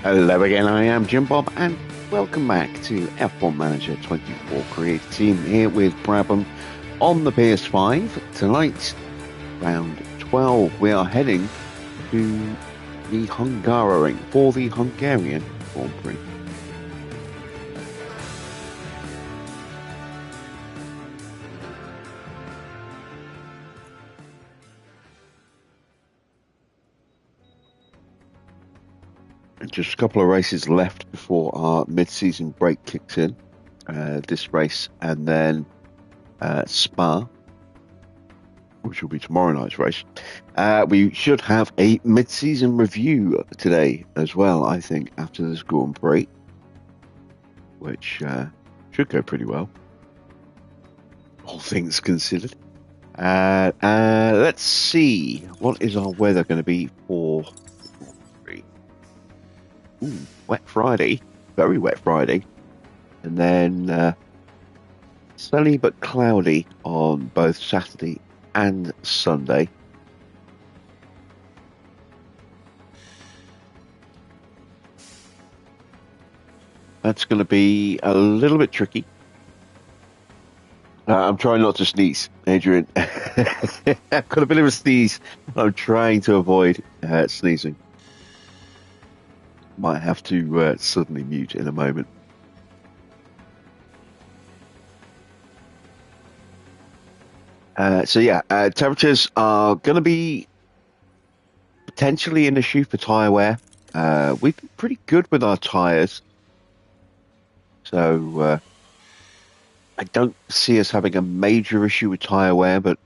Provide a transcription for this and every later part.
Hello again, I am Jim Bob, and welcome back to F1 Manager 24 Creative Team here with Brabham on the PS5. Tonight, round 12, we are heading to the Hungaroring for the Hungarian Grand Prix. Just a couple of races left before our mid-season break kicks in. This race and then Spa, which will be tomorrow night's race. We should have a mid-season review today as well, I think, after this Grand Prix, which should go pretty well, all things considered. Let's see, what is our weather going to be for wet Friday, very wet Friday, and then sunny but cloudy on both Saturday and Sunday. That's going to be a little bit tricky. I'm trying not to sneeze, Adrian. I've got a bit of a sneeze. I'm trying to avoid sneezing. Might have to suddenly mute in a moment. Temperatures are going to be potentially an issue for tyre wear. We've been pretty good with our tyres, so I don't see us having a major issue with tyre wear, but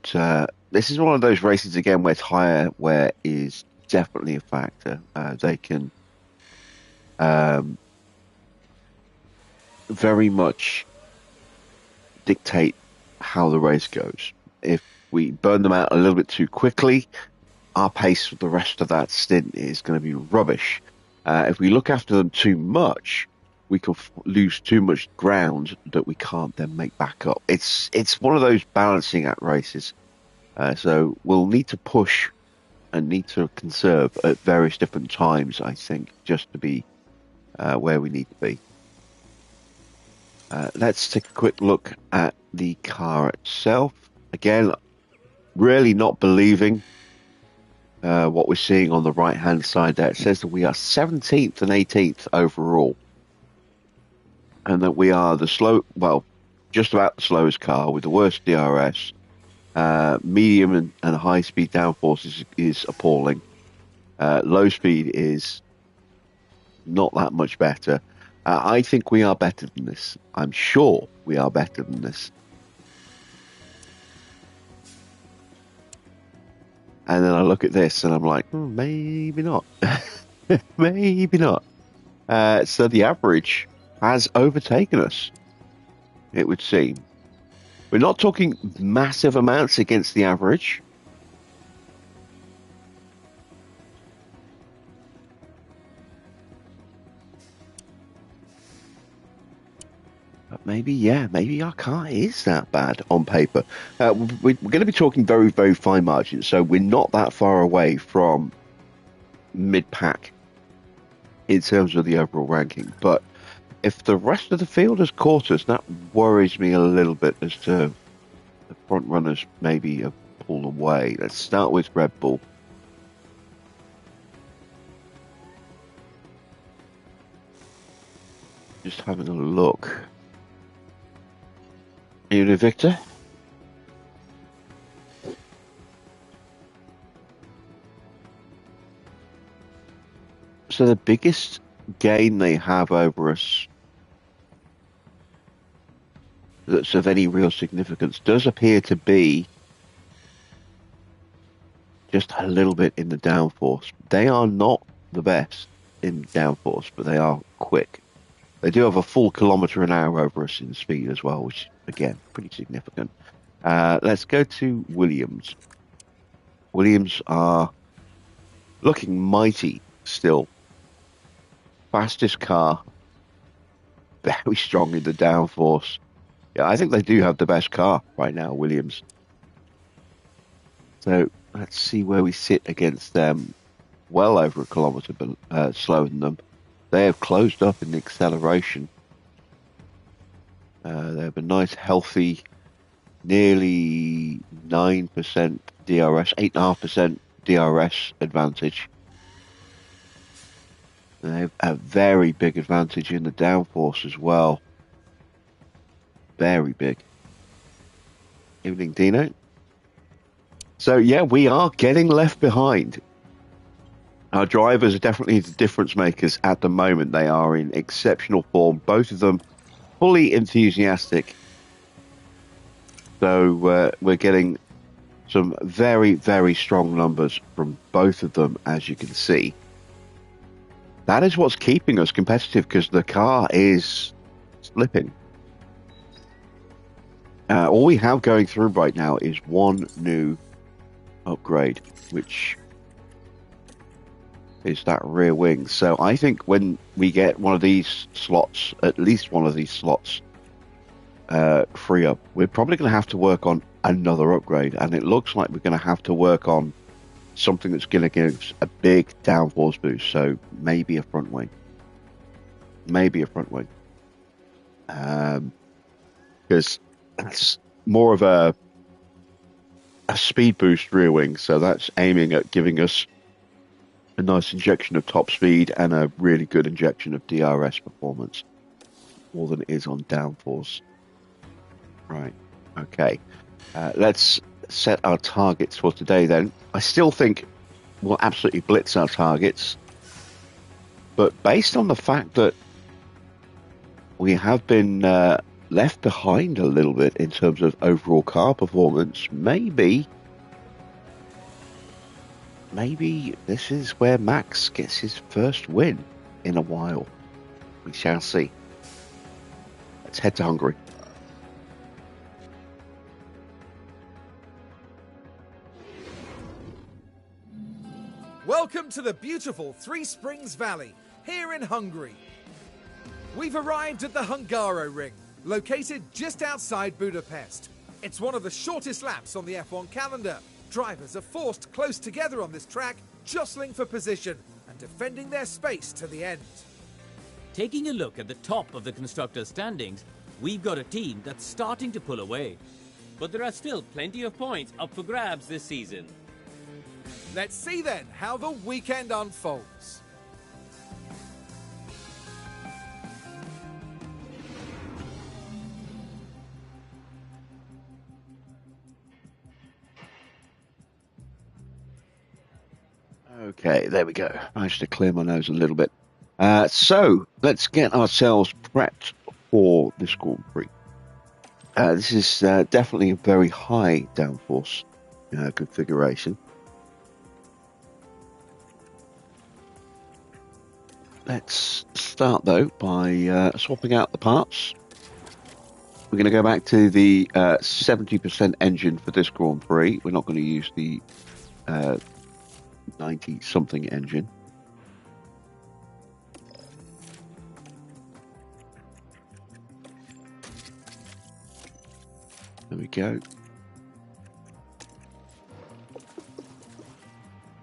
this is one of those races again where tyre wear is definitely a factor. They can very much dictate how the race goes. If we burn them out a little bit too quickly, our pace for the rest of that stint is going to be rubbish. If we look after them too much, we could lose too much ground that we can't then make back up. It's one of those balancing act races. So we'll need to push and need to conserve at various different times, I think, just to be where we need to be. Let's take a quick look at the car itself. Again, really not believing what we're seeing on the right-hand side there. It says that we are 17th and 18th overall, and that we are just about the slowest car with the worst DRS. Medium and high speed downforce is appalling. Low speed is not that much better. I think we are better than this. I'm sure we are better than this. And then I look at this and I'm like, maybe not. Maybe not. So the average has overtaken us, it would seem. We're not talking massive amounts against the average. But maybe our car is that bad on paper. We're going to be talking very, very fine margins, so we're not that far away from mid-pack in terms of the overall ranking. But if the rest of the field has caught us, that worries me a little bit as to the front runners maybe have pulled away. Let's start with Red Bull. Just having a look. You know, Victor? So the biggest gain they have over us that's of any real significance does appear to be just a little bit in the downforce. They are not the best in downforce, but they are quick. They do have a full kilometre an hour over us in speed as well, which, again, pretty significant. Let's go to Williams. Williams are looking mighty still. Fastest car. Very strong in the downforce. Yeah, I think they do have the best car right now, Williams. So let's see where we sit against them. Well over a kilometre slower than them. They have closed up in the acceleration. They have a nice, healthy, nearly 9% DRS, 8.5% DRS advantage. They have a very big advantage in the downforce as well. Very big. Evening, Dino. So, yeah, we are getting left behind. Our drivers are definitely the difference makers at the moment. They are in exceptional form, both of them fully enthusiastic. So we're getting some very, very strong numbers from both of them, as you can see. That is what's keeping us competitive, because the car is slipping. All we have going through right now is one new upgrade, which is that rear wing. So I think when we get one of these slots, at least one of these slots, free up, we're probably going to have to work on another upgrade, and it looks like we're going to have to work on something that's going to give us a big downforce boost. So maybe a front wing, because that's more of a speed boost rear wing. So that's aiming at giving us a nice injection of top speed and a really good injection of DRS performance, more than it is on downforce. Right. Okay. Let's set our targets for today then. I still think we'll absolutely blitz our targets, but based on the fact that we have been left behind a little bit in terms of overall car performance, maybe this is where Max gets his first win in a while. We shall see. Let's head to Hungary. Welcome to the beautiful Three Springs Valley, here in Hungary. We've arrived at the Hungaroring, located just outside Budapest. It's one of the shortest laps on the F1 calendar. Drivers are forced close together on this track, jostling for position and defending their space to the end. Taking a look at the top of the constructors' standings, we've got a team that's starting to pull away. But there are still plenty of points up for grabs this season. Let's see then how the weekend unfolds. Okay, there we go. Managed to clear my nose a little bit. So let's get ourselves prepped for this Grand Prix. This is definitely a very high downforce configuration. Let's start though by swapping out the parts. We're going to go back to the 70% engine for this Grand Prix. We're not going to use the 90-something engine. There we go.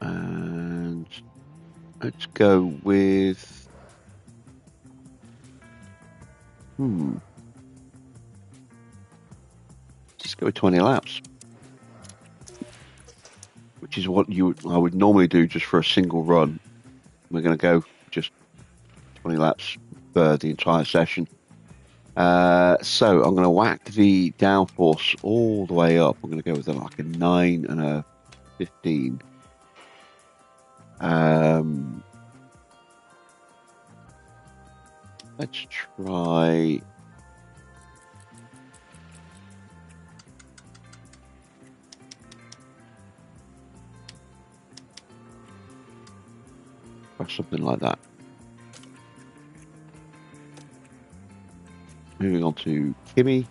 And let's go with... Just go with 20 laps. Which is what I would normally do just for a single run. We're going to go just 20 laps for the entire session. So I'm going to whack the downforce all the way up. I'm going to go with like a 9 and a 15. Let's try... or something like that. Moving on to Kimmy.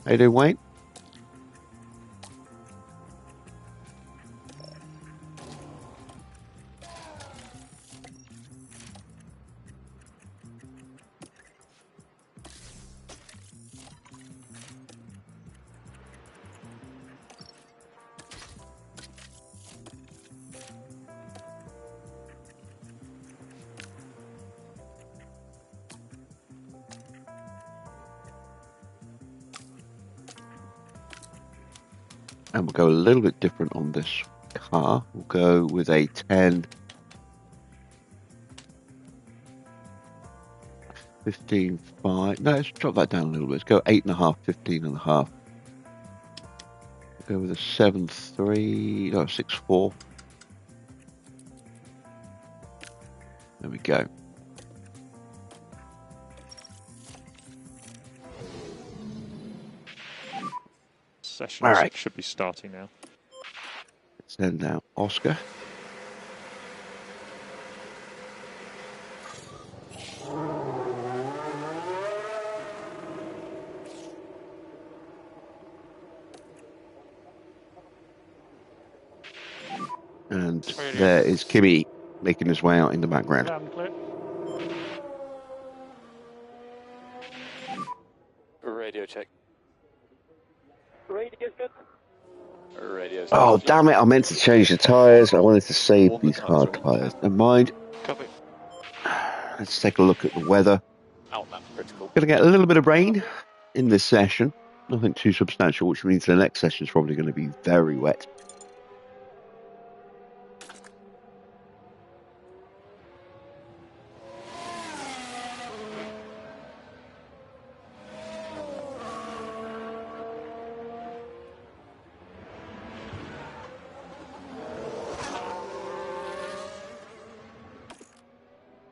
How you doing, Wayne? And we'll go a little bit different on this car. We'll go with a 10, 15, 5. No, let's drop that down a little bit. Let's go 8.5, 15.5. We'll go with a 7.3, no, 6.4. There we go. Session All 6 right. should be starting now. Send out Oscar. And there is Kimmy making his way out in the background. Loud and clear. Radio check. Radio good. Radio's Oh, damn it. I meant to change the tyres. I wanted to save Warm the these tyres hard are on. tyres. Never mind. Copy. Let's take a look at the weather. Out map critical. Going to get a little bit of rain in this session. Nothing too substantial, which means the next session is probably going to be very wet.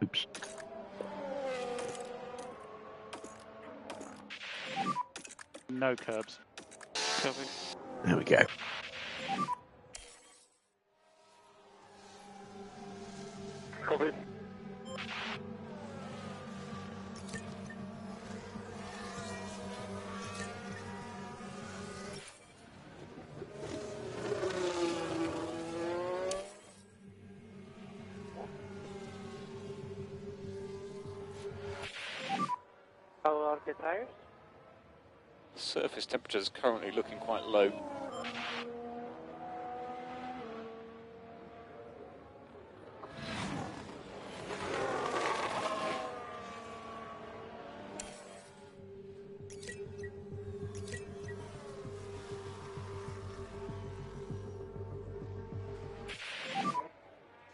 Oops. No curbs. Copy. There we go. Copy. How are the tires? Surface temperatures currently looking quite low.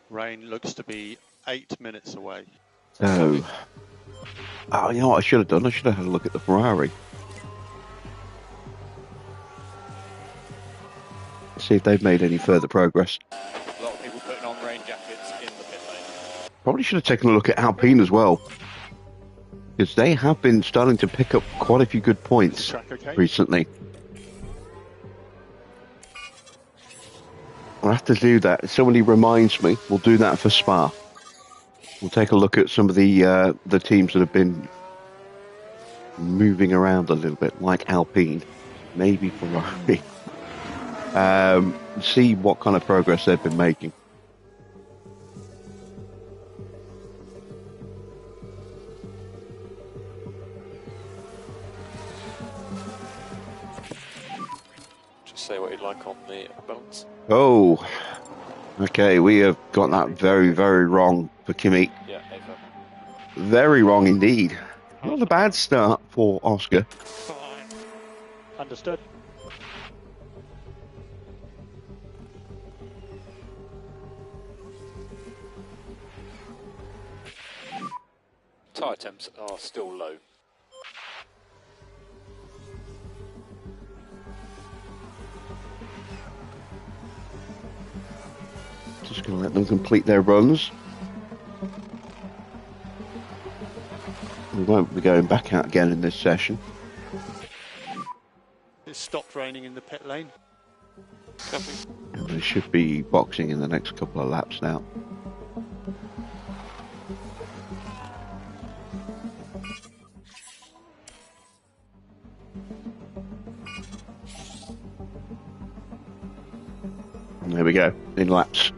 Rain looks to be 8 minutes away. So, oh, you know what I should have done? I should have had a look at the Ferrari. See if they've made any further progress. A lot of people putting on rain jackets in the pit lane. Probably should have taken a look at Alpine as well, because they have been starting to pick up quite a few good points Track okay? recently. I'll have to do that. If somebody reminds me, we'll do that for Spa. We'll take a look at some of the teams that have been moving around a little bit, like Alpine, maybe Ferrari. See what kind of progress they've been making. Just say what you'd like on the bones. Oh, okay. We have got that very, very wrong for Kimi. Yeah, A5. Very wrong indeed. Not a bad start for Oscar. Fine. Understood. Tyre temps are still low. Just going to let them complete their runs. We won't be going back out again in this session. It's stopped raining in the pit lane. Copy. And they should be boxing in the next couple of laps now. And there we go, in laps.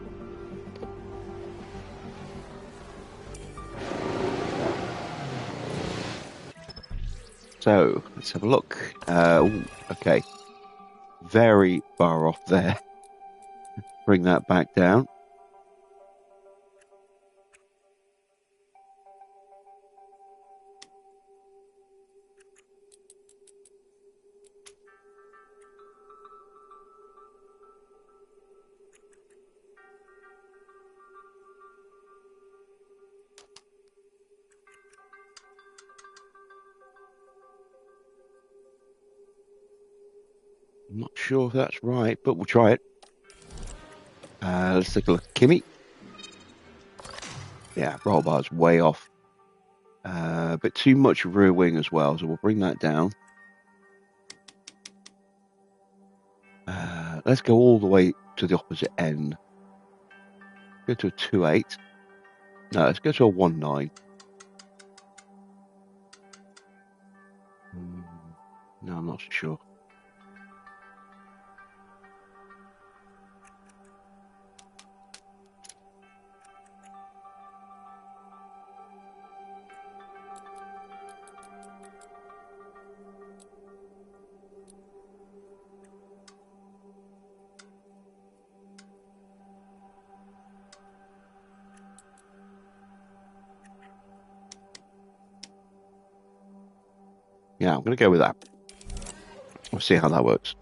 So, let's have a look. Ooh, okay. Very far off there. Bring that back down. I'm not sure if that's right, but we'll try it. Let's take a look at Kimmy. Yeah, roll bar's way off. But too much rear wing as well, so we'll bring that down. Let's go all the way to the opposite end. Go to a 2.8. No, let's go to a 1.9. No, I'm not so sure. Yeah, I'm going to go with that. We'll see how that works.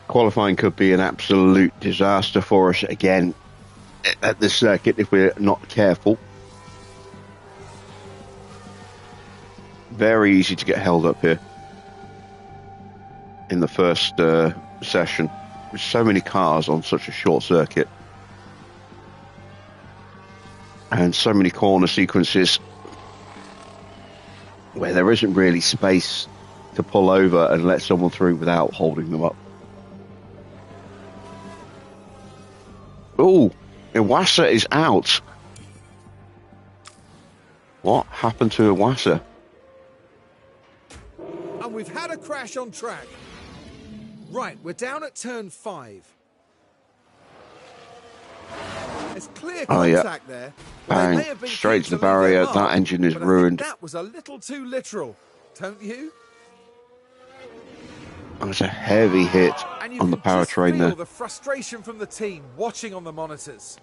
Qualifying could be an absolute disaster for us again at this circuit if we're not careful. Very easy to get held up here in the first session. There's so many cars on such a short circuit. And so many corner sequences where there isn't really space to pull over and let someone through without holding them up. Oh, Iwasa is out. What happened to Iwasa? And we've had a crash on track. Right, we're down at turn 5. There's clear contact there. Bang, They may have been straight keen to the leave their barrier. mark, That engine is but I think ruined. that was a little too literal, don't you? That's a heavy hit And you on the can just powertrain feel there. the frustration from the team watching on the monitors.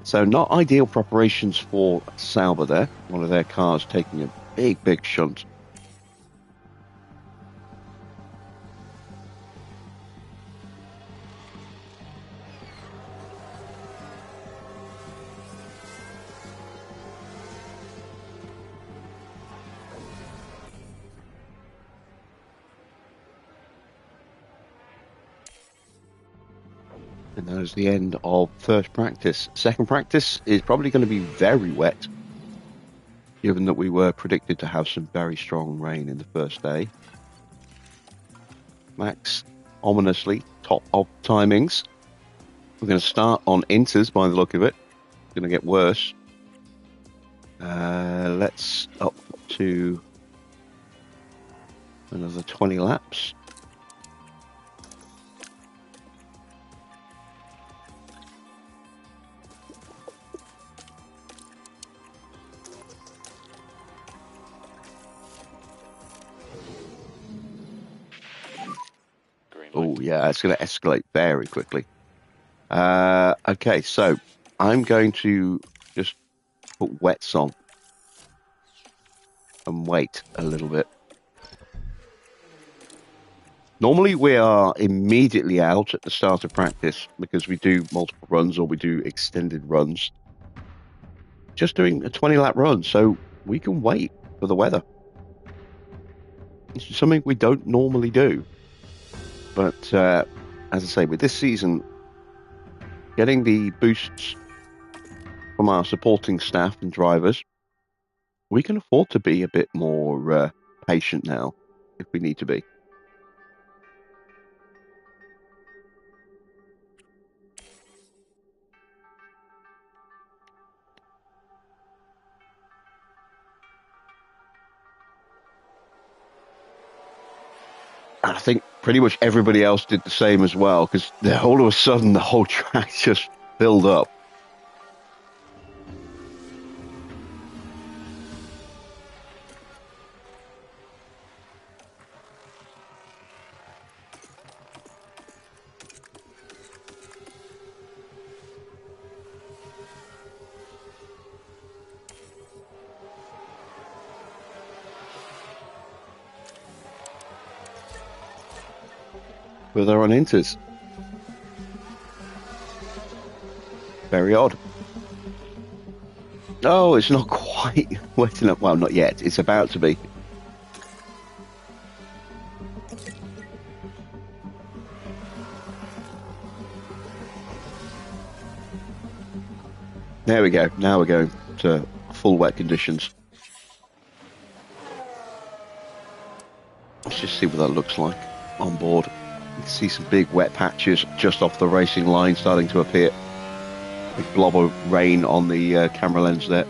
So not ideal preparations for Sauber there. One of their cars taking a big shunt. And that is the end of first practice. Second practice is probably going to be very wet, given that we were predicted to have some very strong rain in the first day. Max, ominously, top of timings. We're going to start on inters by the look of it. It's going to get worse. Let's up to another 20 laps. Oh, yeah, it's going to escalate very quickly. Okay, so I'm going to just put wets on and wait a little bit. Normally, we are immediately out at the start of practice because we do multiple runs or we do extended runs. Just doing a 20-lap run, so we can wait for the weather. It's something we don't normally do. But as I say, with this season, getting the boosts from our supporting staff and drivers, we can afford to be a bit more patient now if we need to be. I think pretty much everybody else did the same as well, because all of a sudden the whole track just filled up. But they're on inters. Very odd. Oh, it's not quite wetting up. Well, not yet. It's about to be. There we go. Now we're going to full wet conditions. Let's just see what that looks like on board. You can see some big wet patches just off the racing line starting to appear. Big blob of rain on the camera lens there.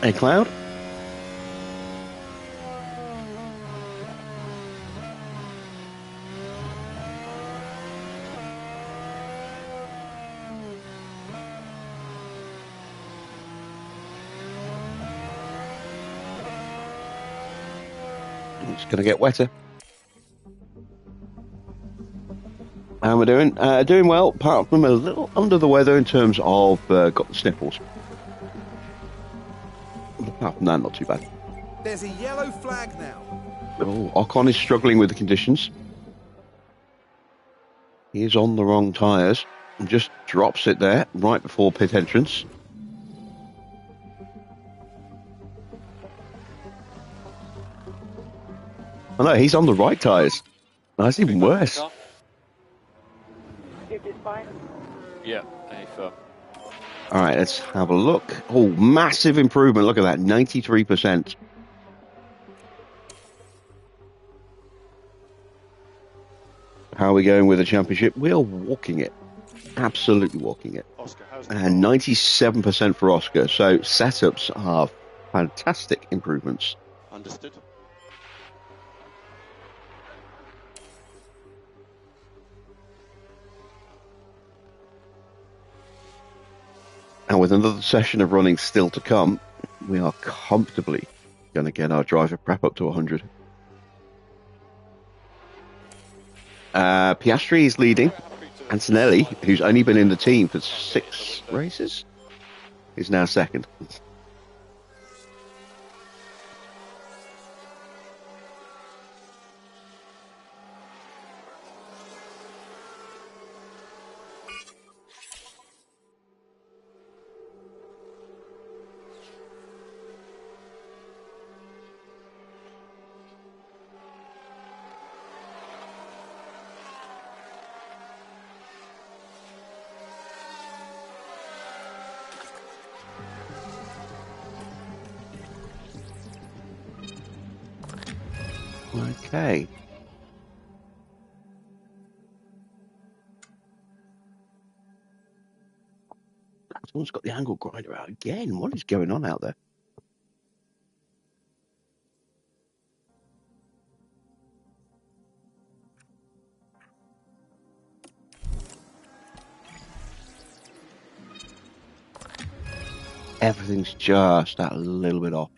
Hey, Cloud. It's going to get wetter. How am I doing? Doing well, apart from a little under the weather in terms of got the sniffles. Apart from that, not too bad. There's a yellow flag now. Oh, Ocon is struggling with the conditions. He is on the wrong tyres and just drops it there right before pit entrance. Oh no, he's on the right tyres. That's even worse. Yeah, A4. All right, let's have a look. Oh, massive improvement. Look at that, 93%. How are we going with the championship? We are walking it. Absolutely walking it. Oscar, how's the And 97% for Oscar. So setups are fantastic improvements. Understood. And with another session of running still to come, we are comfortably going to get our driver prep up to 100. Piastri is leading. Antonelli, who's only been in the team for 6 races, is now second. Okay. Someone's got the angle grinder out again. What is going on out there? Everything's just that little bit off.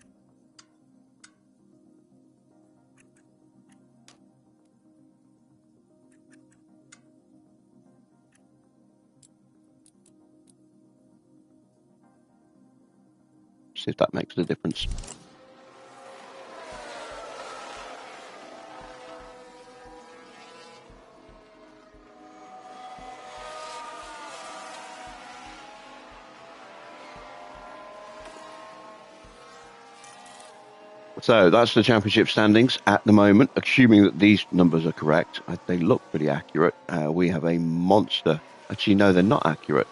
See if that makes a difference. So that's the championship standings at the moment, assuming that these numbers are correct. They look pretty accurate. We have a monster. Actually, no, they're not accurate.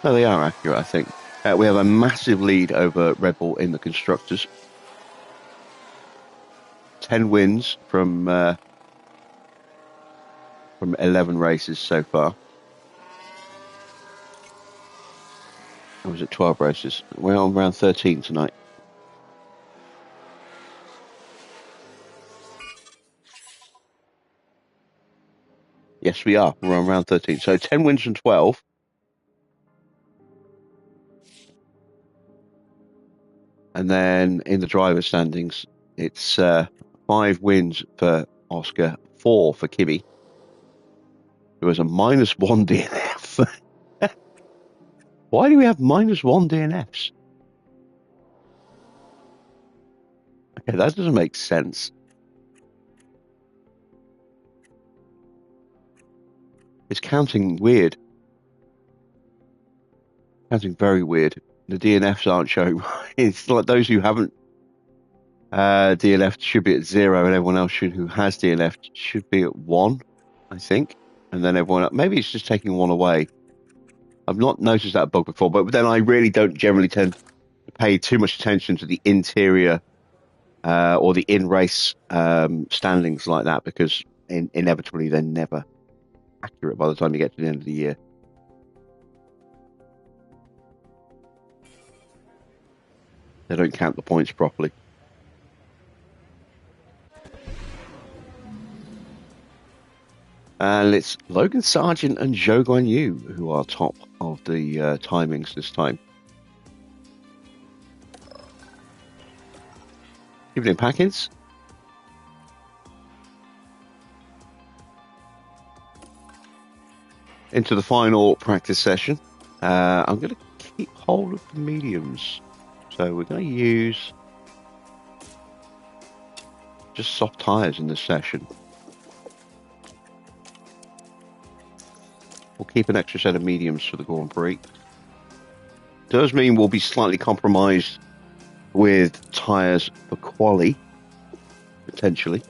No, they are accurate, I think. We have a massive lead over Red Bull in the constructors. 10 wins from 11 races so far. Or was it 12 races? We're on round 13 tonight. Yes, we are. We're on round 13. So 10 wins from 12. And then in the driver's standings, it's 5 wins for Oscar, 4 for Kimi. There was a -1 DNF. Why do we have -1 DNFs? Okay, that doesn't make sense. It's counting weird. Counting very weird. The DNFs aren't showing. It's like those who haven't DNF'd should be at 0, and everyone else who has DNF'd should be at 1, I think. And then everyone else, maybe it's just taking 1 away. I've not noticed that bug before, but then I really don't generally tend to pay too much attention to the interior or the in-race standings like that, because inevitably they're never accurate by the time you get to the end of the year. They don't count the points properly. And it's Logan Sargent and Zhou Guanyu who are top of the timings this time. Evening, Packins. Into the final practice session. I'm going to keep hold of the mediums. So we're going to use just soft tyres in this session. We'll keep an extra set of mediums for the Grand Prix. Does mean we'll be slightly compromised with tyres for quali, potentially.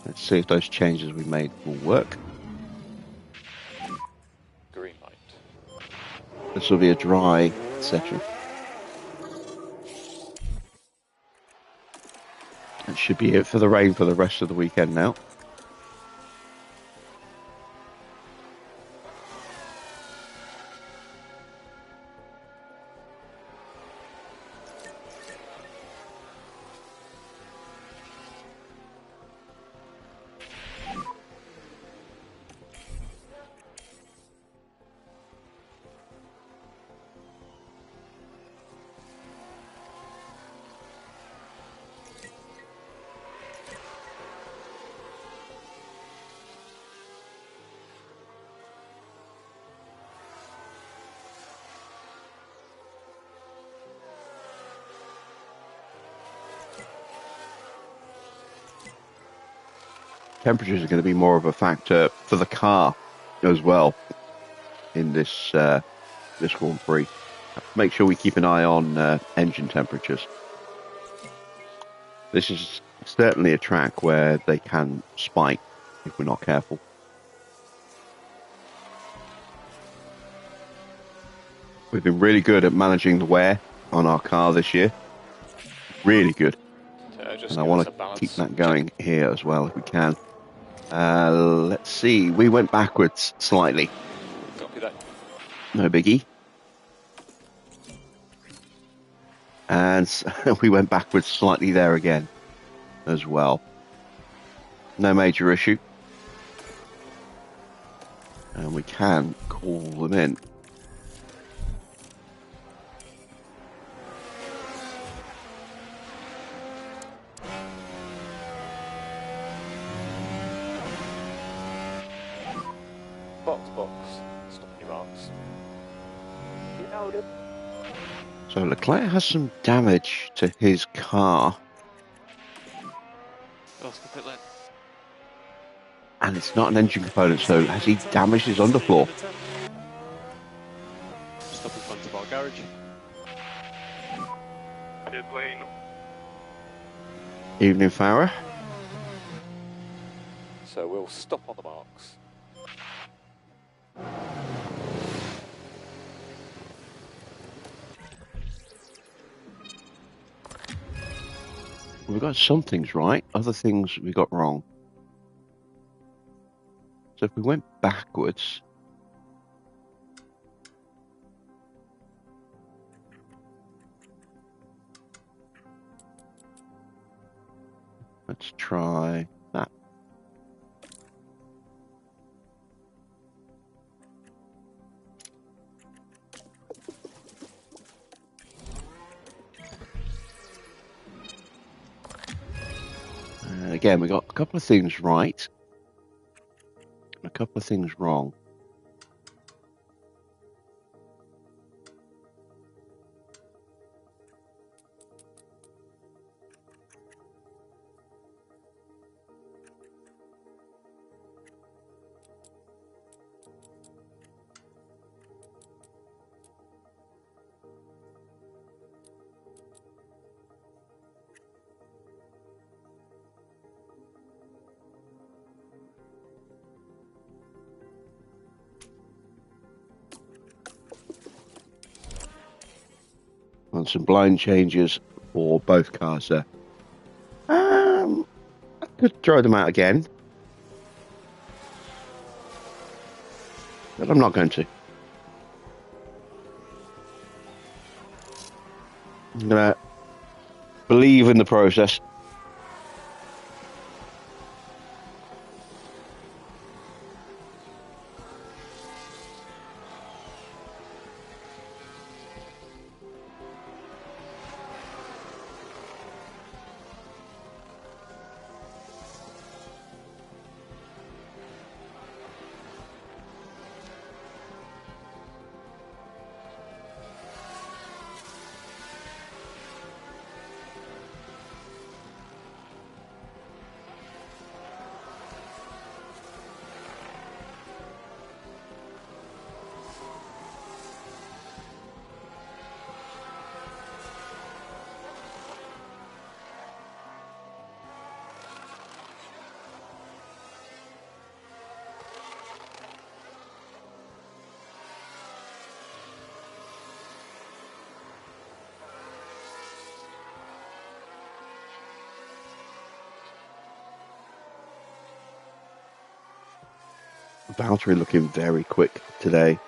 Let's see if those changes we made will work. Green light. This will be a dry session. That should be it for the rain for the rest of the weekend now. Temperatures are going to be more of a factor for the car as well in this this Grand Prix. Make sure we keep an eye on engine temperatures. This is certainly a track where they can spike if we're not careful. We've been really good at managing the wear on our car this year. Really good. And I want to keep that going here as well if we can. Let's see. We went backwards slightly. Copy that. No biggie. And we went backwards slightly there again as well. No major issue. And we can call them in. So Leclerc has some damage to his car. And it's not an engine component, so has he damaged his underfloor? Stop in front of our garage. Pit lane. Evening, Farah. so we'll stop on the marks. We've got some things right, other things we got wrong. So if we went backwards, let's try that. Again, we got a couple of things right, and a couple of things wrong. And some blind changes for both cars there. I could throw them out again, but I'm not going to. I'm going to believe in the process. Valtteri looking very quick today.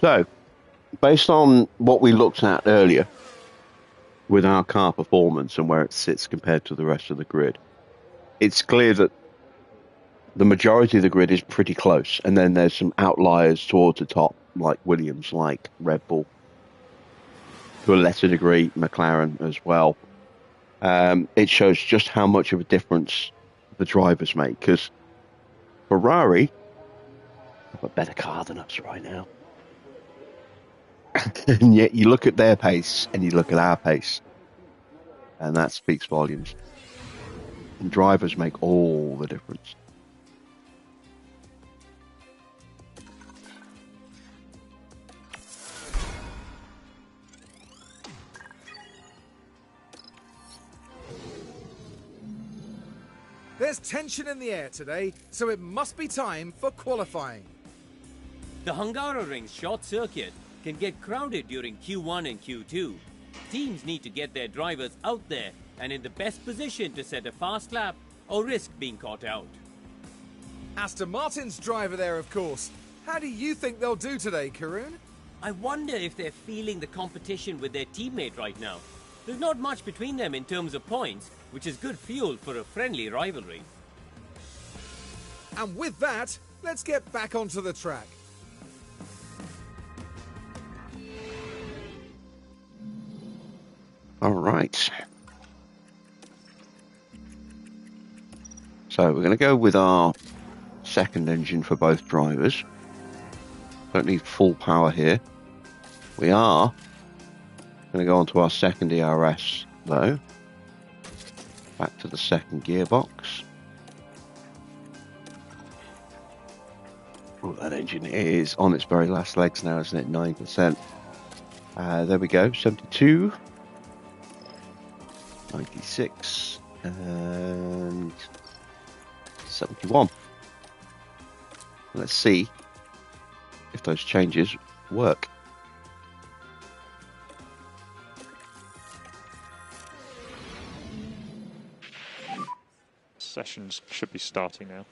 So, based on what we looked at earlier with our car performance and where it sits compared to the rest of the grid, it's clear that the majority of the grid is pretty close. And then there's some outliers towards the top, like Williams, like Red Bull, to a lesser degree, McLaren as well. It shows just how much of a difference the drivers make, because Ferrari have a better car than us right now. And yet you look at their pace and you look at our pace, and that speaks volumes. And drivers make all the difference. There's tension in the air today, so it must be time for qualifying. The Hungaroring's short circuit can get crowded during Q1 and Q2. Teams need to get their drivers out there and in the best position to set a fast lap or risk being caught out. Aston Martin's driver there, of course. How do you think they'll do today, Karun? I wonder if they're feeling the competition with their teammate right now. There's not much between them in terms of points, which is good fuel for a friendly rivalry. And with that, let's get back onto the track. All right. So we're going to go with our second engine for both drivers. Don't need full power here. We are going to go on to our second ERS though. Back to the second gearbox. Oh, that engine is on its very last legs now, isn't it? 9%. There we go. 72. 96. And 71. Let's see if those changes work. Sessions should be starting now.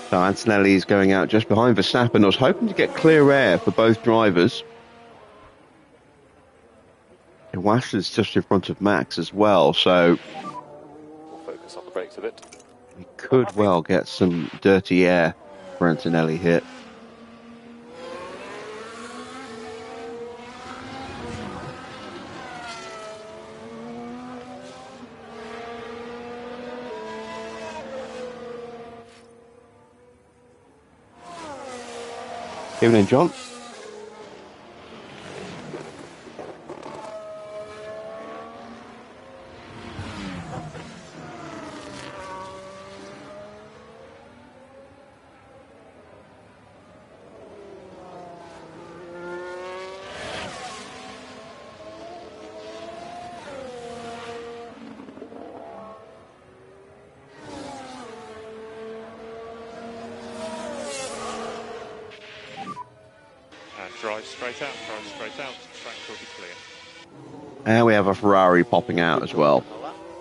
So Antonelli is going out just behind Verstappen. I was hoping to get clear air for both drivers. Iwasa's just in front of Max as well, so We'll focus on the brakes a bit. we could well get some dirty air for Antonelli here. Evening, John. Drive straight out, track will be clear. And we have a Ferrari popping out as well.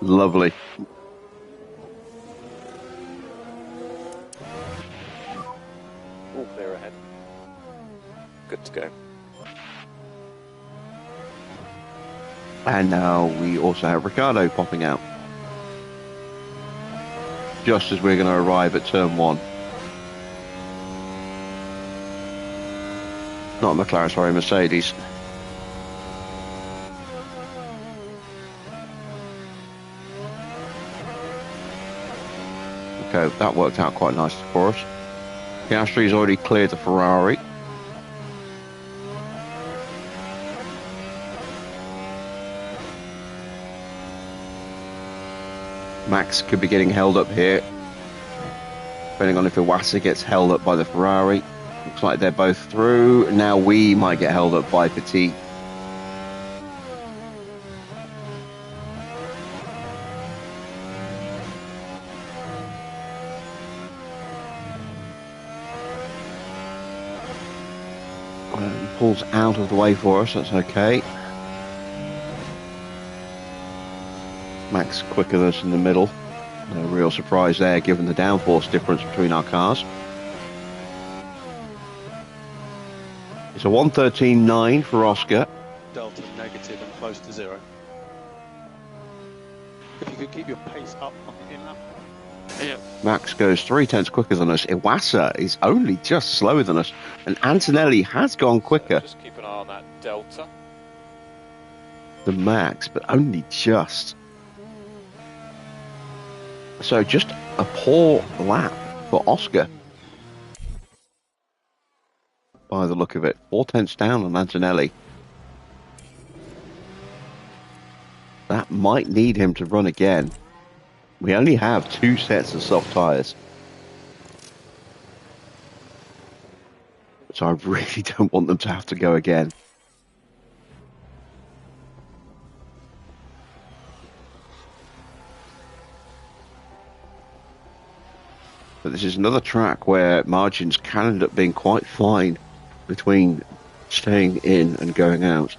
Lovely. All clear ahead. Good to go. And now we also have Ricciardo popping out. Just as we're going to arrive at turn 1. Not McLaren, sorry, Mercedes. Okay, that worked out quite nicely for us. Piastri's already cleared the Ferrari. Max could be getting held up here, depending on if Iwasa gets held up by the Ferrari. Looks like they're both through. Now we might get held up by Petit. He pulls out of the way for us, that's okay. Max quicker than us in the middle. No real surprise there given the downforce difference between our cars. It's a 1:13.9 for Oscar. Delta negative and close to 0. If you could keep your pace up on the in-lap. Yeah. Max goes 3/10 quicker than us. Iwasa is only just slower than us. And Antonelli has gone quicker Just keep an eye on that delta. than Max, but only just. So just a poor lap for Oscar. By the look of it, 4/10 down on Antonelli. That might need him to run again. We only have 2 sets of soft tyres. So I really don't want them to have to go again. But this is another track where margins can end up being quite fine between staying in and going out.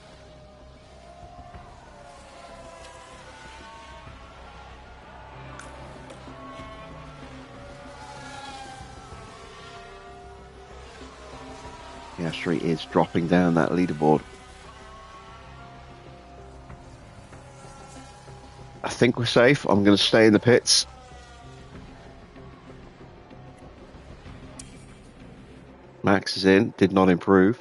The S3 is dropping down that leaderboard. I think we're safe. I'm going to stay in the pits. Max is in, did not improve.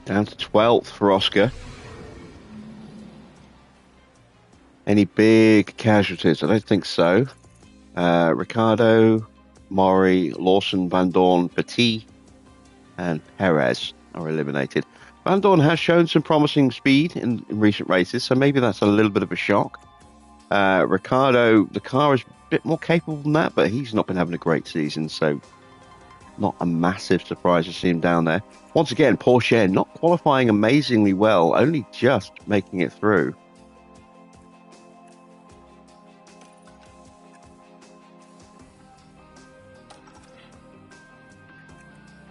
Down to 12th for Oscar. Any big casualties? I don't think so. Ricardo, Maury, Lawson, Van Dorn, Petit, and Perez are eliminated. Van Dorn has shown some promising speed in recent races, so maybe that's a little bit of a shock. Ricardo, the car is a bit more capable than that, but he's not been having a great season, so not a massive surprise to see him down there. Once again, Porsche not qualifying amazingly well, only just making it through.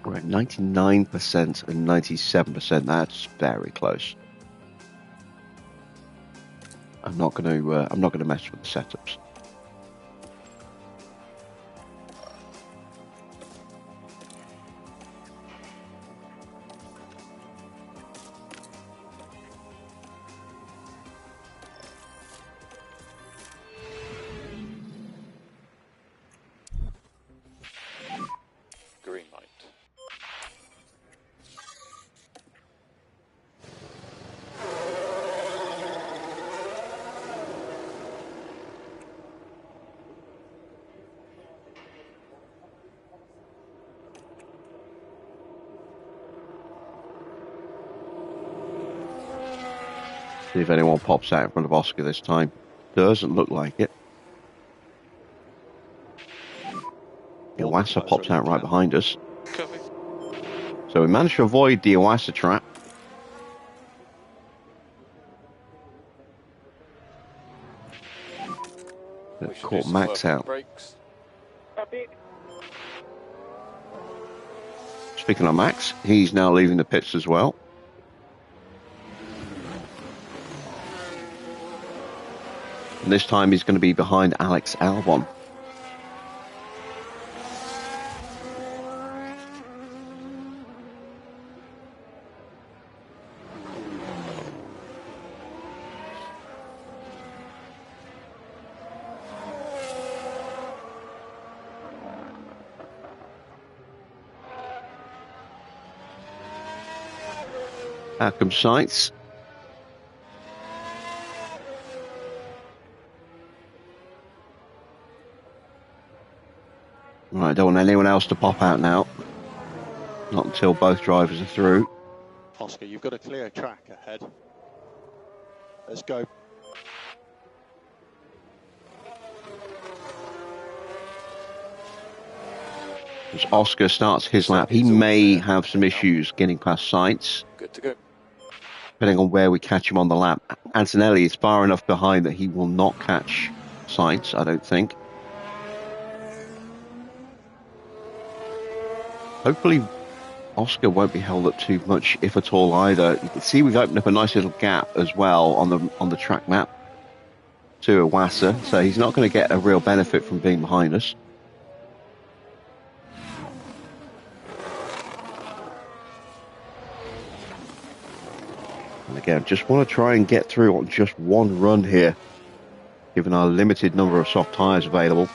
We're at 99% and 97%. That's very close. I'm not going to mess with the setups. Green light. See if anyone pops out in front of Oscar this time. Doesn't look like it. Iwasa pops out right behind us. Copy. So we managed to avoid the Iwasa trap. We That should do caught some Max work on out. brakes. Copy. Speaking of Max, he's now leaving the pits as well. And this time he's going to be behind Alex Albon. Out comes Sights. Right, don't want anyone else to pop out now. Not until both drivers are through. Oscar, you've got a clear track ahead. Let's go. As Oscar starts his lap, he may have some issues getting past Sights, Good to go. depending on where we catch him on the lap. Antonelli is far enough behind that he will not catch Sights, I don't think. Hopefully Oscar won't be held up too much, if at all, either. You can see we've opened up a nice little gap as well on the track map to Iwasa, so he's not going to get a real benefit from being behind us. And again, just want to try and get through on just one run here, given our limited number of soft tyres available.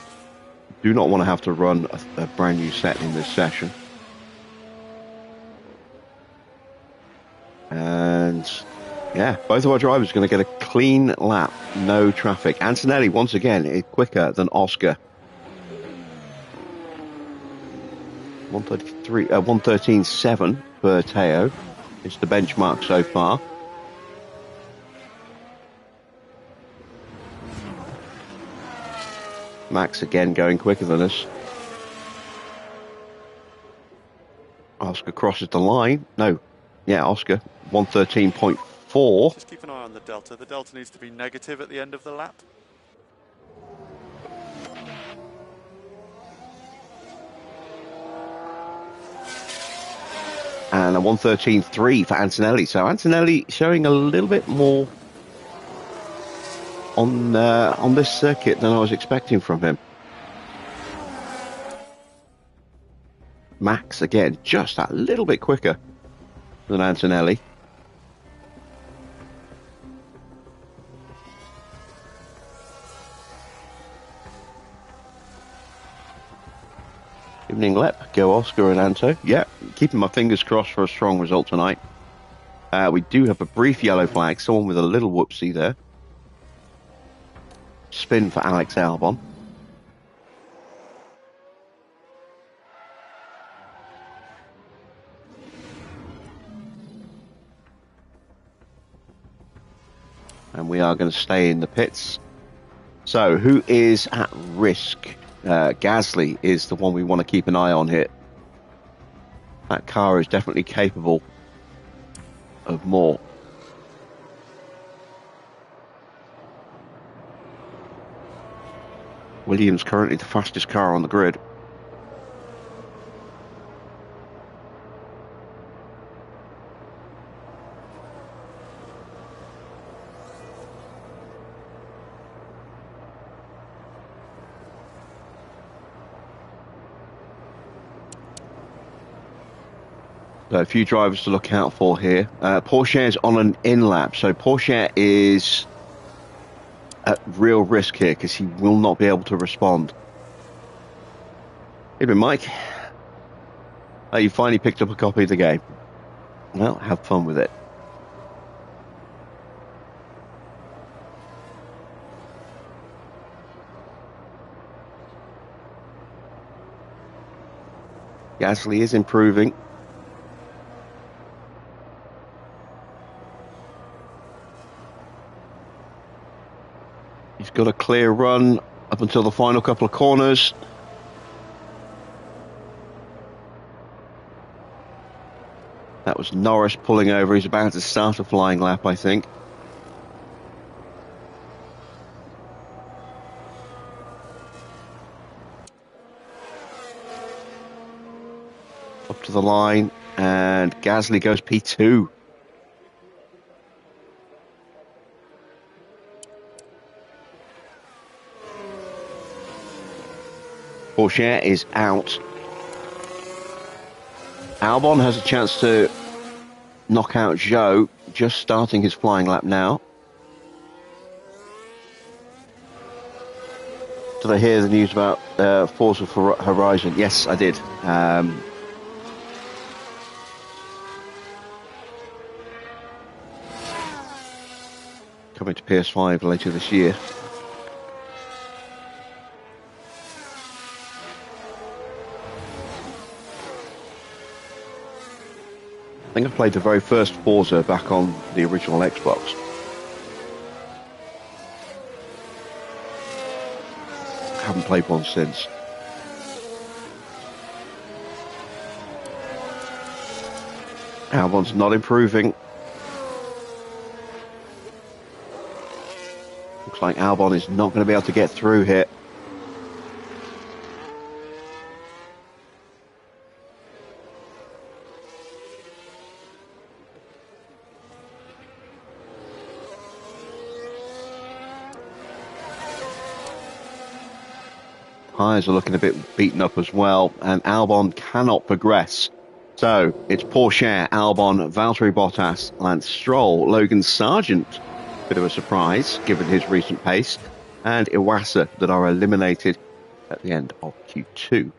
Do not want to have to run a brand new set in this session. And yeah, both of our drivers are going to get a clean lap, no traffic. Antonelli, once again, is quicker than Oscar. 113.7 for Teo. It's the benchmark so far. Max again going quicker than us. Our Oscar crosses the line. No, yeah, Oscar 113.4. Just keep an eye on the delta. The delta needs to be negative at the end of the lap. And a 113.3 for Antonelli. So Antonelli showing a little bit more on this circuit than I was expecting from him. Max, again, just a little bit quicker than Antonelli. Evening lap, go Oscar and Anto. Yeah, keeping my fingers crossed for a strong result tonight. We do have a brief yellow flag, someone with a little whoopsie there. Spin for Alex Albon. And we are going to stay in the pits. So, who is at risk? Gasly is the one we want to keep an eye on here. That car is definitely capable of more. Williams currently the fastest car on the grid. So a few drivers to look out for here. Porsche is on an in-lap, so Porsche is at real risk here because he will not be able to respond. Evening, Mike. Oh, you finally picked up a copy of the game. Well, have fun with it. Gasly is improving. He's got a clear run up until the final couple of corners. That was Norris pulling over. He's about to start a flying lap, I think. Up to the line, and Gasly goes P2. Porsche is out. Albon has a chance to knock out Zhou, just starting his flying lap now. Did I hear the news about Forza Horizon? Yes, I did. Coming to PS5 later this year. I think I played the very first Forza back on the original Xbox. Haven't played one since. Albon's not improving. Looks like Albon is not going to be able to get through here. Tyres are looking a bit beaten up as well, and Albon cannot progress. So it's Porsche, Albon, Valtteri Bottas, Lance Stroll, Logan Sargent, bit of a surprise given his recent pace, and Iwasa that are eliminated at the end of Q2.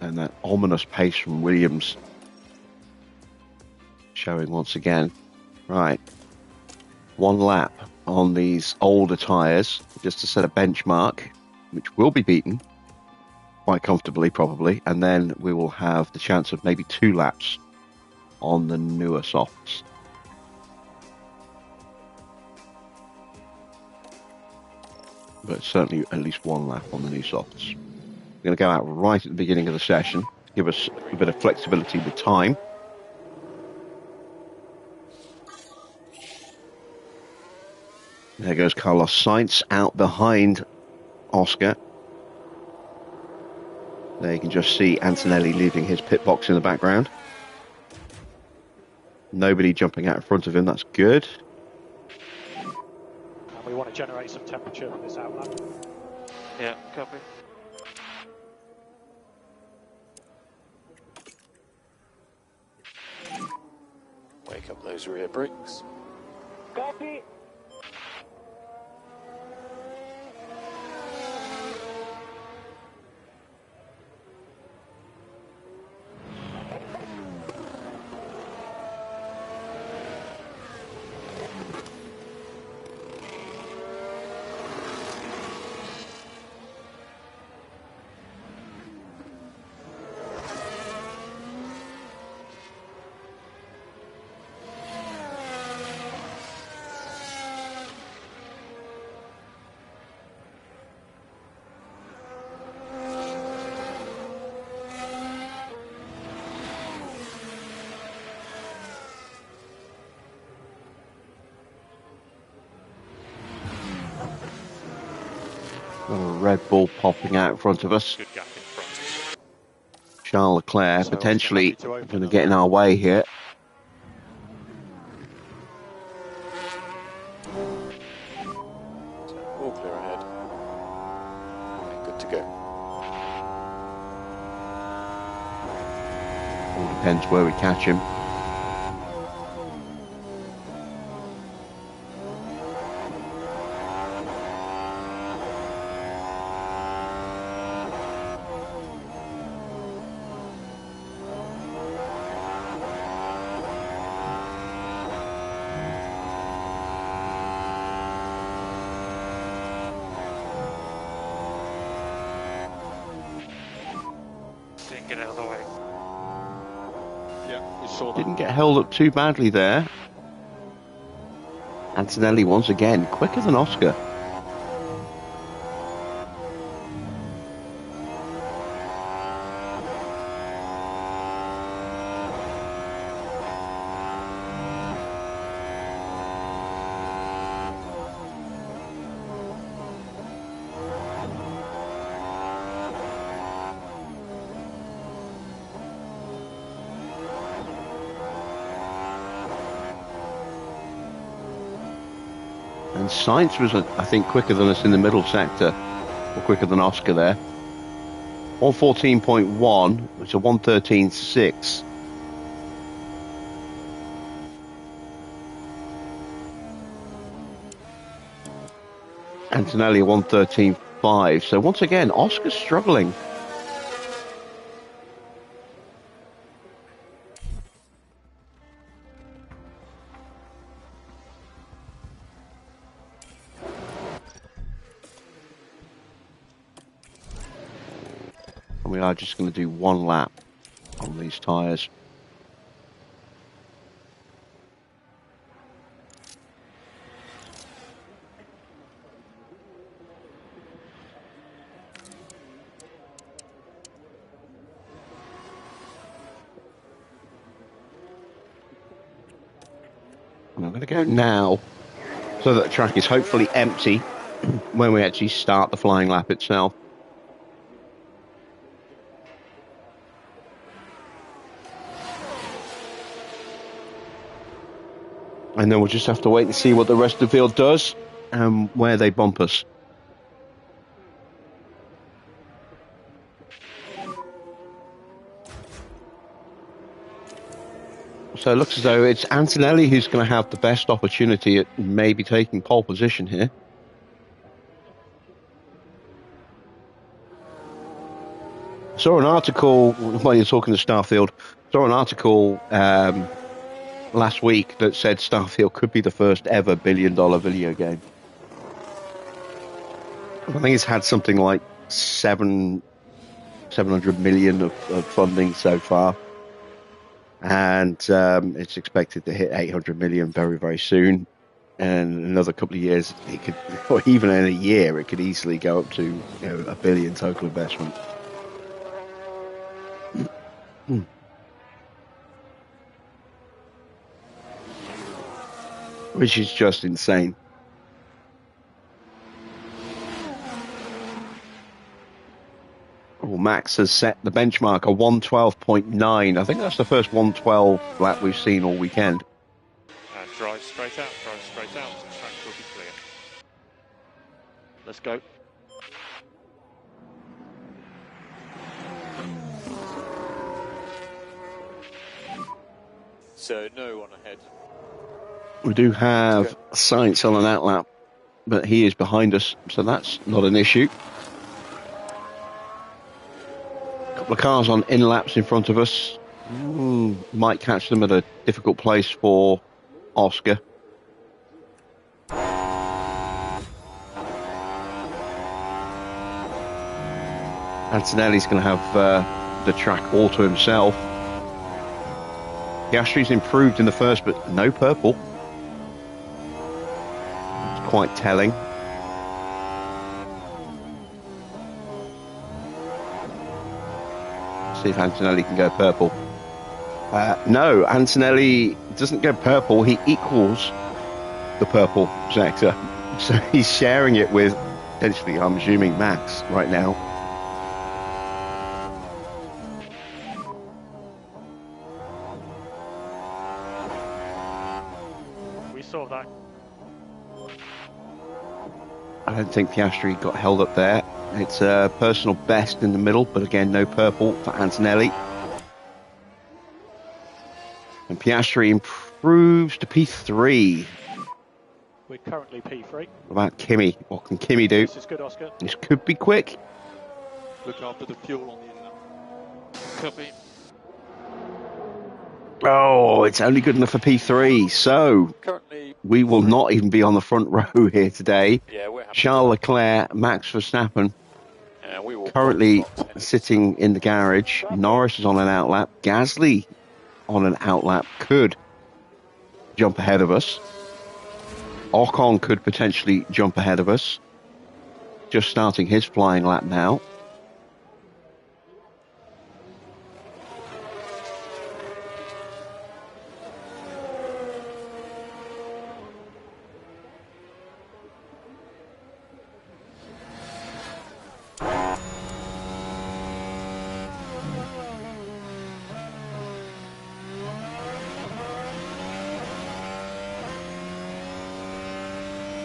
And that ominous pace from Williams showing once again. Right. One lap on these older tyres just to set a benchmark, which will be beaten quite comfortably probably, and then we will have the chance of maybe 2 laps on the newer softs. but certainly at least one lap on the new softs. We're going to go out right at the beginning of the session to give us a bit of flexibility with time. There goes Carlos Sainz out behind Oscar. There you can just see Antonelli leaving his pit box in the background. Nobody jumping out in front of him, that's good. And we want to generate some temperature for this outlap. Yeah, copy. Wake up those rear brakes. Copy. Got a Red Bull popping out in front of us. Good gap in front. Charles Leclerc So potentially it's happy to going to open get in our way here. All clear ahead. Good to go. All depends where we catch him. Didn't get out of the way. Yeah, we saw that. Didn't get held up too badly there. Antonelli once again, quicker than Oscar. And Sainz was, I think, quicker than us in the middle sector, or quicker than Oscar there. 114.1, it's a 113.6. Antonelli 113.5. So once again, Oscar's struggling. And we are just going to do one lap on these tyres. And I'm going to go now so that the track is hopefully empty when we actually start the flying lap itself. And then we'll just have to wait and see what the rest of the field does and where they bump us. So it looks as though it's Antonelli who's going to have the best opportunity at maybe taking pole position here. Saw an article, while you're talking to Starfield, saw an article last week that said Starfield could be the first ever billion-dollar video game. I think it's had something like 700 million of funding so far. And it's expected to hit 800 million very, very soon. And another couple of years, it could, or even in a year, it could easily go up to $1 billion total investment. Which is just insane. Well, Max has set the benchmark a 112.9. I think that's the first 112 lap we've seen all weekend. And drive straight out, track will be clear. Let's go. So no one ahead. We do have Science on an outlap, but he is behind us, so that's not an issue. A couple of cars on in-laps in front of us. Might catch them at a difficult place for Oscar. Antonelli's going to have the track all to himself. Piastri's improved in the first, but no purple. It's quite telling. See if Antonelli can go purple. No, Antonelli doesn't go purple. He equals the purple sector. So he's sharing it with, potentially, I'm assuming, Max right now. We saw that. I don't think Piastri got held up there. It's a personal best in the middle, but again, no purple for Antonelli. And Piastri improves to P3. We're currently P3. What about Kimi? What can Kimi do? This is good, Oscar. This could be quick. Look after the fuel on the in-lap. Copy. Oh, it's only good enough for P3. So Currently, we will not even be on the front row here today. yeah, we're happy. Charles Leclerc, Max Verstappen, We will currently both sitting in the garage. Norris is on an outlap. Gasly on an outlap could jump ahead of us. Ocon could potentially jump ahead of us. Just starting his flying lap now.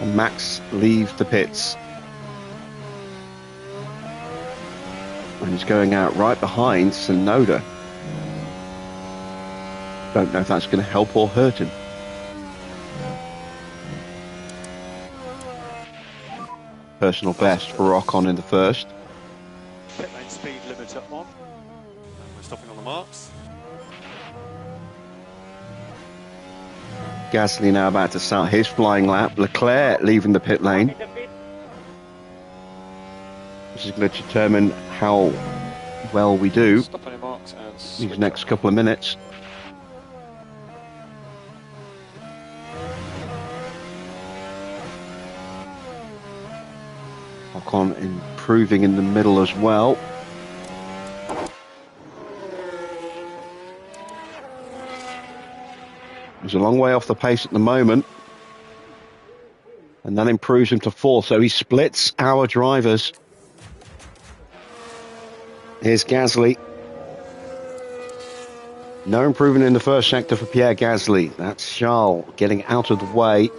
And Max leaves the pits. And he's going out right behind Tsunoda. Don't know if that's going to help or hurt him. Personal best for Ocon in the first. Pit lane speed limiter on. And we're stopping on the marks. Gasly now about to start his flying lap. Leclerc leaving the pit lane. This is going to determine how well we do Stop on your marks and these next couple of minutes. Ocon improving in the middle as well. He's a long way off the pace at the moment. And that improves him to 4th. So he splits our drivers. Here's Gasly. No improvement in the first sector for Pierre Gasly. That's Charles getting out of the way.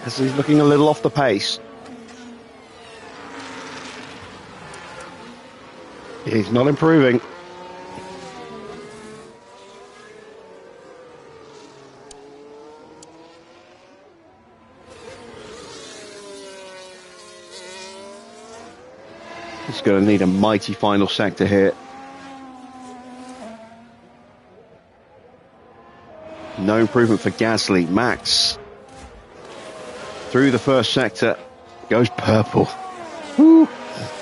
Gasly's looking a little off the pace. He's not improving. He's going to need a mighty final sector here. No improvement for Gasly. Max through the first sector goes purple. Whew.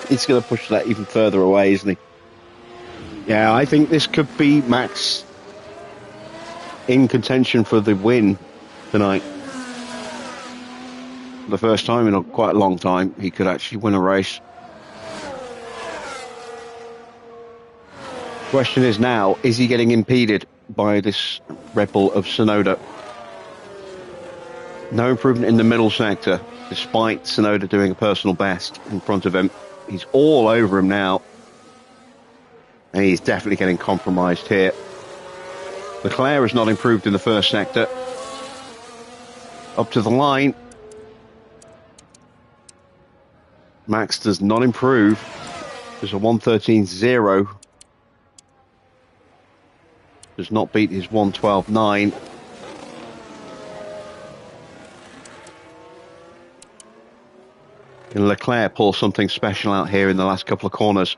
He's going to push that even further away, isn't he? Yeah, I think this could be Max in contention for the win tonight. For the first time in quite a long time, he could actually win a race. Question is now, is he getting impeded by this Red Bull of Tsunoda? No improvement in the middle sector, despite Tsunoda doing a personal best in front of him. He's all over him now. And he's definitely getting compromised here. Leclerc has not improved in the first sector. Up to the line. Max does not improve. There's a 1:13.0. Does not beat his 1:12.9. Can Leclerc pull something special out here in the last couple of corners?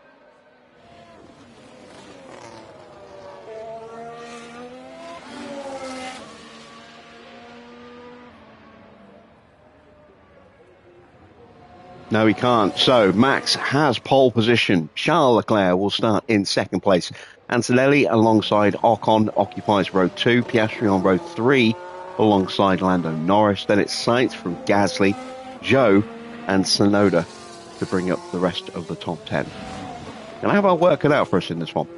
No, he can't. So Max has pole position. Charles Leclerc will start in second place. Antonelli alongside Ocon occupies row 2. Piastri on row 3 alongside Lando Norris. Then it's Sainz from Gasly, Zhou and Tsunoda to bring up the rest of the top 10. And how about working out for us in this one?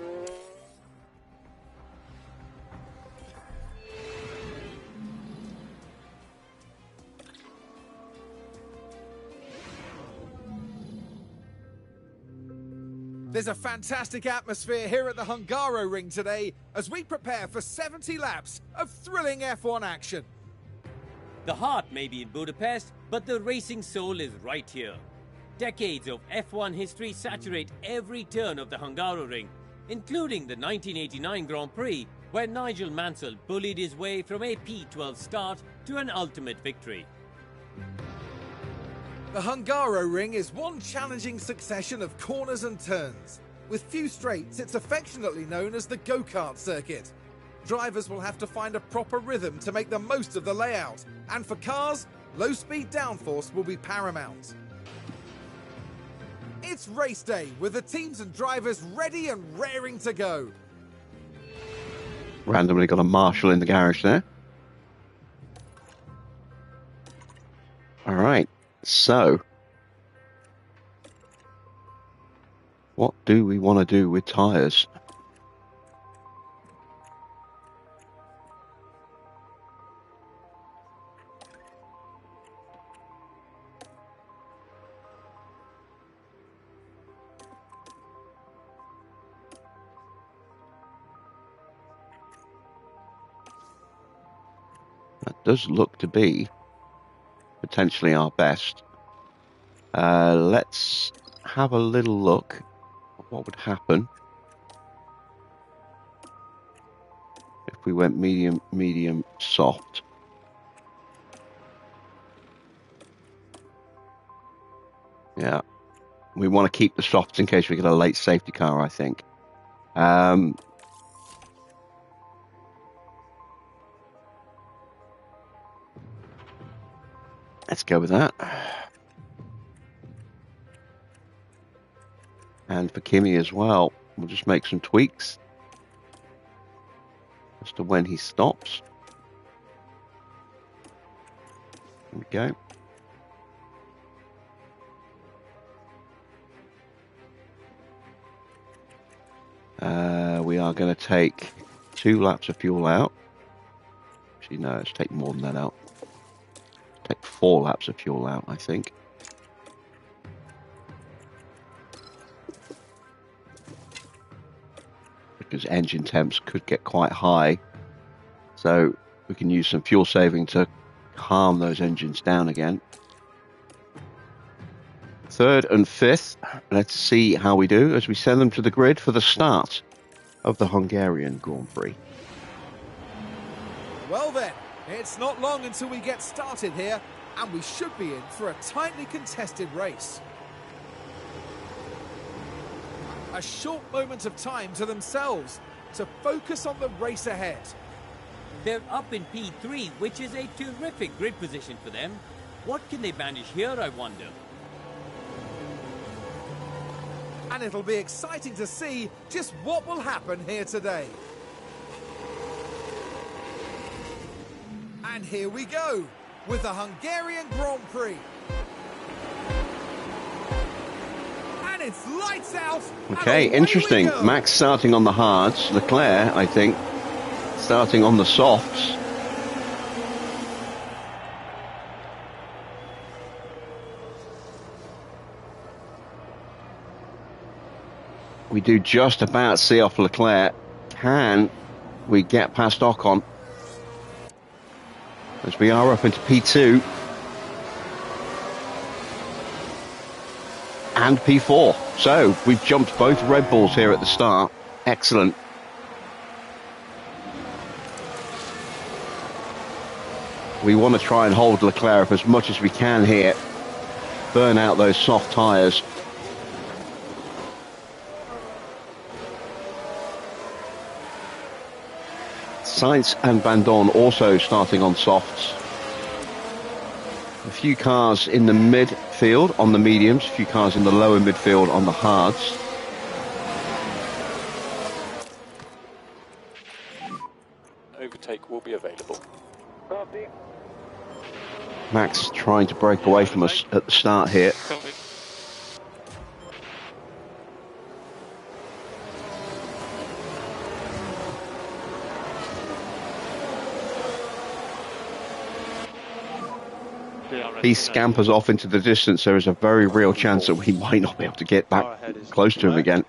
There's a fantastic atmosphere here at the Hungaroring today as we prepare for 70 laps of thrilling F1 action. The heart may be in Budapest, but the racing soul is right here. Decades of F1 history saturate every turn of the Hungaroring, including the 1989 Grand Prix, where Nigel Mansell bullied his way from a P12 start to an ultimate victory. The Hungaroring is one challenging succession of corners and turns. With few straights, it's affectionately known as the go-kart circuit. Drivers will have to find a proper rhythm to make the most of the layout. And for cars, low-speed downforce will be paramount. It's race day, with the teams and drivers ready and raring to go. Randomly got a marshal in the garage there. All right. So, what do we want to do with tyres? That does look to be potentially our best. Let's have a little look at what would happen if we went medium, medium, soft. Yeah, we want to keep the softs in case we get a late safety car, I think. Let's go with that. And for Kimi as well, we'll just make some tweaks as to when he stops. There we go. We are going to take 2 laps of fuel out. Actually, no, let's take more than that out. Take 4 laps of fuel out, I think. Because engine temps could get quite high. So we can use some fuel saving to calm those engines down again. 3rd and 5th. Let's see how we do as we send them to the grid for the start of the Hungarian Grand Prix. Well then, it's not long until we get started here, and we should be in for a tightly contested race. A short moment of time to themselves to focus on the race ahead. They're up in P3, which is a terrific grid position for them. What can they manage here, I wonder? And it'll be exciting to see just what will happen here today. And here we go with the Hungarian Grand Prix. And it's lights out. Okay, interesting. Max starting on the hards. Leclerc, I think, starting on the softs. We do just about see off Leclerc. Can we get past Ocon? As we are up into P2 and P4. So we've jumped both Red Bulls here at the start. Excellent. We want to try and hold Leclerc up as much as we can here. Burn out those soft tyres. Sainz and Bandon also starting on softs. A few cars in the midfield on the mediums, a few cars in the lower midfield on the hards. Overtake will be available. Copy. Max trying to break away from us at the start here. Copy. He scampers off into the distance. There is a very real chance that we might not be able to get back close to him again.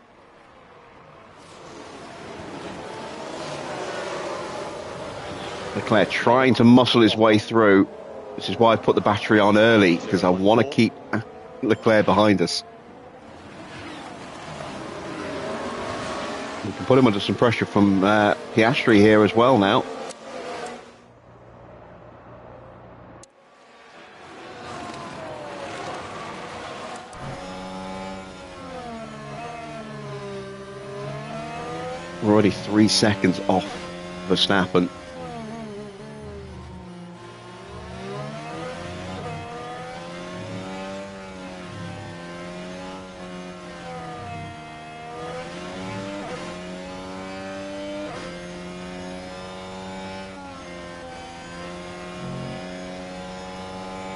Leclerc trying to muscle his way through. This is why I put the battery on early, because I want to keep Leclerc behind us. We can put him under some pressure from Piastri here as well now. We're already 3 seconds off Verstappen.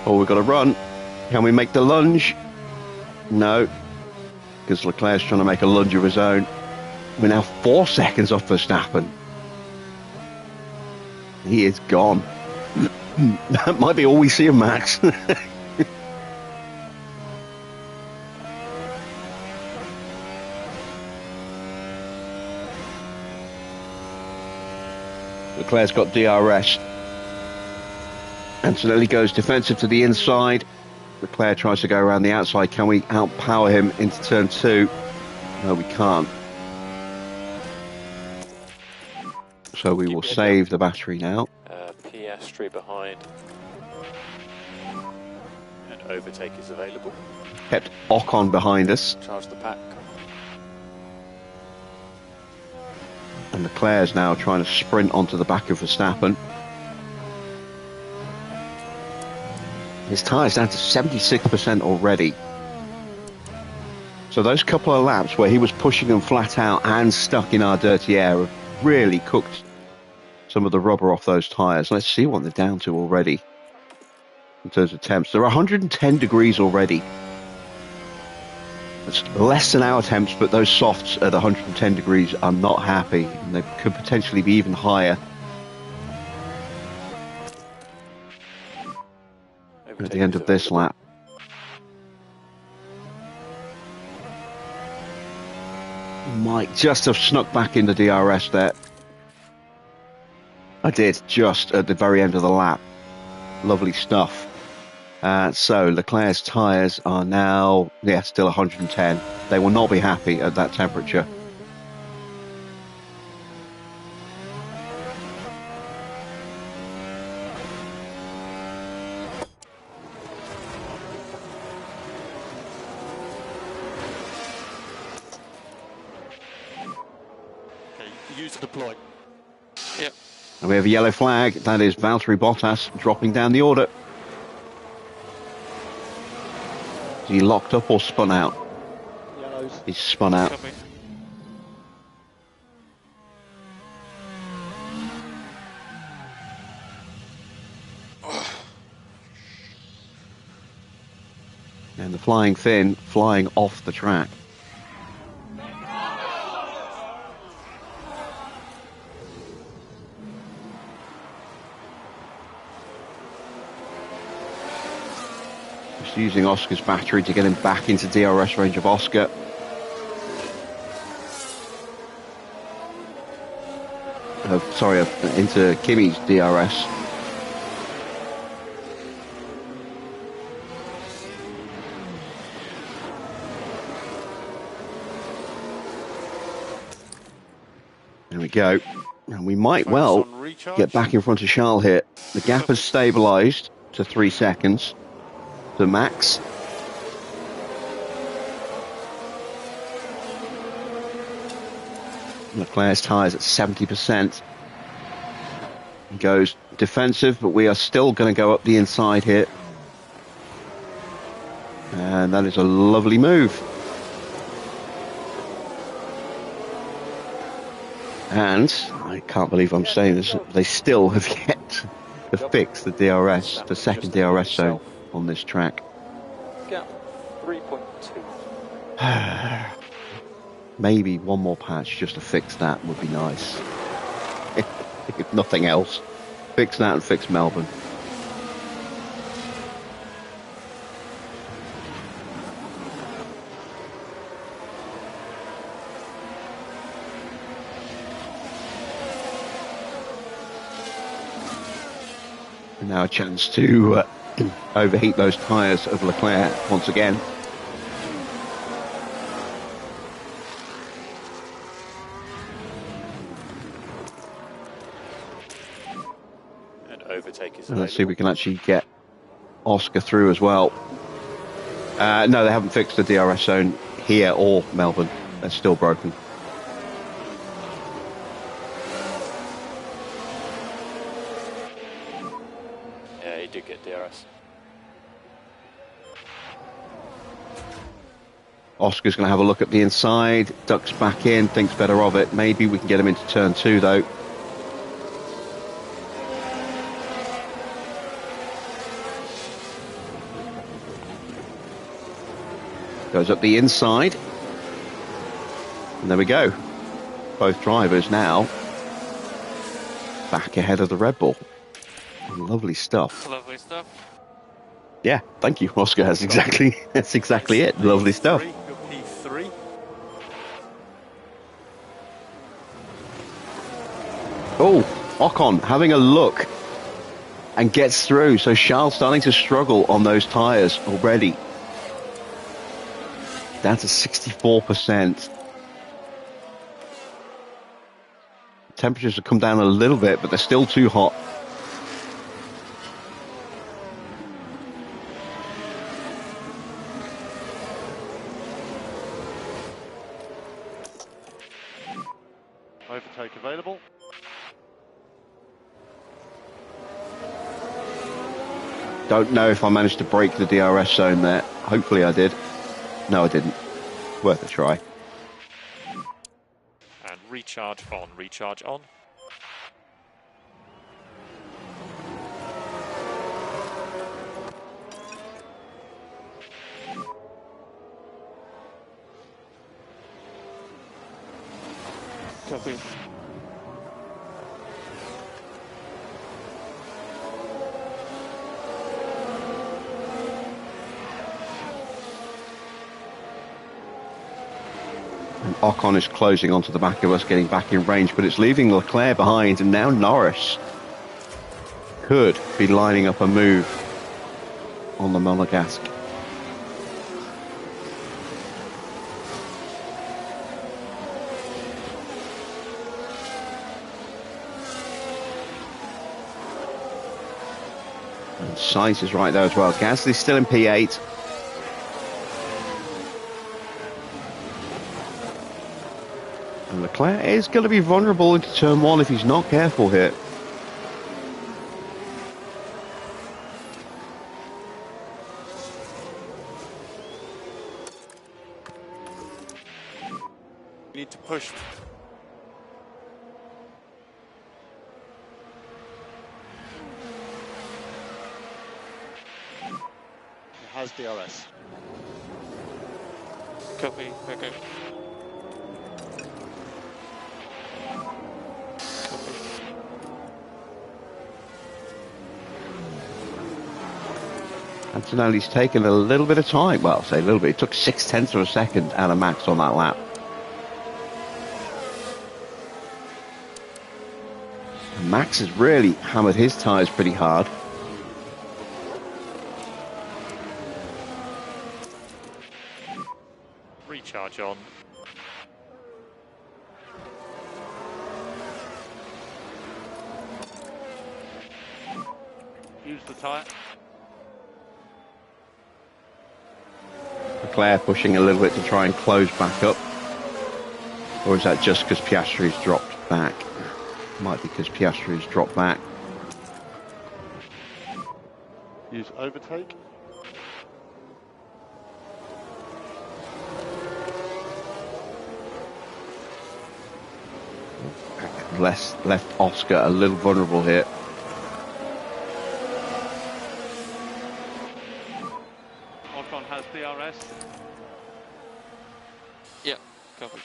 Oh, we've got to run. Can we make the lunge? No, because Leclerc's trying to make a lunge of his own. We're now 4 seconds off Verstappen. He is gone. That might be all we see of Max. Leclerc's got DRS. Antonelli goes defensive to the inside. Leclerc tries to go around the outside. Can we outpower him into turn 2? No, we can't. So we will save the battery now. Piastri behind. And overtake is available. Kept Ocon behind us. Charge the pack. And Leclerc's now trying to sprint onto the back of Verstappen. His tyre's down to 76% already. So those couple of laps where he was pushing them flat out and stuck in our dirty air have really cooked some of the rubber off those tyres. Let's see what they're down to already in terms of temps. They're 110 degrees already. It's less than our temps, but those softs at 110 degrees are not happy, and they could potentially be even higher at the end of this lap. Might just have snuck back in the DRS there. I did, just at the very end of the lap. Lovely stuff. So Leclerc's tyres are now, still 110. They will not be happy at that temperature. Okay, use deploy. Yep. And we have a yellow flag. That is Valtteri Bottas dropping down the order. Is he locked up or spun out? Yellows. He's spun out. Copy. And the flying Finn flying off the track. Just using Oscar's battery to get him back into DRS range of Oscar. Into Kimi's DRS. There we go. And we might well get back in front of Charles here. The gap has stabilised to 3 seconds. The max. Leclerc's tyres at 70%. He goes defensive, but we are still going to go up the inside here. And that is a lovely move. And I can't believe I'm saying this, they still have yet to fix the DRS, the second DRS zone on this track. Gap 3.2. Maybe one more patch just to fix that would be nice. If nothing else, fix that and fix Melbourne. And now a chance to overheat those tyres of Leclerc once again. And let's see if we can actually get Oscar through as well. No, they haven't fixed the DRS zone here or Melbourne. They're still broken. Yeah, he did get DRS. Oscar's going to have a look at the inside, ducks back in, thinks better of it. Maybe we can get him into turn 2 though. Goes up the inside. And there we go. Both drivers now back ahead of the Red Bull. Lovely stuff. Lovely stuff. Yeah, thank you, Oscar. That's exactly it. Lovely stuff. P3. Oh, Ocon having a look and gets through. So Charles starting to struggle on those tyres already. Down to 64%. Temperatures have come down a little bit, but they're still too hot. Overtake available. Don't know if I managed to break the DRS zone there. Hopefully I did. No, I didn't. Worth a try. And recharge on, recharge on. Copy. And Ocon is closing onto the back of us, getting back in range, but it's leaving Leclerc behind, and now Norris could be lining up a move on the Monegasque. And Sainz is right there as well. Gasly's still in P8. And Leclerc is going to be vulnerable into turn 1 if he's not careful here. We need to push. It has DRS. Copy. Okay. Antonelli's taken a little bit of time. Well, I'll say a little bit. It took 0.6 of a second out of Max on that lap. And Max has really hammered his tyres pretty hard. Recharge on. Use the tyre. Leclerc pushing a little bit to try and close back up. Or is that just because Piastri's dropped back? Might be because Piastri's dropped back. Use overtake. Left Oscar a little vulnerable here. Ocon has DRS. Yeah, copy.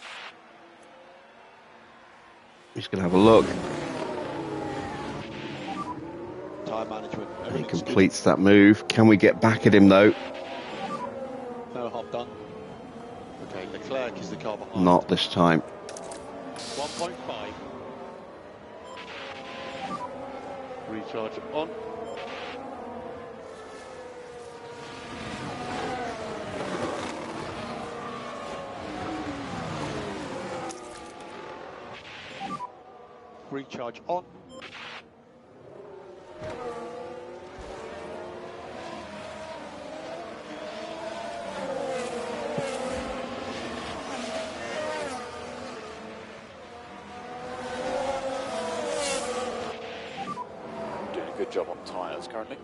He's going to have a look. Tyre management. He Everything's completes that move. Can we get back at him though? good. No hop done. Okay, Leclerc is the car behind. Not this time. 1.5. Recharge on. Recharge on. Doing a good job on tyres currently.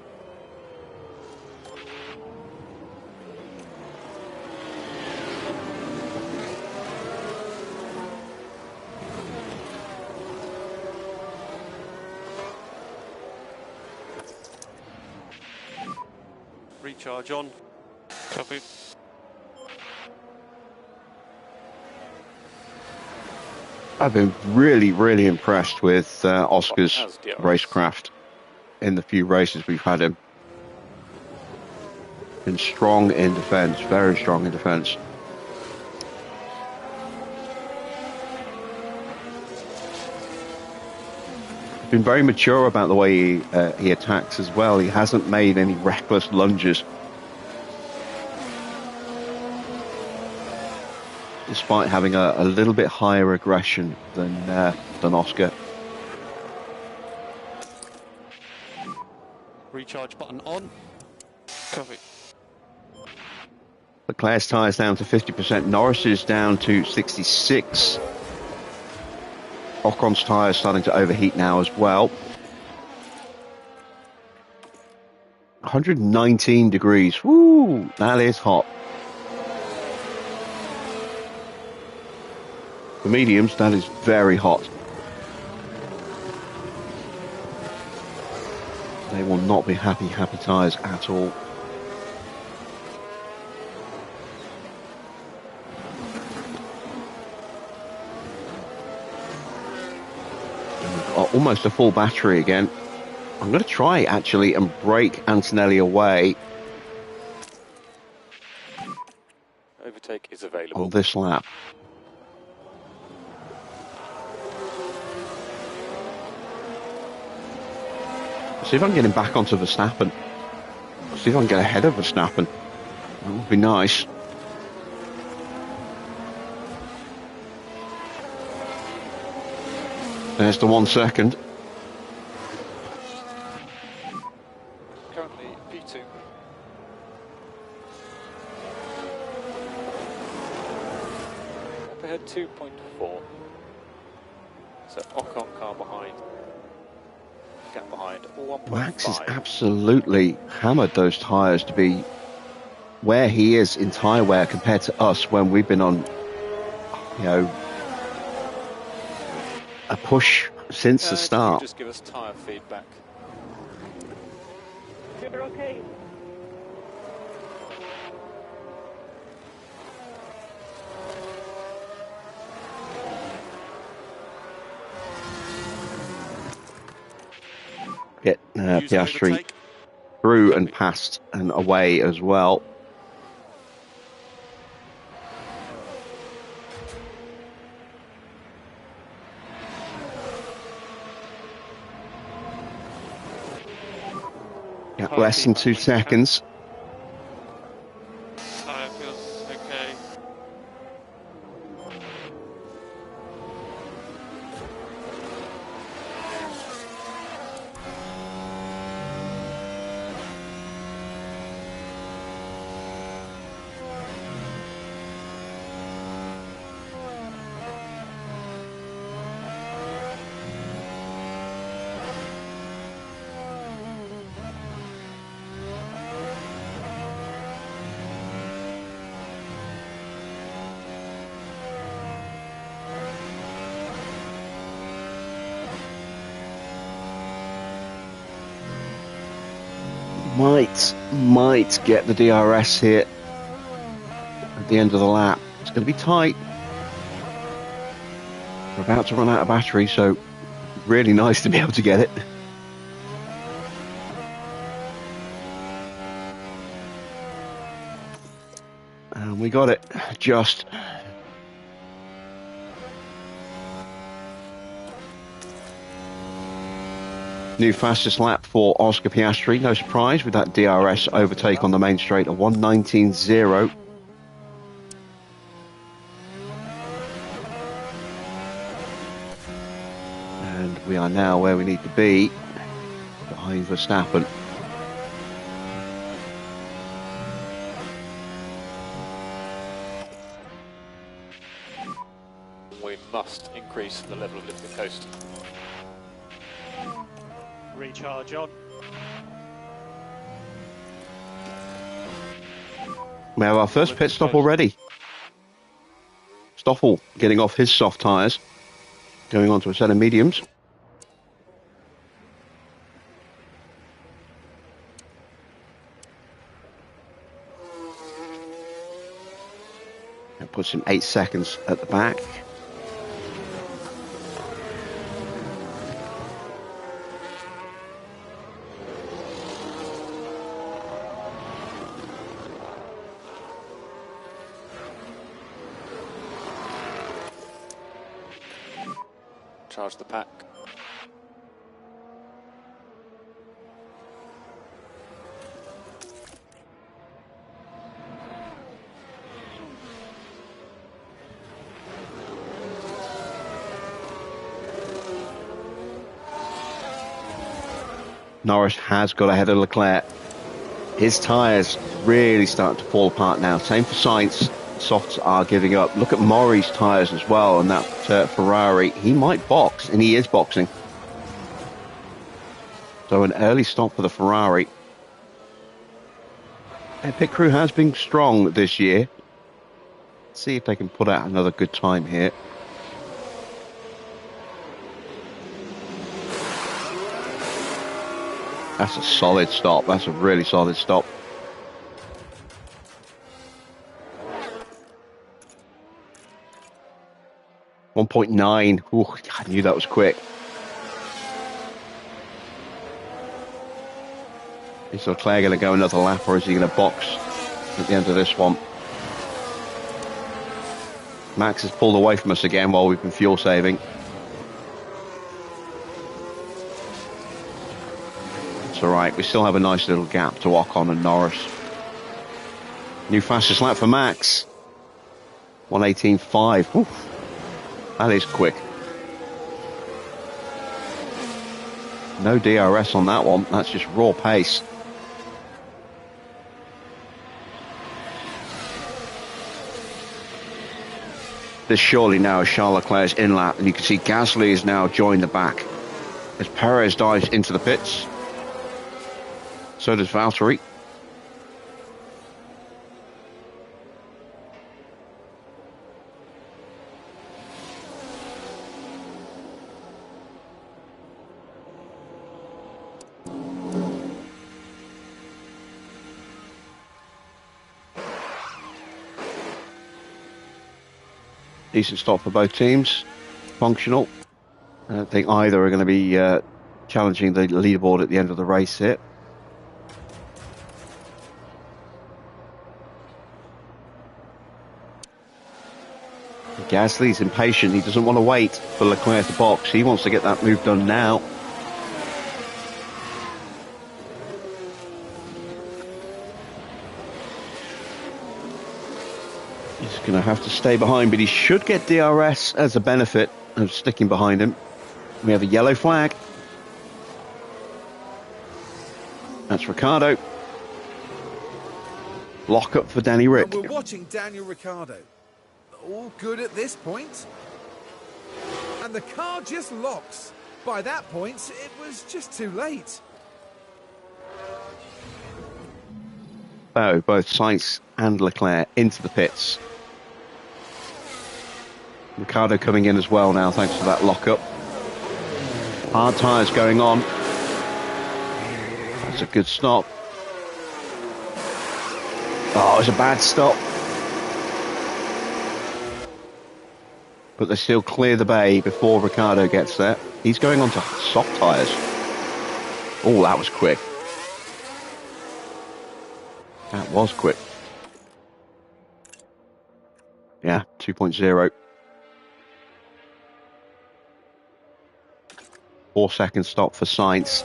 Recharge on. Copy. I've been really impressed with Oscar's As DRS. racecraft in the few races we've had him. Been strong in defence, very strong in defence. Been very mature about the way he attacks as well. He hasn't made any reckless lunges, despite having a little bit higher aggression than Oscar. Recharge button on. Copy. Leclerc's tyres down to 50%. Norris's down to 66. Ocon's tyres starting to overheat now as well. 119 degrees. Woo, that is hot. For mediums, that is very hot. They will not be happy tyres at all. Almost a full battery again. I'm going to try actually and break Antonelli away Overtake is available. on this lap. See if I can get him back onto Verstappen. See if I can get ahead of Verstappen. That would be nice. There's the 1 second. Currently P2. Up ahead 2.4. So Ocon car behind. Gap behind. 1.5. Max has absolutely hammered those tyres to be where he is in tyre wear compared to us when we've been on, push since the Can you start. just give us tyre feedback? You're okay. Get Use Piastri overtake. through and past and away as well. Yeah, Tyre less than feedback 2 when you can. seconds. Tyre feels okay. Might get the DRS here at the end of the lap. It's going to be tight. We're about to run out of battery, so really nice to be able to get it. And we got it. Just. New fastest lap for Oscar Piastri. No surprise with that DRS overtake on the main straight of 1:19.0. And we are now where we need to be, behind Verstappen. We must increase the level of lift the coast. Recharge on. We have our first pit stop already. Stoffel getting off his soft tyres, going on to a set of mediums. That puts him 8 seconds at the back. Charge the pack. Norris has got ahead of Leclerc. His tyres really starting to fall apart now. Same for Sainz. Softs are giving up. Look at Maury's tyres as well, and that Ferrari. He might box, and he is boxing. So an early stop for the Ferrari. Their pit crew has been strong this year. Let's see if they can put out another good time here. That's a solid stop. That's a really solid stop. .9. Ooh, I knew that was quick. Is Leclerc going to go another lap, or is he going to box at the end of this one? Max has pulled away from us again while we've been fuel saving. It's all right. We still have a nice little gap to Ocon and Norris. New fastest lap for Max. 1:18.5. Oof. That is quick. No DRS on that one. That's just raw pace. This surely now is Charles Leclerc's in lap, and you can see Gasly is now joined the back as Perez dives into the pits. So does Valtteri. Decent stop for both teams. Functional. I don't think either are going to be challenging the leaderboard at the end of the race here. Gasly's impatient. He doesn't want to wait for Leclerc to box. He wants to get that move done now. He's going to have to stay behind, but he should get DRS as a benefit of sticking behind him. We have a yellow flag. That's Ricciardo. Lock up for Danny Rick. And we're watching Daniel Ricciardo. All good at this point. And the car just locks. By that point, it was just too late. Oh, both Sainz and Leclerc into the pits. Ricciardo coming in as well now, thanks to that lock-up. Hard tyres going on. That's a good stop. Oh, it's a bad stop. But they still clear the bay before Ricciardo gets there. He's going on to soft tyres. Oh, that was quick. That was quick. Yeah, 2.0. 4-second stop for Sainz.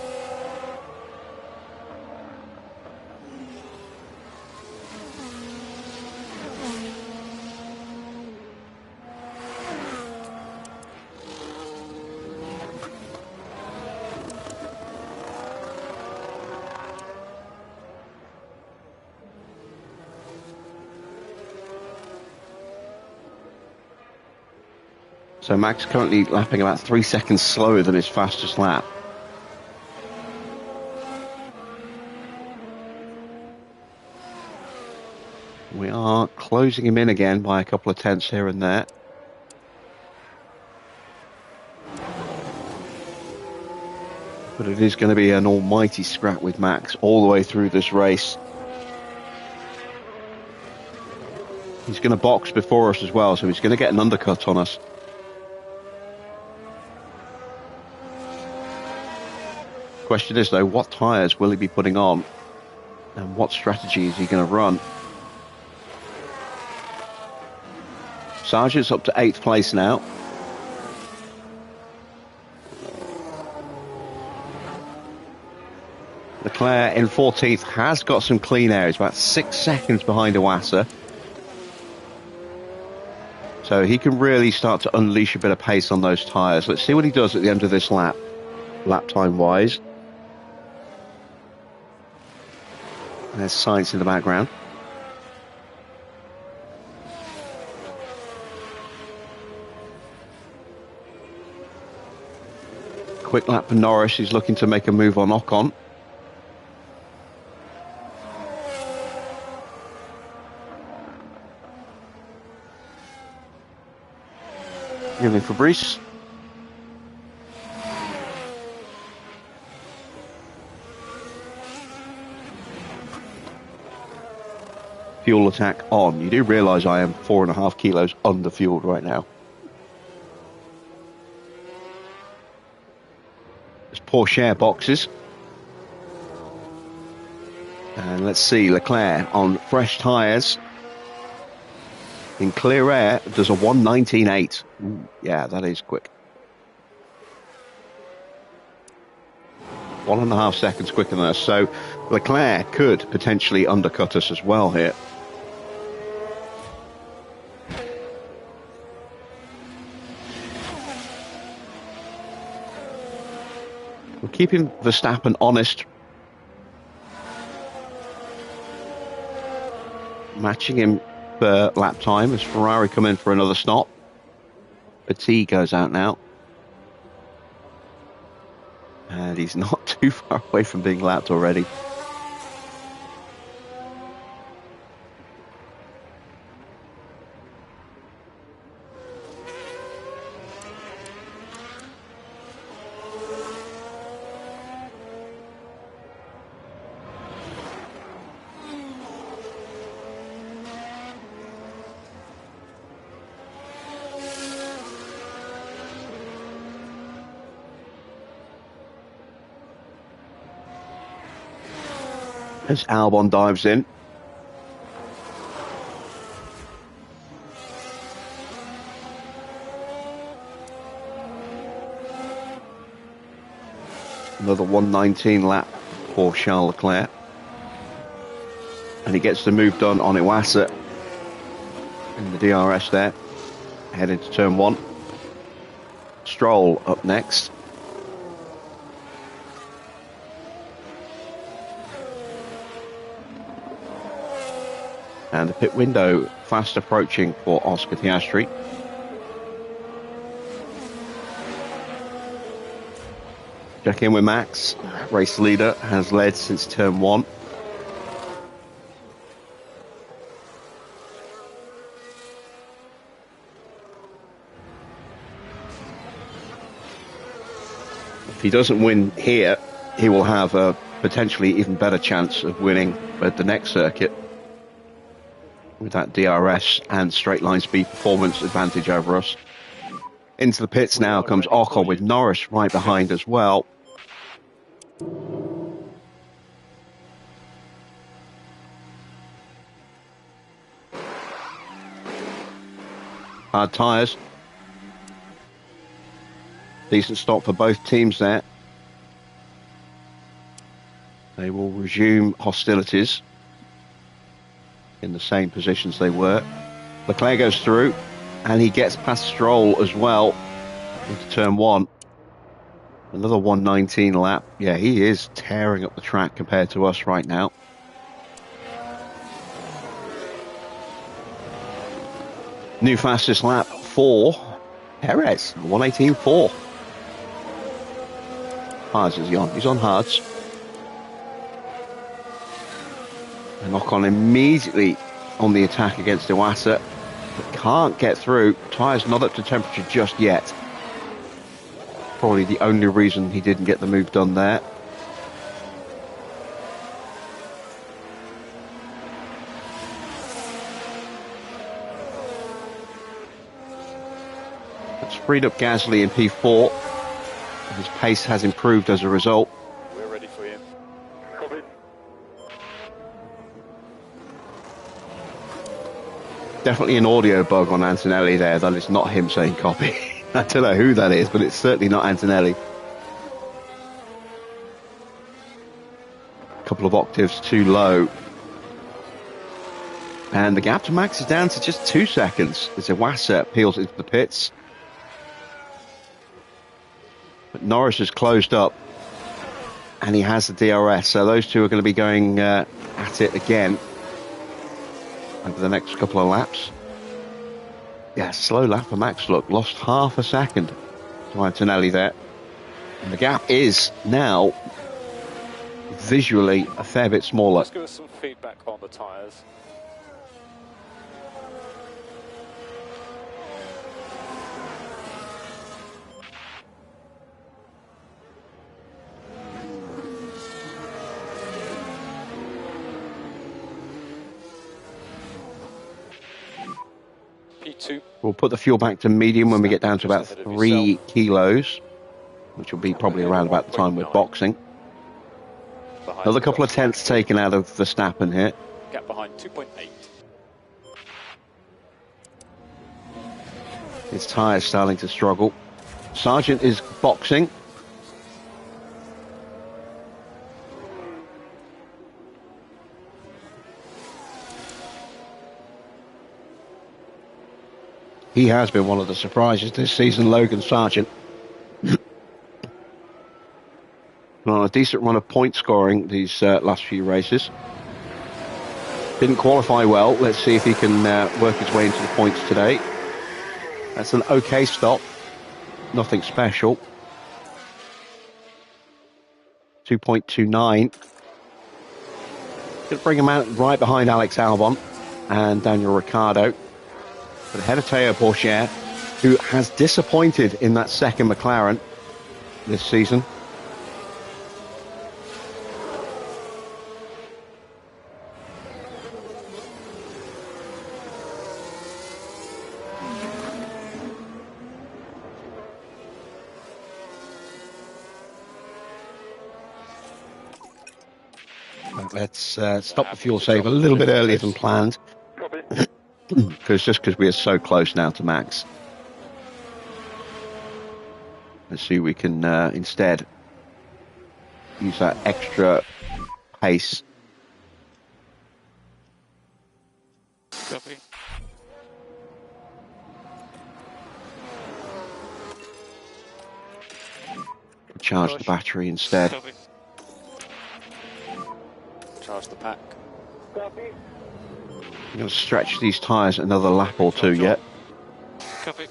So Max currently lapping about 3 seconds slower than his fastest lap. We are closing him in again by a couple of tenths here and there. But it is going to be an almighty scrap with Max all the way through this race. He's going to box before us as well, so he's going to get an undercut on us. Question is though, what tyres will he be putting on and what strategy is he going to run? Sargent's up to 8th place now. Leclerc in 14th has got some clean air. He's about 6 seconds behind Iwasa. So he can really start to unleash a bit of pace on those tyres. Let's see what he does at the end of this lap time wise. There's Sainz in the background. Quick lap for Norris. He's looking to make a move on Ocon. Giving Fabrice. Fuel attack on. You do realise I am 4.5 kilos underfueled right now. There's Porsche boxes. And let's see, Leclerc on fresh tyres. In clear air, does a 1:19.8. Yeah, that is quick. 1.5 seconds quicker than us. So Leclerc could potentially undercut us as well here. We're keeping Verstappen honest. Matching him for lap time as Ferrari come in for another stop. Petit goes out now. And he's not too far away from being lapped already. as Albon dives in. Another 119 lap for Charles Leclerc. And he gets the move done on Iwasa in the DRS there. Head into turn 1. Stroll up next. And the pit window fast approaching for Oscar Piastri. Check in with Max. Race leader, has led since turn 1. If he doesn't win here, he will have a potentially even better chance of winning at the next circuit with that DRS and straight line speed performance advantage over us. Into the pits now comes Ocon with Norris right behind as well. Hard tyres. Decent stop for both teams there. They will resume hostilities in the same positions they were. Leclerc goes through and he gets past Stroll as well into turn 1. Another 119 lap. Yeah, he is tearing up the track compared to us right now. New fastest lap for Perez, 118.4. Hards is he on? He's on hards. And Ocon immediately on the attack against Iwasa, but can't get through. Tyres not up to temperature just yet. Probably the only reason he didn't get the move done there. It's freed up Gasly in P4. His pace has improved as a result. We're ready for you. Definitely an audio bug on Antonelli there. That is not him saying copy. I don't know who that is, but it's certainly not Antonelli. A couple of octaves too low. And the gap to Max is down to just 2 seconds as Iwasa peels into the pits. But Norris has closed up and he has the DRS, so those two are going to be going at it again over the next couple of laps. Yeah, slow lap for Max, look, lost half a second to Antonelli there. And the gap is now visually a fair bit smaller. Let's give us some feedback on the tyres. P2. We'll put the fuel back to medium when we get down to about 3 kilos, which will be probably around about the time we're boxing. Another couple of tenths taken out of Verstappen here. Gap behind 2.8. His tyres starting to struggle. Sargent is boxing. He has been one of the surprises this season, Logan Sargent. On a decent run of point scoring these last few races. Didn't qualify well. Let's see if he can work his way into the points today. That's an okay stop. Nothing special. 2.29. Going to bring him out right behind Alex Albon and Daniel Ricciardo. But ahead of Théo Pourchaire, who has disappointed in that second McLaren this season. let's stop the fuel save a little bit earlier than planned. Copy. Because we are so close now to max. Let's see if we can instead use that extra pace. Copy. Charge the battery instead. Copy. Charge the pack. Copy. I'm going to stretch these tyres another lap or two yet. Copy.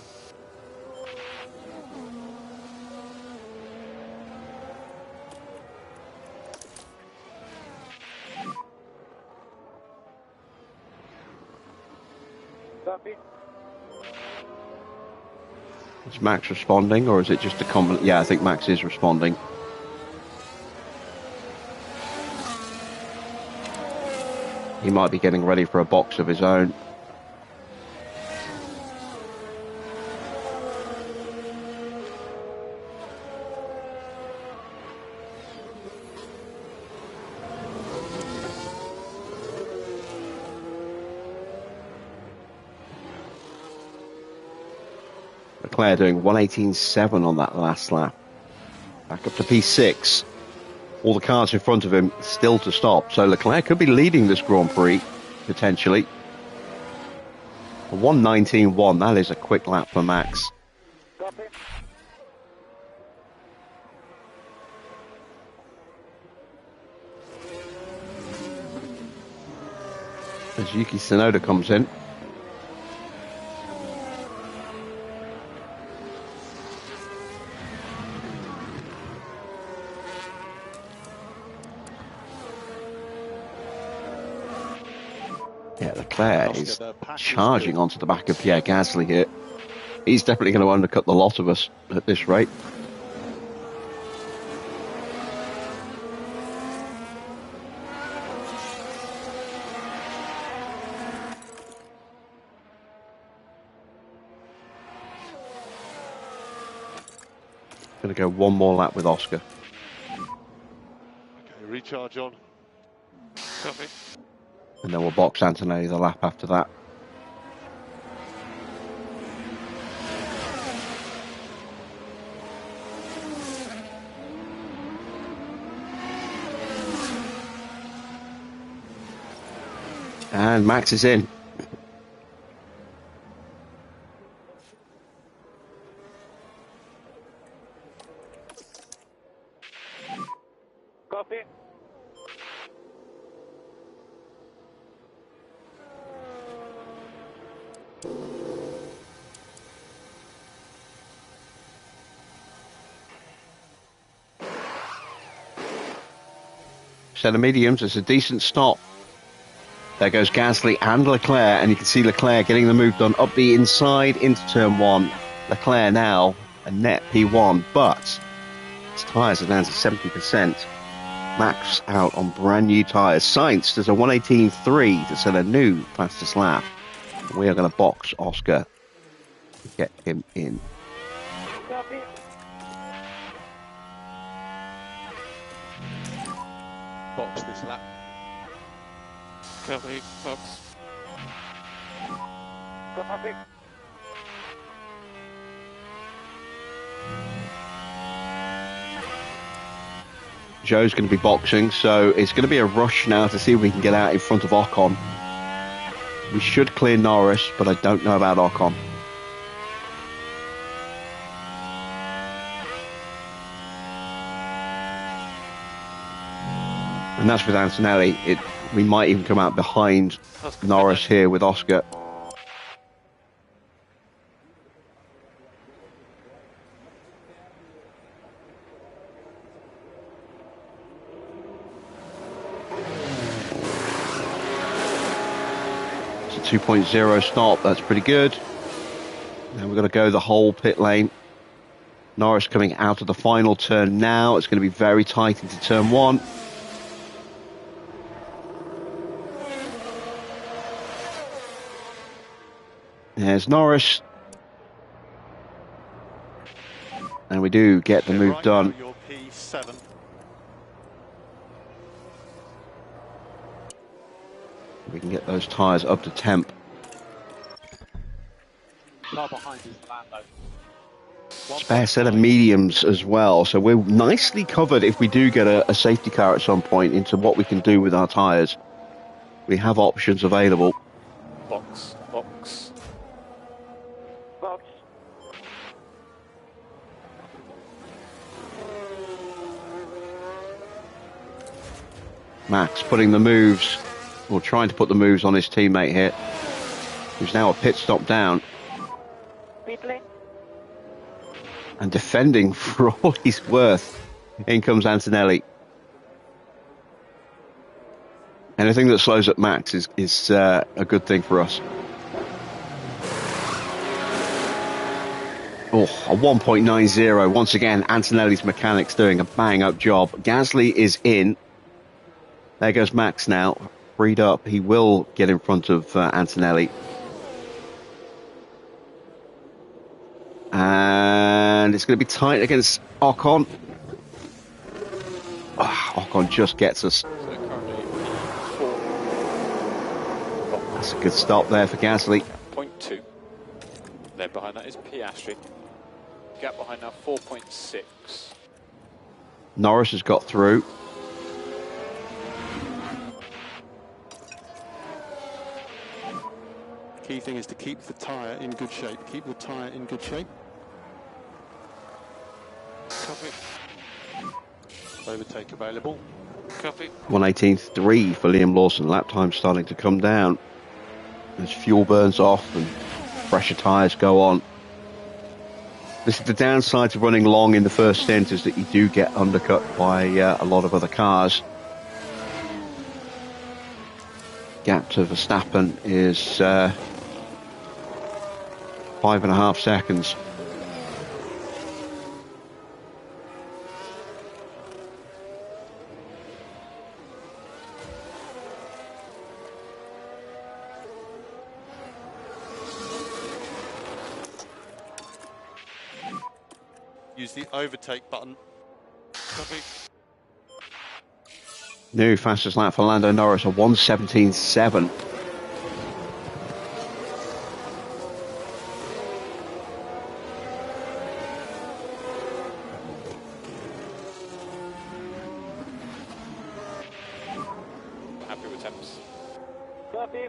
Copy. Is Max responding, or is it just a common? Yeah, I think Max is responding. He might be getting ready for a box of his own. Leclerc doing 118.7 on that last lap. Back up to P6. All the cars in front of him still to stop. So Leclerc could be leading this Grand Prix, potentially. A 119.1, that is a quick lap for Max. Copy. As Yuki Tsunoda comes in. Yeah, Leclerc is charging onto the back of Pierre Gasly here. He's definitely going to undercut the lot of us at this rate. Going to go one more lap with Oscar. Okay, recharge on. Copy. And then we'll box Antonelli the lap after that. And Max is in. Copy. Set of mediums, it's a decent stop. There goes Gasly and Leclerc, and you can see Leclerc getting the move done up the inside into turn one. Leclerc now a net P1, but his tyres are down to 70%. Max out on brand new tyres. Sainz does a 118.3 to set a new fastest lap. We are going to box Oscar to get him in. Copy. Box this lap. Copy. Box. Copy. Joe's going to be boxing, so it's going to be a rush now to see if we can get out in front of Ocon. We should clear Norris, but I don't know about Ocon. And that's with Antonelli. We might even come out behind Norris here with Oscar. It's a 2.0 stop. That's pretty good. Now we're going to go the whole pit lane. Norris coming out of the final turn now. It's going to be very tight into turn one. There's Norris. And we do get the move Right done. now you're P7. We can get those tyres up to temp. Car behind is Lando. Spare set of mediums as well, so we're nicely covered if we do get a safety car at some point into what we can do with our tyres. We have options available. Box. Box. Max putting the moves, or trying to put the moves on his teammate here, who's now a pit stop down. Pit lane. And defending for all he's worth. In comes Antonelli. Anything that slows up Max is a good thing for us. Oh, a 1.90. Once again, Antonelli's mechanics doing a bang-up job. Gasly is in. There goes Max now. Freed up. He will get in front of Antonelli. And it's going to be tight against Ocon. Oh, Ocon just gets us. So currently 4. That's a good stop there for Gasly. 0.2. Then behind that is Piastri. Gap behind now 4.6. Norris has got through. Key thing is to keep the tyre in good shape. Keep the tyre in good shape. Copy. Overtake available. Copy. 1:18.3 for Liam Lawson. Lap time starting to come down as fuel burns off and fresher tyres go on. This is the downside to running long in the first stint, is that you do get undercut by a lot of other cars. Gap to Verstappen is 5.5 seconds. Use the overtake button. Copy. New fastest lap for Lando Norris, a 1:17.7. Happy with temps. Copy.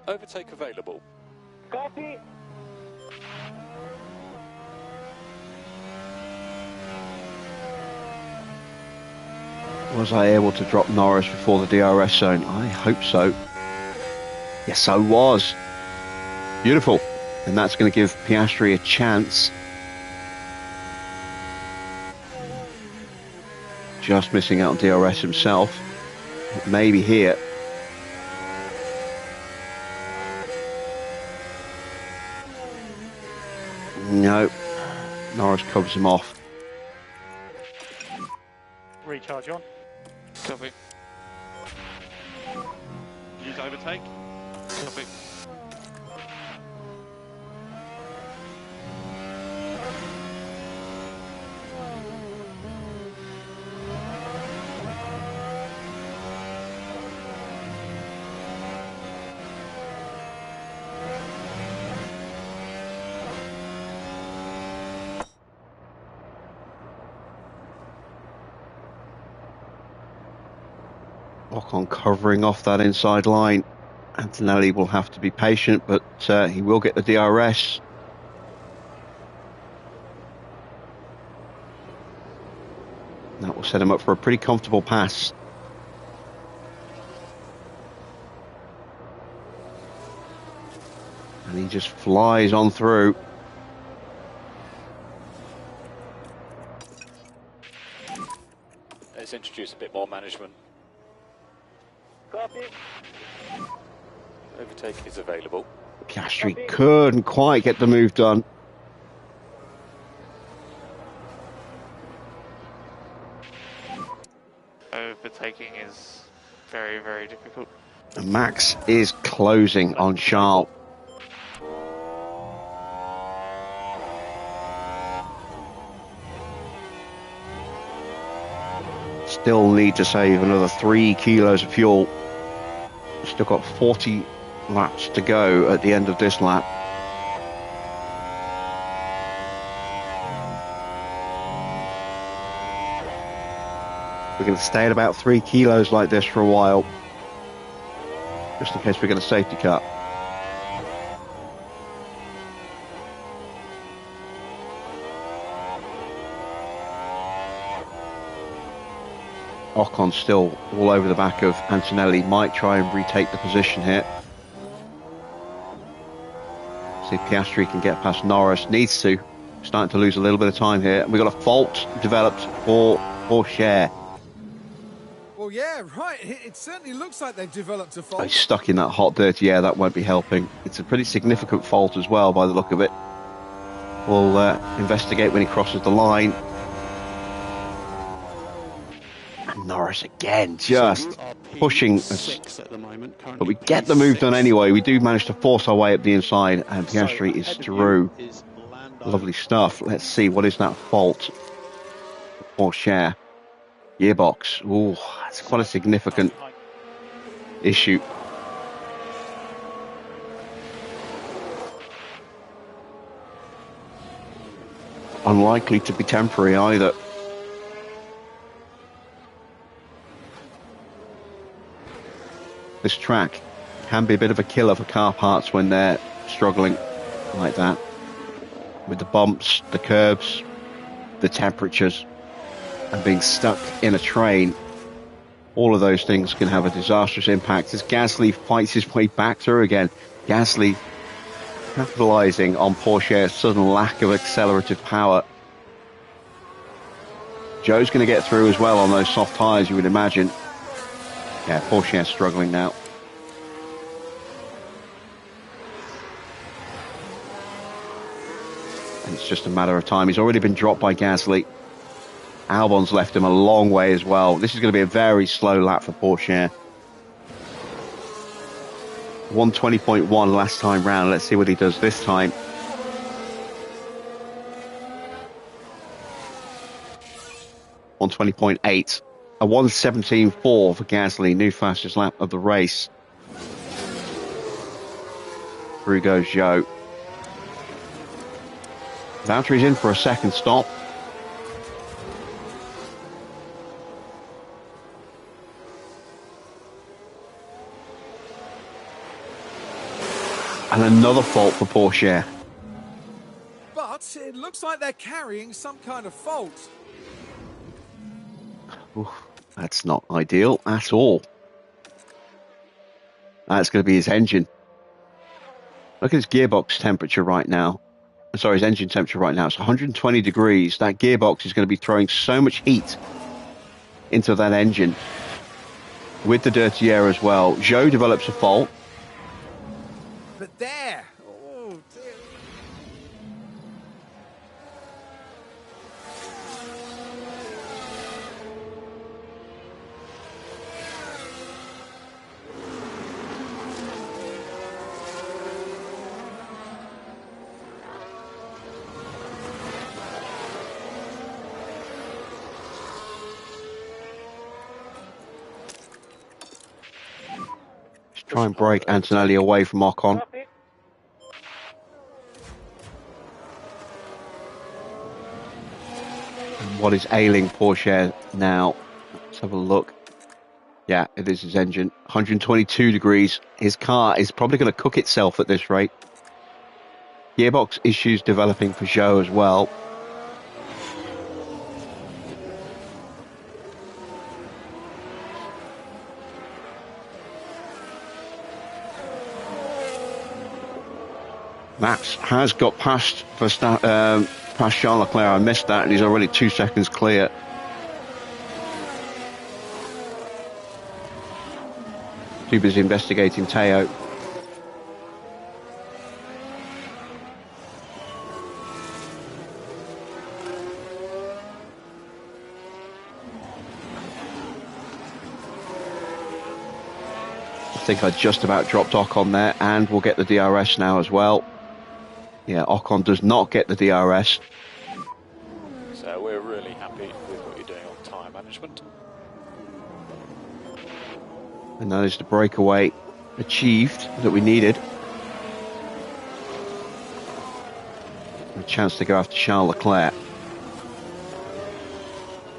Overtake available. Copy. Was I able to drop Norris before the DRS zone? I hope so. Yes, I was. Beautiful. And that's going to give Piastri a chance. Just missing out on DRS himself. Maybe here. No. Norris covers him off. Recharge on. Copy. Use overtake. Copy. Ocon covering off that inside line. Antonelli will have to be patient, but he will get the DRS. That will set him up for a pretty comfortable pass. And he just flies on through. Let's introduce a bit more management. Copy. Overtake is available. Piastri couldn't quite get the move done. Overtaking is very, very difficult. And Max is closing on Charles. Still need to save another 3 kilos of fuel. Still got 40 laps to go at the end of this lap. We're going to stay at about 3 kilos like this for a while, just in case we get a safety car. Ocon still all over the back of Antonelli, might try and retake the position here. See if Piastri can get past Norris, needs to. Starting to lose a little bit of time here. We've got a fault developed for Porsche. Well, yeah, right. It certainly looks like they've developed a fault. He's stuck in that hot, dirty air. That won't be helping. It's a pretty significant fault as well, by the look of it. We'll investigate when he crosses the line. And Norris again, just pushing us. At the moment, but we get the move done anyway. We do manage to force our way up the inside, and Piastri is through. Lovely stuff. Let's see, what is that fault? Porsche. Gearbox. Ooh, that's quite a significant issue. Unlikely to be temporary either. This track can be a bit of a killer for car parts when they're struggling like that. With the bumps, the curbs, the temperatures, and being stuck in a train. All of those things can have a disastrous impact as Gasly fights his way back through again. Gasly capitalising on Porsche's sudden lack of accelerative power. Joe's going to get through as well on those soft tyres, you would imagine. Yeah, Porsche's struggling now. And it's just a matter of time. He's already been dropped by Gasly. Albon's left him a long way as well. This is going to be a very slow lap for Porsche. 120.1 last time round. Let's see what he does this time. On 20.8. A 117.4 for Gasly, new fastest lap of the race. Through goes Joe. Valtteri's in for a second stop. And another fault for Porsche. But it looks like they're carrying some kind of fault. Oof, that's not ideal at all. That's going to be his engine. Look at his gearbox temperature right now. Sorry, his engine temperature right now. It's 120 degrees. That gearbox is going to be throwing so much heat into that engine. With the dirty air as well. Joe develops a fault. But there. Oh, dear. Try and break Antonelli away from Ocon. Copy. And what is ailing Porsche now? Let's have a look. Yeah, it is his engine. 122 degrees. His car is probably going to cook itself at this rate. Gearbox issues developing for Joe as well. Max has got past past Charles Leclerc. I missed that, and he's already 2 seconds clear. Too busy investigating Teo. I think I just about dropped Ocon there, and we'll get the DRS now as well. Yeah, Ocon does not get the DRS. So we're really happy with what you're doing on tyre management. And that is the breakaway achieved that we needed. A chance to go after Charles Leclerc.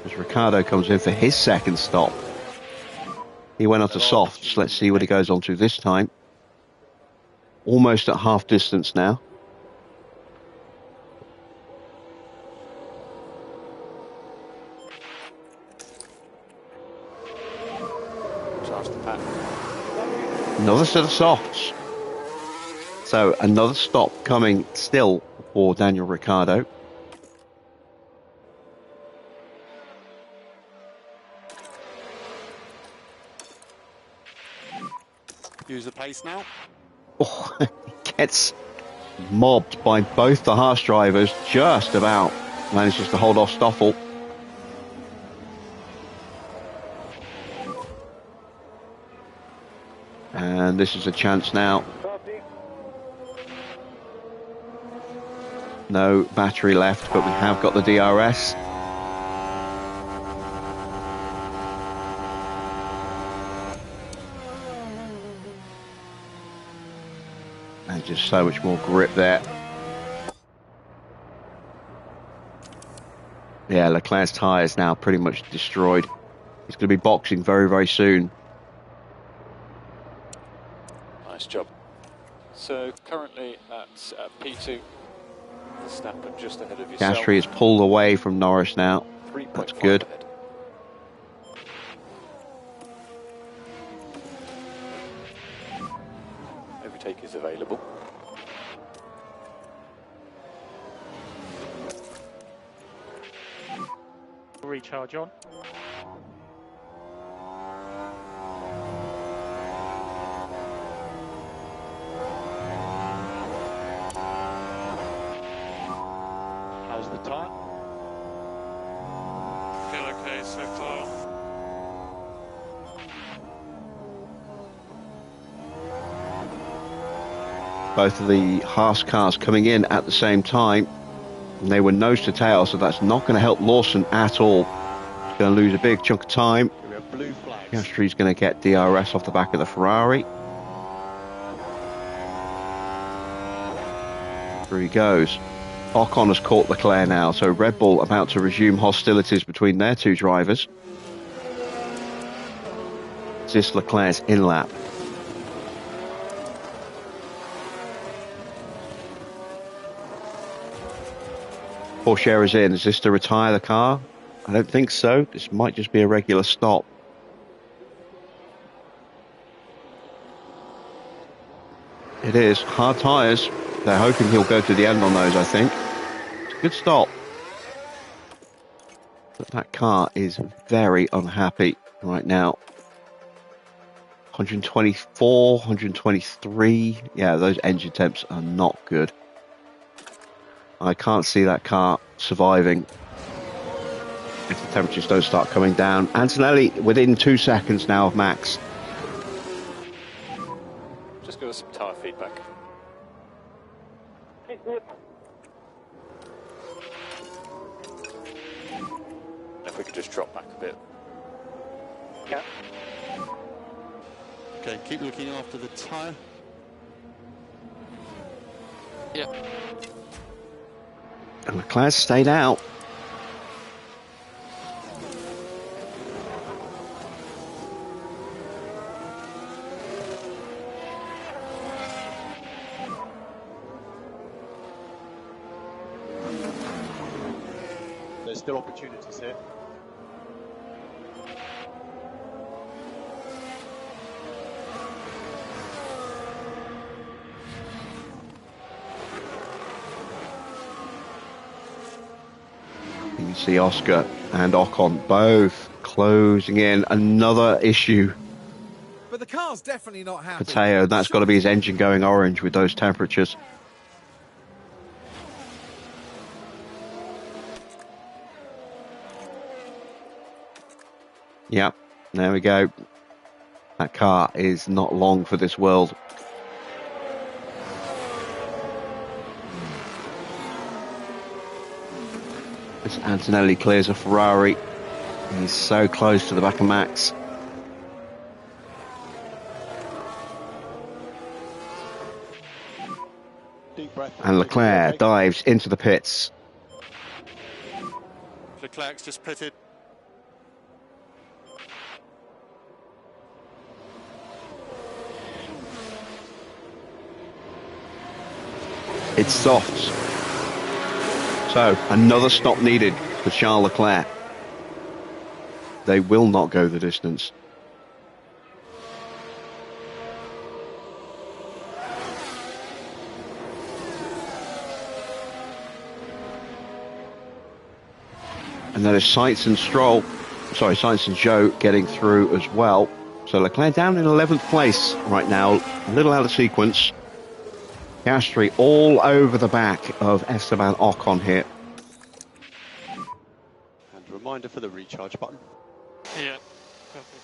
As Ricciardo comes in for his second stop. He went on to softs. Let's see what he goes on to this time. Almost at half distance now. Charge the pack. Another set of softs. So another stop coming still for Daniel Ricciardo. Use the pace now. Oh, he gets mobbed by both the Haas drivers. Just about manages to hold off Stoffel. And this is a chance now. No battery left, but we have got the DRS. And just so much more grip there. Yeah, Leclerc's tyres now pretty much destroyed. He's going to be boxing very, very soon. Nice job. So currently at P2, Verstappen just ahead of yourself. Gasly is pulled away from Norris now. That's good. Ahead. Overtake is available. Recharge on. How's the tyre? Feel okay so far. Both of the Haas cars coming in at the same time. And they were nose to tail, so that's not going to help Lawson at all. He's going to lose a big chunk of time. We have blue flags. Piastri's going to get DRS off the back of the Ferrari. Here he goes. Ocon has caught Leclerc now, so Red Bull about to resume hostilities between their two drivers. Is this Leclerc's in-lap? Porsche is in. Is this to retire the car? I don't think so. This might just be a regular stop. It is. Hard tyres. They're hoping he'll go to the end on those, I think. It's a good stop. But that car is very unhappy right now. 124, 123. Yeah, those engine temps are not good. I can't see that car surviving if the temperatures don't start coming down. Antonelli within 2 seconds now of Max. Just give us some tyre feedback. If we could just drop back a bit. Yeah. Okay, keep looking after the tyre. Yeah. And Leclerc stayed out. There's still opportunities here. You can see Oscar and Ocon both closing in. Another issue. But the car's definitely not happy. Mateo, that's got to be his engine going orange with those temperatures. Yep, there we go. That car is not long for this world. As Antonelli clears a Ferrari, he's so close to the back of Max. Deep breath. And Leclerc dives into the pits. Leclerc's just pitted. It's soft. So, another stop needed for Charles Leclerc. They will not go the distance. And then it's Sainz and Sainz and Zhou getting through as well. So Leclerc down in 11th place right now, a little out of sequence. Piastri all over the back of Esteban Ocon here. And a reminder for the recharge button. Yeah, perfect.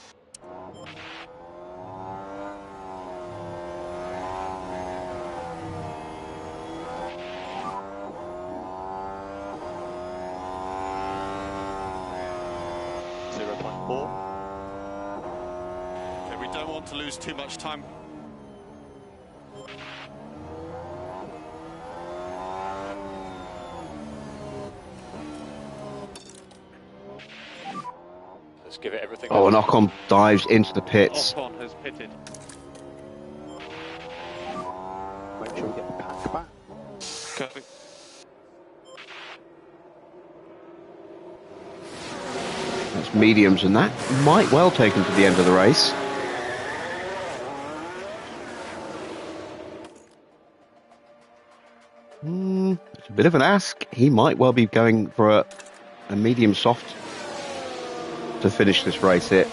0.4. Okay, we don't want to lose too much time. Let's give it everything. Oh, and Ocon dives into the pits. Ocon has pitted. Make sure we get the pack back. Copy. That's mediums, and that might well take him to the end of the race. It's a bit of an ask. He might well be going for a medium soft to finish this race here.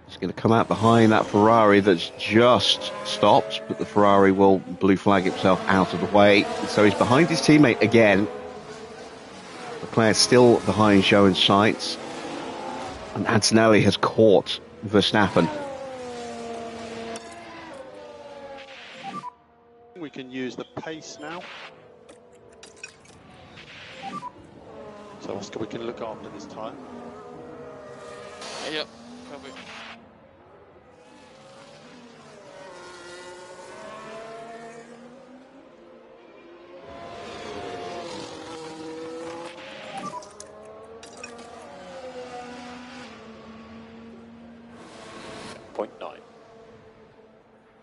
He's going to come out behind that Ferrari that's just stopped, but the Ferrari will blue flag himself out of the way. So he's behind his teammate again. Leclerc still behind Zhou and Sainz. And Antonelli has caught Verstappen. We can use the pace now. So Oscar, we can look after this tyre. Yep, copy.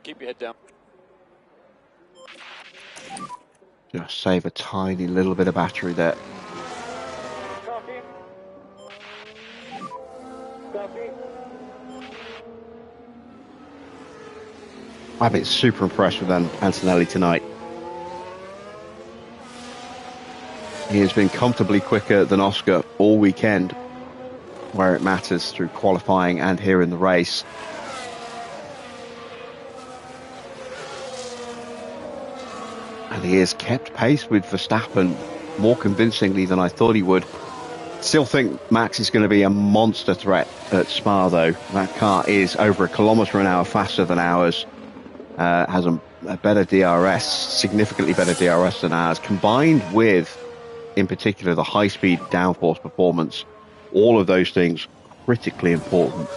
Keep your head down. Just save a tiny little bit of battery there. Copy. Copy. I've been super impressed with Antonelli tonight. He has been comfortably quicker than Oscar all weekend, where it matters, through qualifying and here in the race. And he has kept pace with Verstappen more convincingly than I thought he would. Still think Max is going to be a monster threat at Spa, though. That car is over 1 kilometre an hour faster than ours. Has a better DRS, significantly better DRS than ours, combined with, in particular, the high-speed downforce performance. All of those things critically important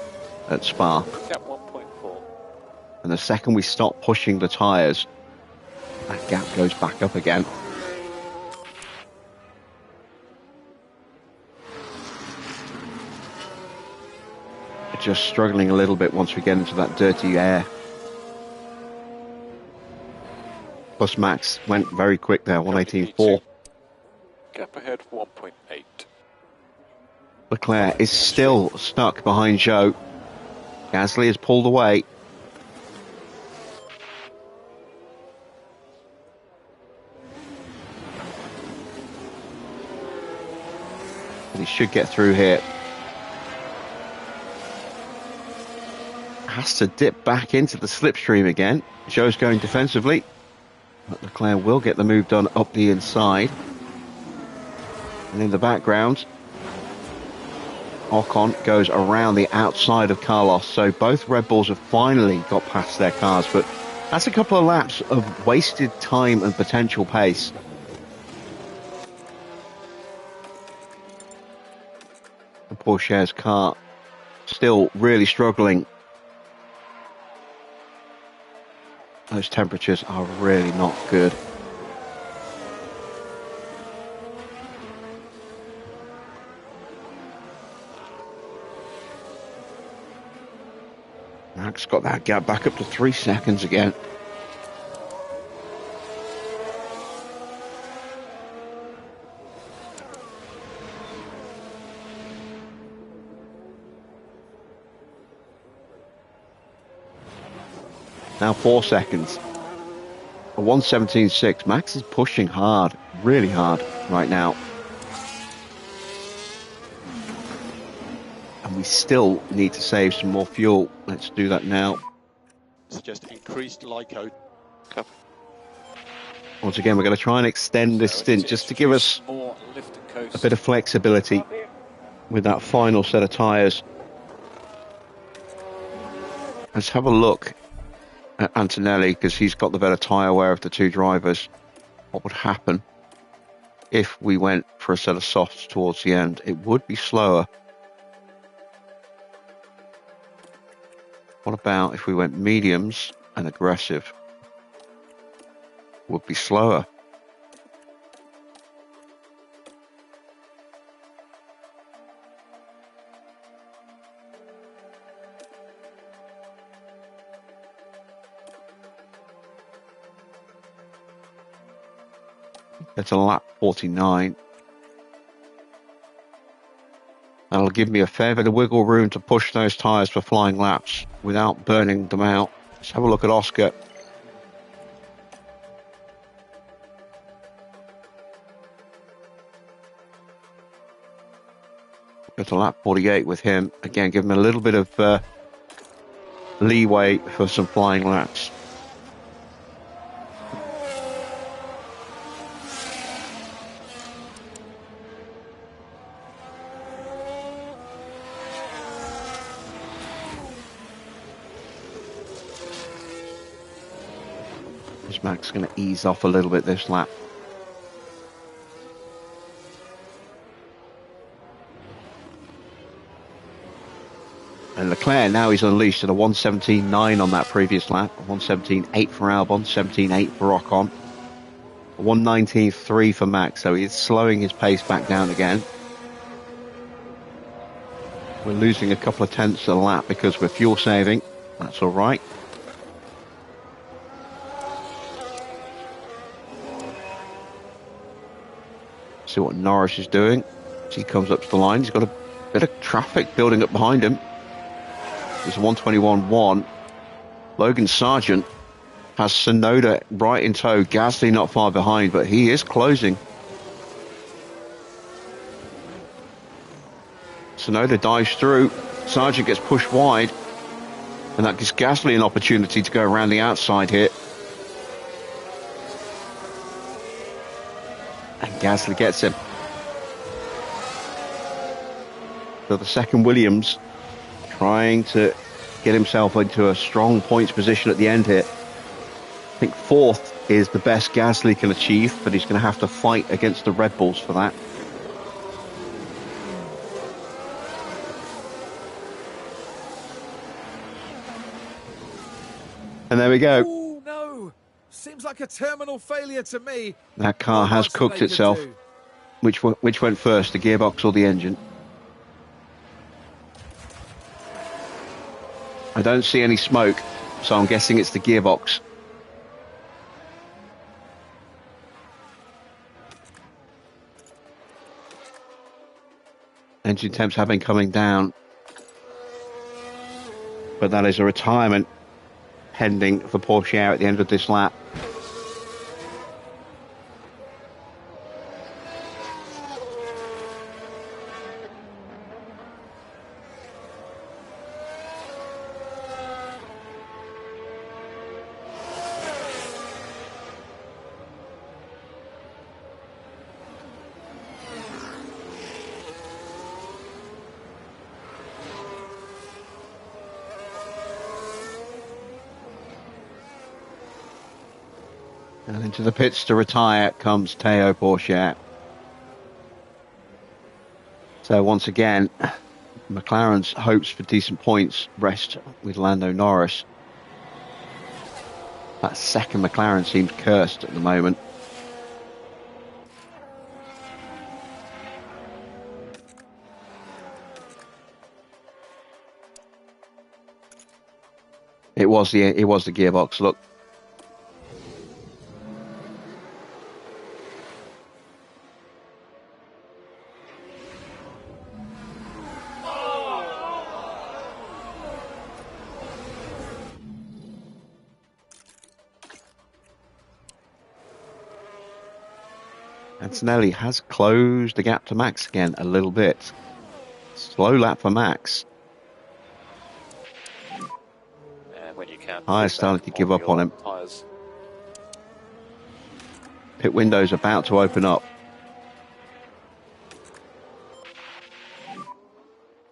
at Spa. Gap 1.4. And the second we stop pushing the tyres, that gap goes back up again. Just struggling a little bit once we get into that dirty air. Plus Max went very quick there, 118.4. Gap ahead 1.8. Leclerc is still stuck behind Zhou. Gasly has pulled away. But he should get through here. Has to dip back into the slipstream again. Joe's going defensively. But Leclerc will get the move done up the inside. And in the background, Ocon goes around the outside of Carlos. So both Red Bulls have finally got past their cars. But that's a couple of laps of wasted time and potential pace. The Porsche's car still really struggling. Those temperatures are really not good. Max got that gap back up to 3 seconds again. Now 4 seconds. A 1:17.6. Max is pushing hard, really hard right now. And we still need to save some more fuel. Let's do that now. Suggest increased LICO. Once again, we're going to try and extend this stint just to give us more lift and coast. a bit of flexibility with that final set of tyres. Let's have a look at Antonelli, because he's got the better tyre wear of the two drivers. What would happen if we went for a set of softs towards the end? It would be slower. What about if we went mediums and aggressive? Would be slower. It's a lap 49. That'll give me a fair bit of wiggle room to push those tyres for flying laps without burning them out. Let's have a look at Oscar. Go to lap 48 with him. Again, give him a little bit of leeway for some flying laps. Max going to ease off a little bit this lap. And Leclerc now he's unleashed at a 1:17.9 on that previous lap, a 1:17.8 for Albon, 17.8 for Ocon, a 1:19.3 for Max, so he's slowing his pace back down again. We're losing a couple of tenths a lap because we're fuel saving. That's all right. See what Norris is doing as he comes up to the line. He's got a bit of traffic building up behind him. There's a 1:21.1. Logan Sargent has Tsunoda right in tow. Gasly not far behind, but he is closing. Tsunoda dives through. Sargent gets pushed wide, and that gives Gasly an opportunity to go around the outside here. And Gasly gets him. So the second Williams trying to get himself into a strong points position at the end here. I think fourth is the best Gasly can achieve, but he's going to have to fight against the Red Bulls for that. And there we go. Oh no! Seems like a terminal failure to me. That car has cooked itself. Which went first, the gearbox or the engine? I don't see any smoke, so I'm guessing it's the gearbox. Engine temps have been coming down, but that is a retirement pending for Porsche at the end of this lap. And into the pits to retire comes Teo Porchat. So once again, McLaren's hopes for decent points rest with Lando Norris. That second McLaren seems cursed at the moment. It was the gearbox. Look. Antonelli has closed the gap to Max again a little bit. Slow lap for Max. And when you can, Tyres starting to give up on him. Tyres. Pit window's about to open up.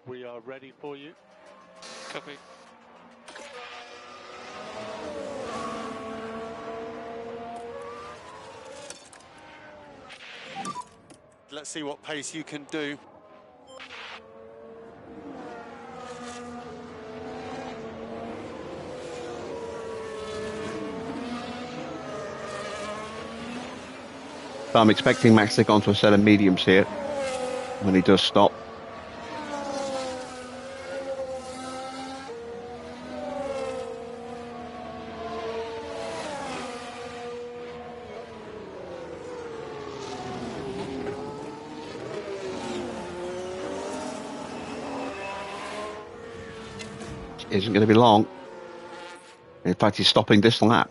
We are ready for you. Copy. Let's see what pace you can do. So I'm expecting Max to go onto a set of mediums here when he does stop. Isn't going to be long. In fact, he's stopping this lap.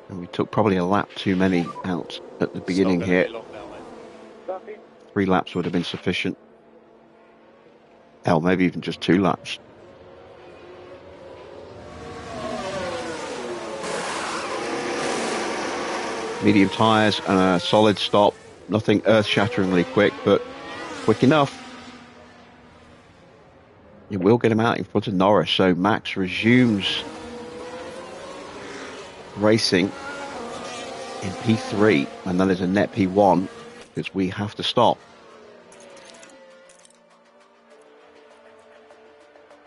And we took probably a lap too many out at the beginning here. 3 laps would have been sufficient. Hell, maybe even just 2 laps. Medium tyres and a solid stop. Nothing earth-shatteringly quick, but quick enough. It will get him out in front of Norris, so Max resumes racing in P3, and that is a net P1, because we have to stop.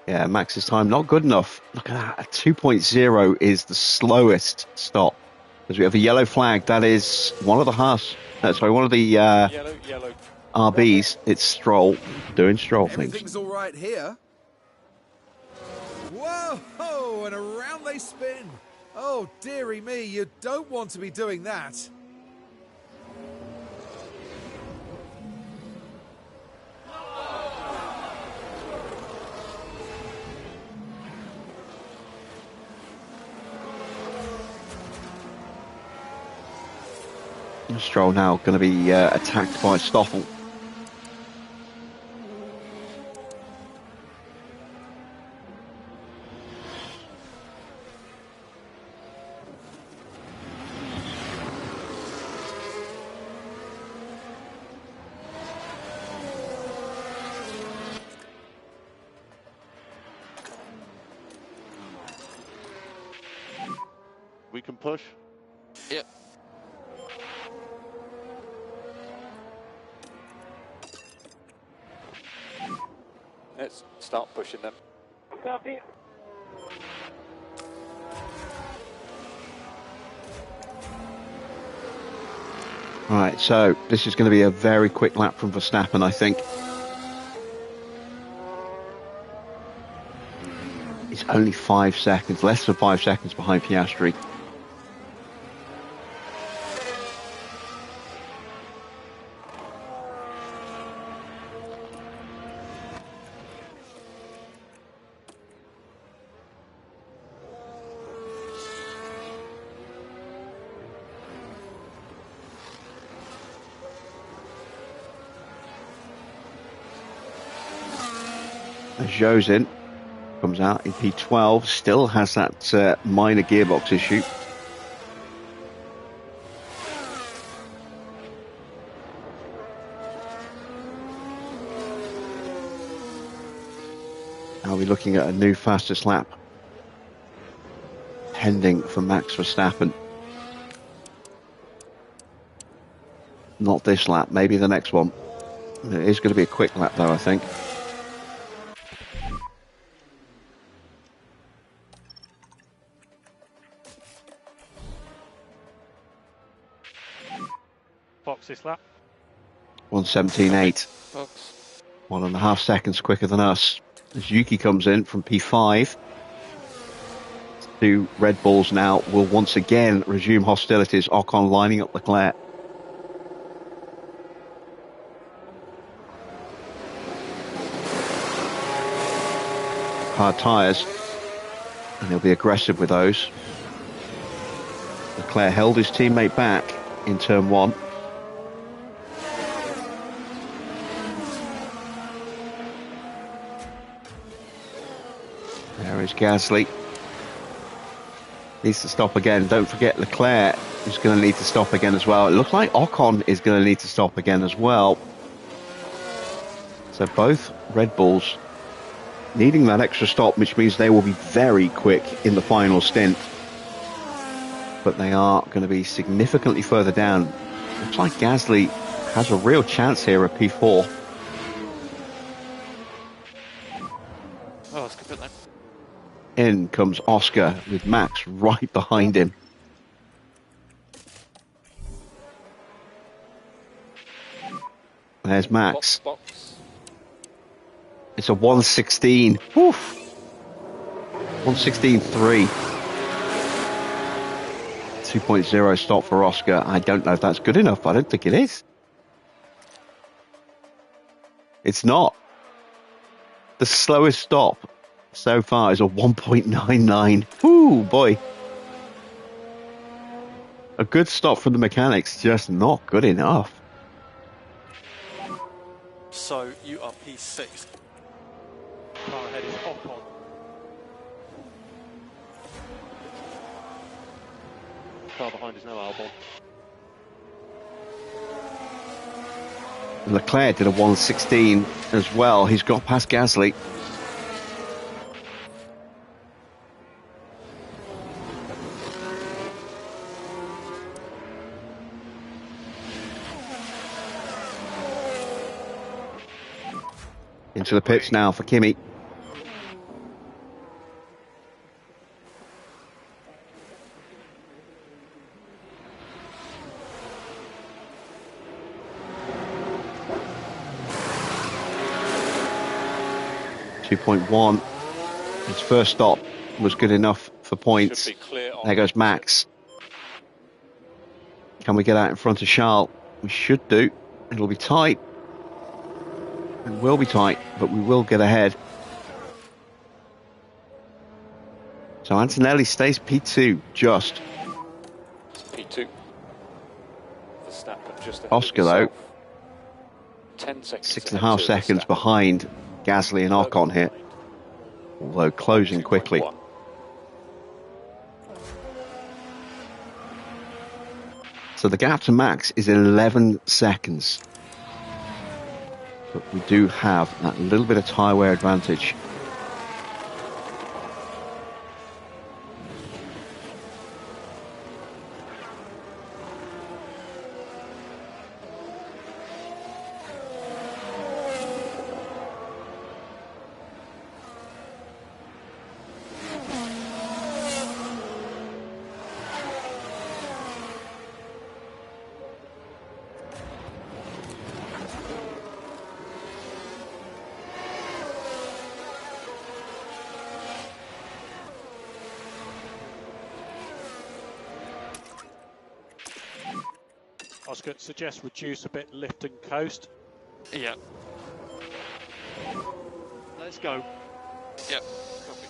Yeah, Max's time not good enough. Look at that, a 2.0 is the slowest stop. Because we have a yellow flag, that is one of the Haas, one of the Yellow. RBs. It's Stroll doing Stroll things. Everything's all right here. Whoa, and around they spin. Oh, dearie me, you don't want to be doing that. Stroll now going to be attacked by Stoffel. We can push. Yep. Let's start pushing them. Copy. Right, so this is going to be a very quick lap from Verstappen, I think. It's only 5 seconds, less than 5 seconds behind Piastri. Josin comes out in P12, still has that minor gearbox issue. Are we looking at a new fastest lap pending for Max Verstappen? Not this lap, maybe the next one. It is going to be a quick lap though, I think. Box this lap. 1:17.8. Box. 1.5 seconds quicker than us. As Yuki comes in from P5. 2 Red Bulls now will once again resume hostilities. Ocon lining up Leclerc. Hard tyres, and he'll be aggressive with those. Leclerc held his teammate back in turn 1. There is Gasly. Needs to stop again. Don't forget Leclerc is going to need to stop again as well. It looks like Ocon is going to need to stop again as well. So both Red Bulls needing that extra stop, which means they will be very quick in the final stint. But they are going to be significantly further down. Looks like Gasly has a real chance here at P4. Oh, let's skip it then. In comes Oscar with Max right behind him. There's Max. Box. It's a 1:16. Woof. 1:16.3. 2.0 stop for Oscar. I don't know if that's good enough. I don't think it is. It's not. The slowest stop so far is a 1.99. Ooh, boy. A good stop from the mechanics, just not good enough. So you are P6. Car ahead is Ocon. Car behind is no Albon. Leclerc did a 1:16 as well. He's got past Gasly. Into the pits now for Kimi. .1. His first stop was good enough for points. Should be clear on There goes Max. Can we get out in front of Charles? We should do. It'll be tight. It will be tight, but we will get ahead. So Antonelli stays P2, just. It's P2. Verstappen just ahead Oscar, of though, himself. 10 seconds. 6.5 seconds behind Gasly and Ocon here, although closing quickly. 2.1. So the gap to Max is 11 seconds. But we do have that little bit of tyre wear advantage. Oscar suggests reduce a bit lift and coast. Yeah. Let's go. Yep. Copy.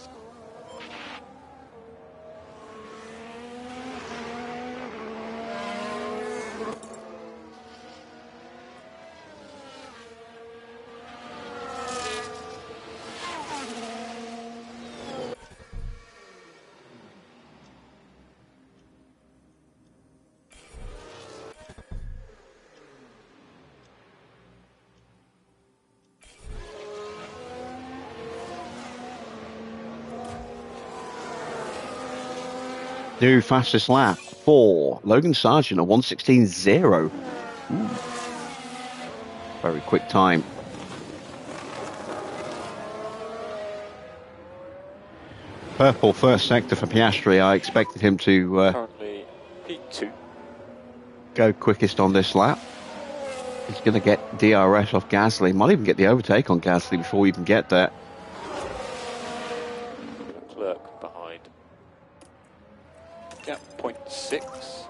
New fastest lap for Logan Sargent, a 1:16.0. Very quick time. Purple first sector for Piastri. I expected him to Currently P2. go quickest on this lap. He's going to get DRS off Gasly. Might even get the overtake on Gasly before we even get there. Leclerc behind. Gap 0.6.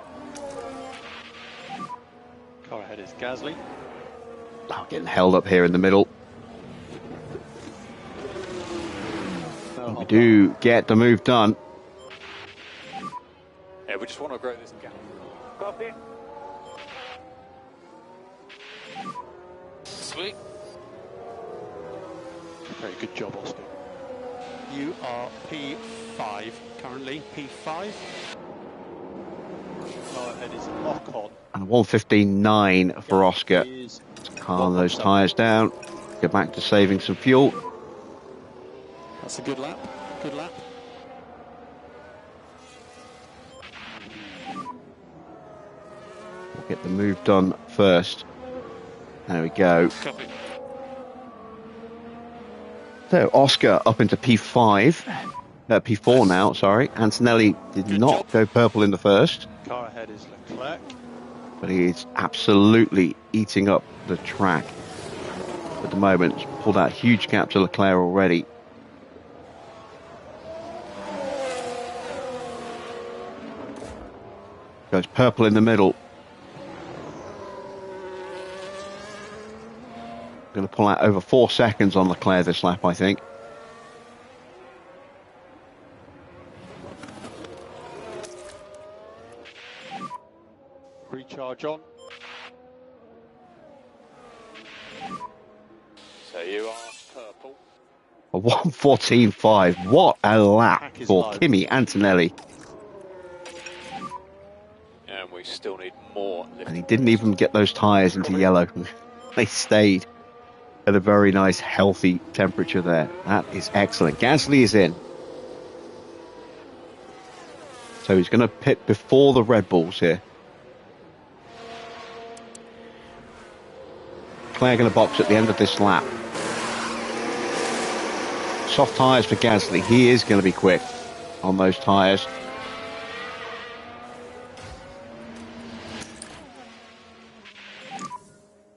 Car ahead is Gasly. Oh, getting held up here in the middle. We do get the move done. Yeah, we just want to grow this gap. Copy. Sweet. Very good job, Oscar. You are P5 currently. P5. Car ahead is Ocon. And 1:15.9 for Oscar. Is Calm those tyres down. Get back to saving some fuel. That's a good lap. Good lap. We'll get the move done first. There we go. Copy. So Oscar up into P5. P4 now, sorry. Antonelli did Good not job. go purple in the first, Car ahead is Leclerc. but he's absolutely eating up the track at the moment. He's pulled out a huge gap to Leclerc already. Goes purple in the middle. Going to pull out over 4 seconds on Leclerc this lap, I think. Recharge on. So you are purple. A 1:14.5. What a lap Pack is for low. Kimi Antonelli. And we still need more lift. And he didn't even get those tyres into yellow. They stayed at a very nice, healthy temperature there. That is excellent. Gasly is in. So he's going to pit before the Red Bulls here. Claire going to box at the end of this lap. Soft tyres for Gasly. He is going to be quick on those tyres.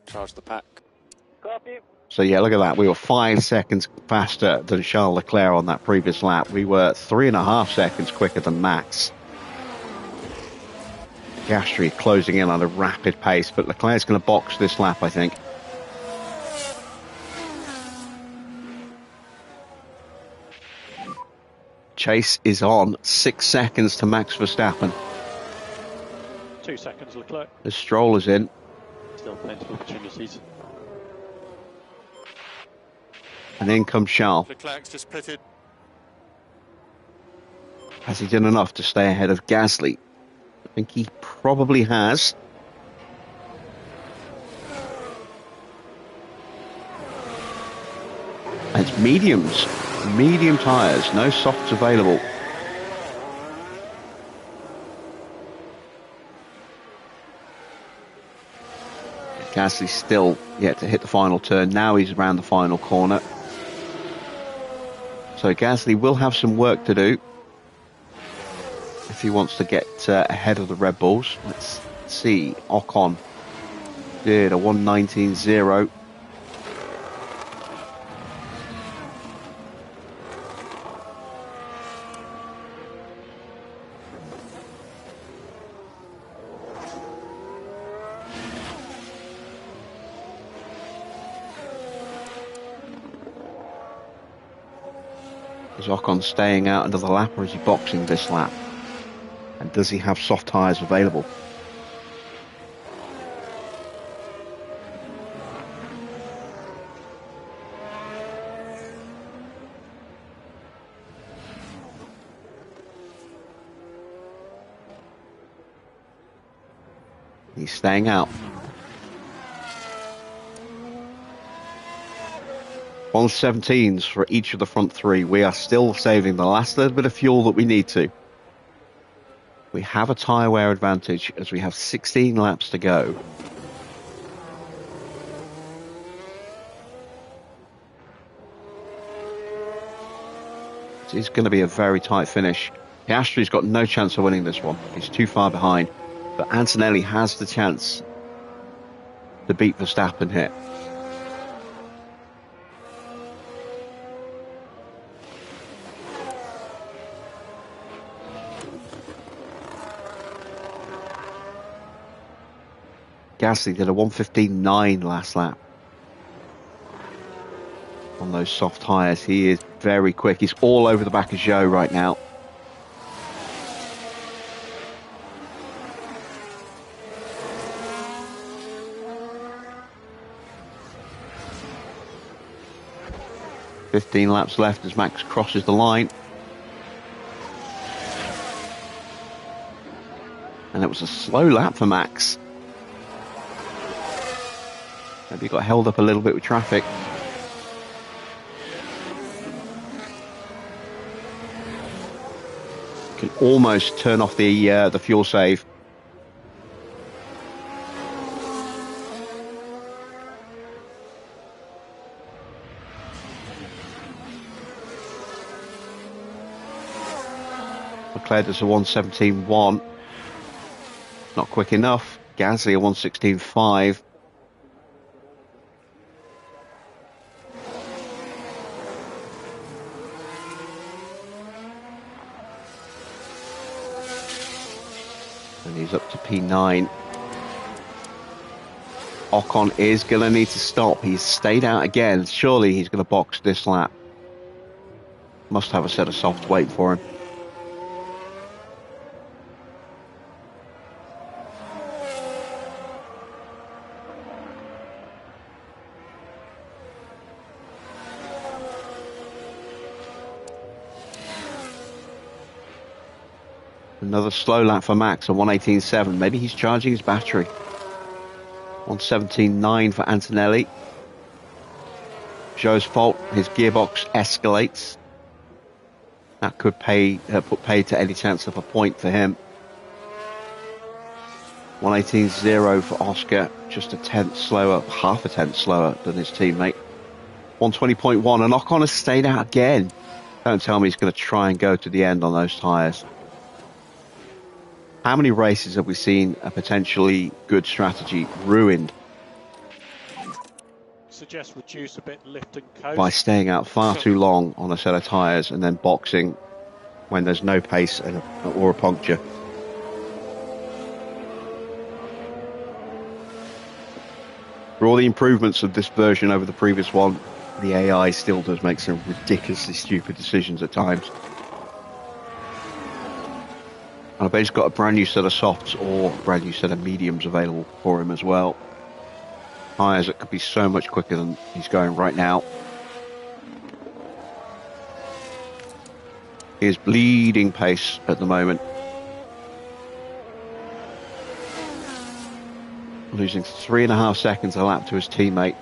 Charge the pack. Copy. So yeah, look at that. We were 5 seconds faster than Charles Leclerc on that previous lap. We were 3.5 seconds quicker than Max. Piastri closing in on a rapid pace, but Leclerc's going to box this lap, I think. Chase is on. 6 seconds to Max Verstappen. 2 seconds, Leclerc. The Stroll is in. Still plenty of opportunities. And in comes Charles. Leclerc's just pitted. Has he done enough to stay ahead of Gasly? I think he probably has. And it's mediums. Medium tyres. No softs available. Gasly's still yet to hit the final turn. Now he's around the final corner. So Gasly will have some work to do if he wants to get ahead of the Red Bulls. Let's see. Ocon did a 1:19.0. Is Ocon staying out another lap, or is he boxing this lap? And does he have soft tyres available? He's staying out. 117s for each of the front three. We are still saving the last little bit of fuel that we need to. We have a tyre wear advantage as we have 16 laps to go. It's going to be a very tight finish. Piastri's got no chance of winning this one. He's too far behind. But Antonelli has the chance to beat Verstappen here. Gasly did a 1:15.9 last lap. On those soft tyres, he is very quick. He's all over the back of Zhou right now. "15 laps left as Max crosses the line. And it was a slow lap for Max. Maybe he got held up a little bit with traffic. Can almost turn off the fuel save. Leclerc does a 1:17.1. Not quick enough. Gasly a 1:16.5. And he's up to P9. Ocon is going to need to stop. He's stayed out again. Surely he's going to box this lap. Must have a set of softs waiting for him. Another slow lap for Max, a 1:18.7. Maybe he's charging his battery. 1:17.9 for Antonelli. Zhou's fault, his gearbox escalates. That could put paid to any chance of a point for him. 1:18.0 for Oscar, just a tenth slower, half a tenth slower than his teammate. 1:20.1, and Ocon has stayed out again. Don't tell me he's going to try and go to the end on those tyres. How many races have we seen a potentially good strategy ruined Suggest reduce a bit lift and coast by staying out far too long on a set of tyres and then boxing when there's no pace or a puncture? For all the improvements of this version over the previous one, the AI still does make some ridiculously stupid decisions at times. And I bet he's got a brand new set of softs or a brand new set of mediums available for him as well. Tyres that could be so much quicker than he's going right now. He is bleeding pace at the moment. Losing 3.5 seconds a lap to his teammate.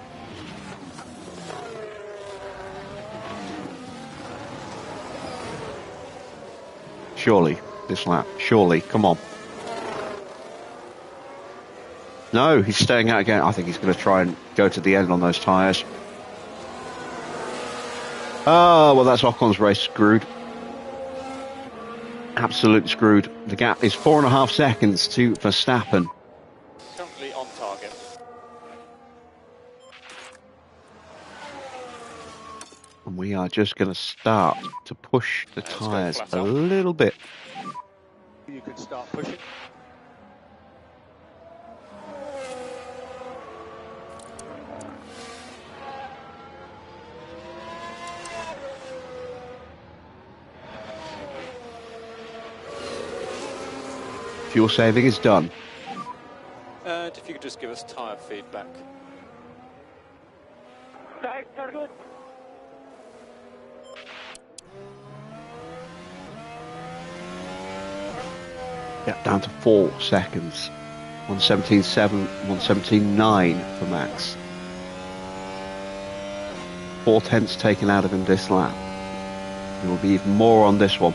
Surely, this lap. Surely, come on. No, he's staying out again. I think he's going to try and go to the end on those tyres. Oh, well, that's Ocon's race screwed. Absolutely screwed. The gap is 4.5 seconds to Verstappen. Currently on target. And we are just going to start to push the tyres a little bit. You can start pushing. Fuel saving is done. And if you could just give us tyre feedback. Tires are good. Yeah, down to 4 seconds. 1:17.7, 1:17.9 for Max. 4 tenths taken out of him this lap. There will be even more on this one.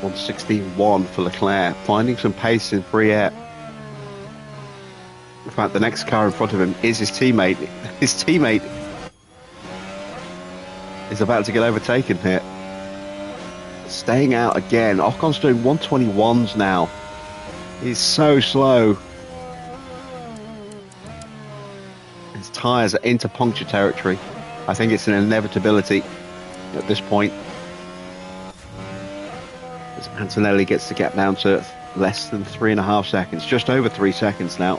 116.1 for Leclerc, finding some pace in free air. In fact, the next car in front of him is his teammate. His teammate is about to get overtaken here. Staying out again. Ocon's doing 121s now. He's so slow. His tyres are into puncture territory. I think it's an inevitability at this point. As Antonelli gets to get down to less than 3.5 seconds, just over 3 seconds now.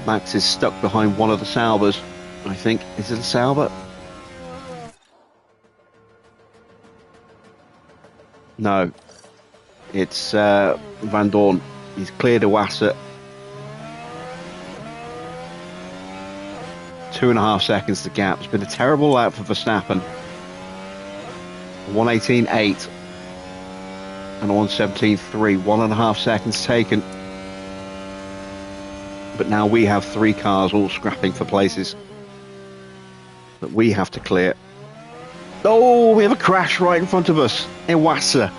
Max is stuck behind one of the Saubers, I think. Is it a Sauber? No. It's Van Dorn. He's cleared Iwasa. 2.5 seconds to gap. It's been a terrible lap for Verstappen. 118.8 and 117.3. 1.5 seconds taken. But now we have 3 cars all scrapping for places that we have to clear. Oh, we have a crash right in front of us. Iwasa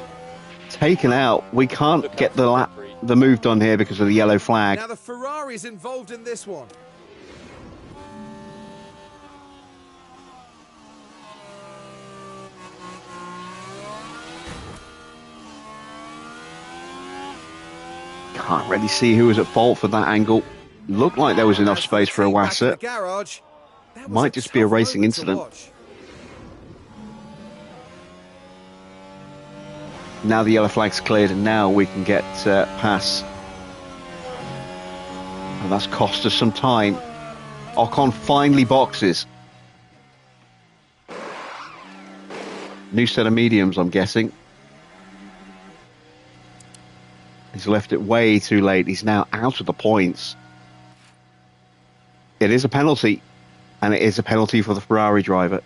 taken out. We can't get the move done here because of the yellow flag. Now the Ferrari's involved in this one. Can't really see who was at fault for that angle. Looked like there was enough space for Iwasa. Might just be a racing incident. Now the yellow flag's cleared, and now we can get past. And that's cost us some time. Ocon finally boxes. New set of mediums, I'm guessing. He's left it way too late. He's now out of the points. It is a penalty, and it is a penalty for the Ferrari driver.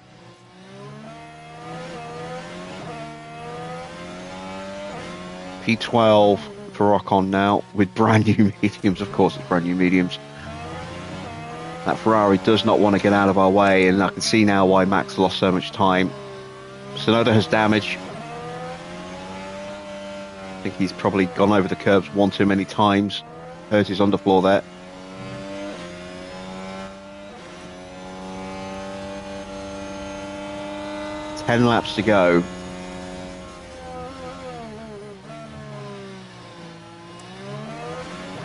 P12 for Ocon now with brand new mediums. Of course, it's brand new mediums. That Ferrari does not want to get out of our way, and I can see now why Max lost so much time. Tsunoda has damage. I think he's probably gone over the curbs one too many times. Hurt his underfloor there. Ten laps to go.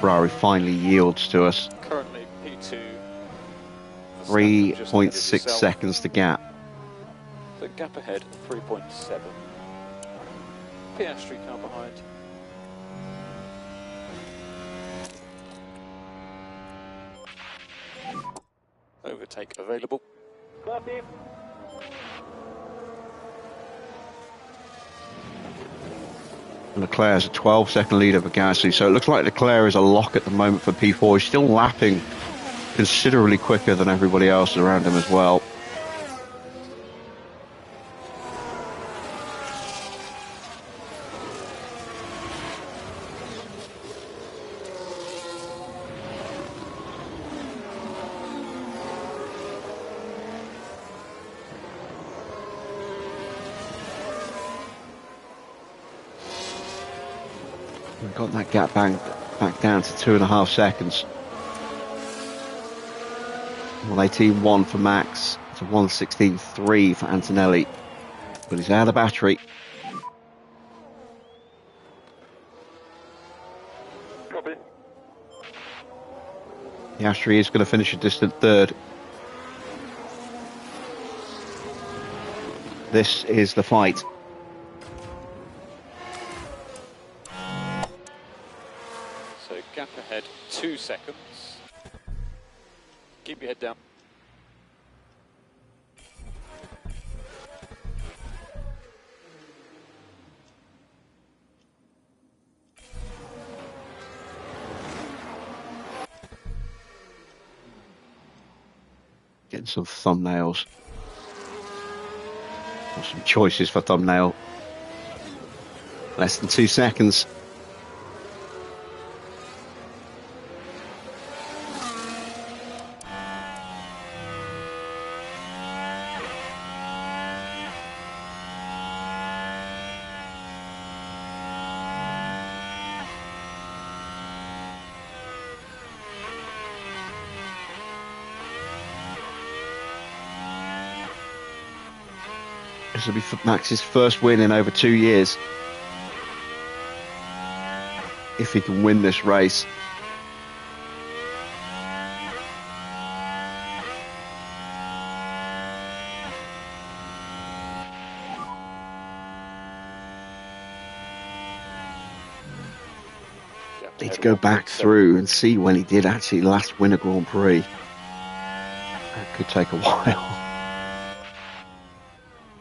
Ferrari finally yields to us. Currently P2. 3.6 seconds to gap. The gap ahead, 3.7. Piastri car behind. Overtake available. Copy. Leclerc has a 12-second lead over Gasly, so it looks like Leclerc is a lock at the moment for P4. He's still lapping considerably quicker than everybody else around him as well. We've got that gap back down to 2.5 seconds. 118.1 for Max to 116.3 for Antonelli, but he's out of battery. Copy. Piastri is going to finish a distant third. This is the fight. So gap ahead, 2 seconds. Keep your head down. Getting some thumbnails. Or some choices for thumbnail. Less than 2 seconds. This will be Max's first win in over 2 years. If he can win this race. Need to go back through and see when he did actually last win a Grand Prix. That could take a while.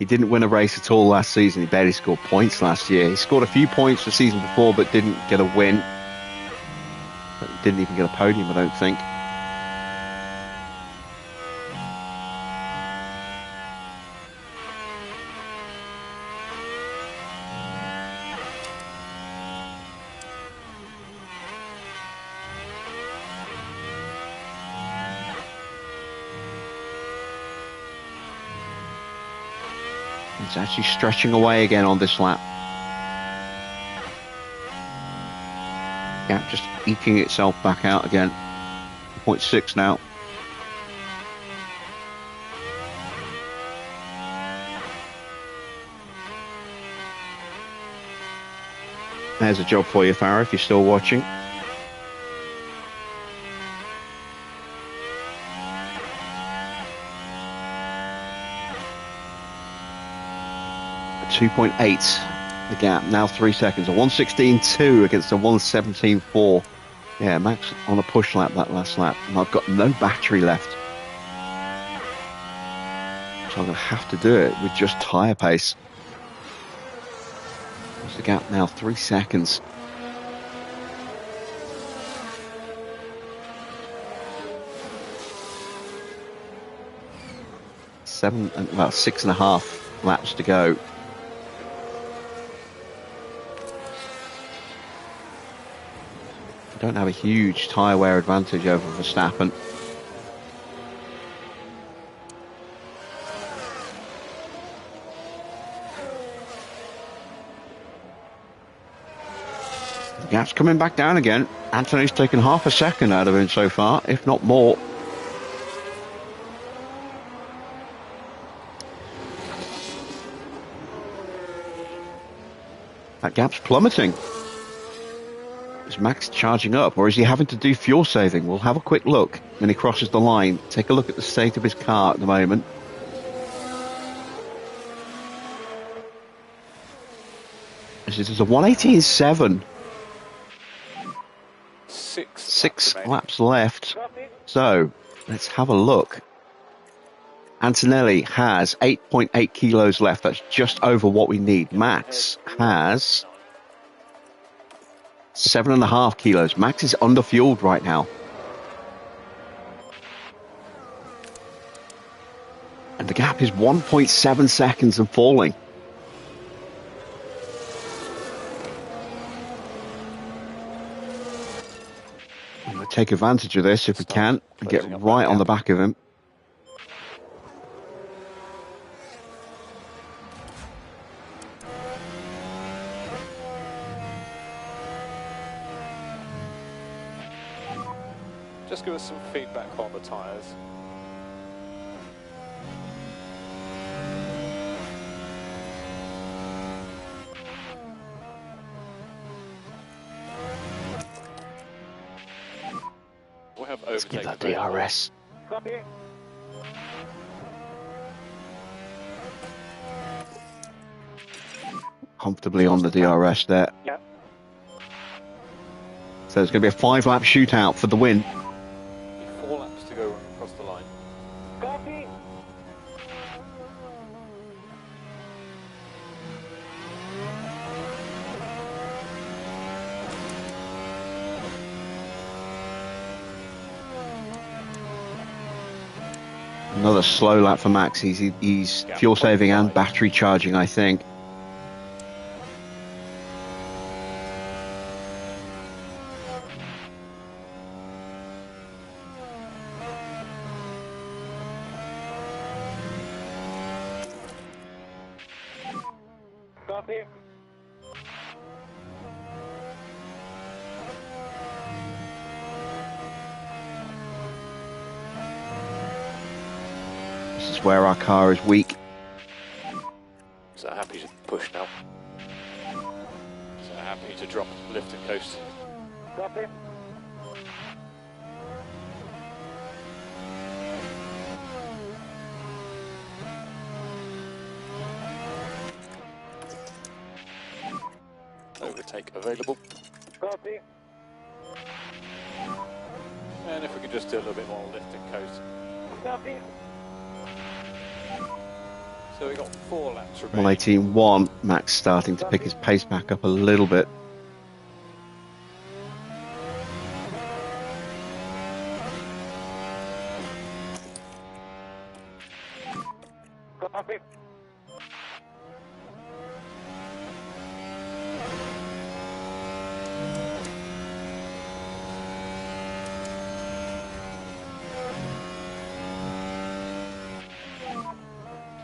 He didn't win a race at all last season. He barely scored points last year. He scored a few points the season before, but didn't get a win. Didn't even get a podium, I don't think. He's actually stretching away again on this lap. Gap just eking itself back out again. 2.6 now. There's a job for you, Farah, if you're still watching. A 2.8 the gap, now 3 seconds. A 1:16.2 against a 1:17.4. Yeah, Max on a push lap that last lap. And I've got no battery left. So I'm going to have to do it with just tyre pace. What's the gap now? 3 seconds. About 6.5 laps to go. I don't have a huge tyre wear advantage over Verstappen. The gap's coming back down again. Anthony's taken half a second out of him so far, if not more. That gap's plummeting. Is Max charging up, or is he having to do fuel saving? We'll have a quick look when he crosses the line. Take a look at the state of his car at the moment. This is a 1:18.7. 6 laps left. So let's have a look. Antonelli has 8.8 kilos left. That's just over what we need. Max has 7.5 kilos. Max is underfueled right now. And the gap is 1.7 seconds and falling. I'm going to take advantage of this if we can and get right on the back of him. Just give us some feedback on the tyres. We'll have Let's give that DRS. Comfortably on the DRS there. Yep. So it's going to be a 5-lap shootout for the win. 4 laps to go across the line. Copy. Another slow lap for Max. He's fuel saving and battery charging, I think. Copy. This is where our car is weak. push now. So happy to drop lift and coast. Copy. Overtake available. Copy. And if we could just do a little bit more lift and coast. Copy. So we got 4 laps remaining. 118.1. Max starting to pick his pace back up a little bit. Copy.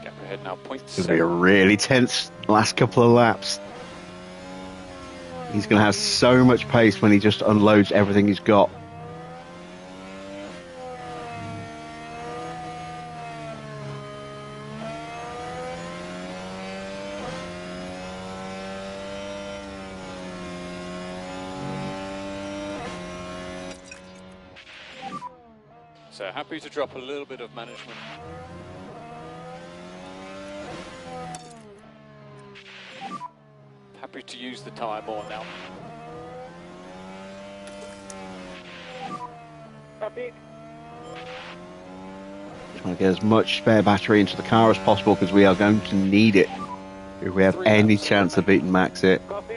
Gap ahead now, It's going to be a really tense last couple of laps. He's going to have so much pace when he just unloads everything he's got. So happy to drop a little bit of management. Happy to use the tyre more now. Copy. Trying to get as much spare battery into the car as possible because we are going to need it if we have 3 any laps chance of beating Max it. Copy.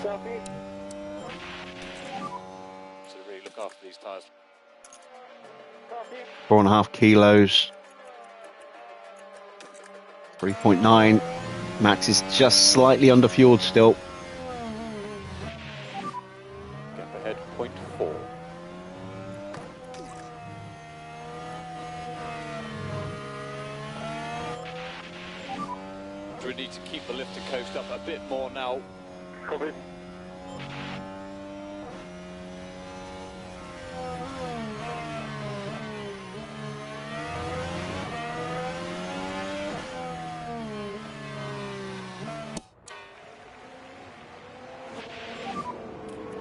Copy. So really look after these tyres. Copy. 4.5 kilos. 3.9. Max is just slightly underfueled still. Gap ahead, 0.4. Do we need to keep the lift and coast up a bit more now? Copy.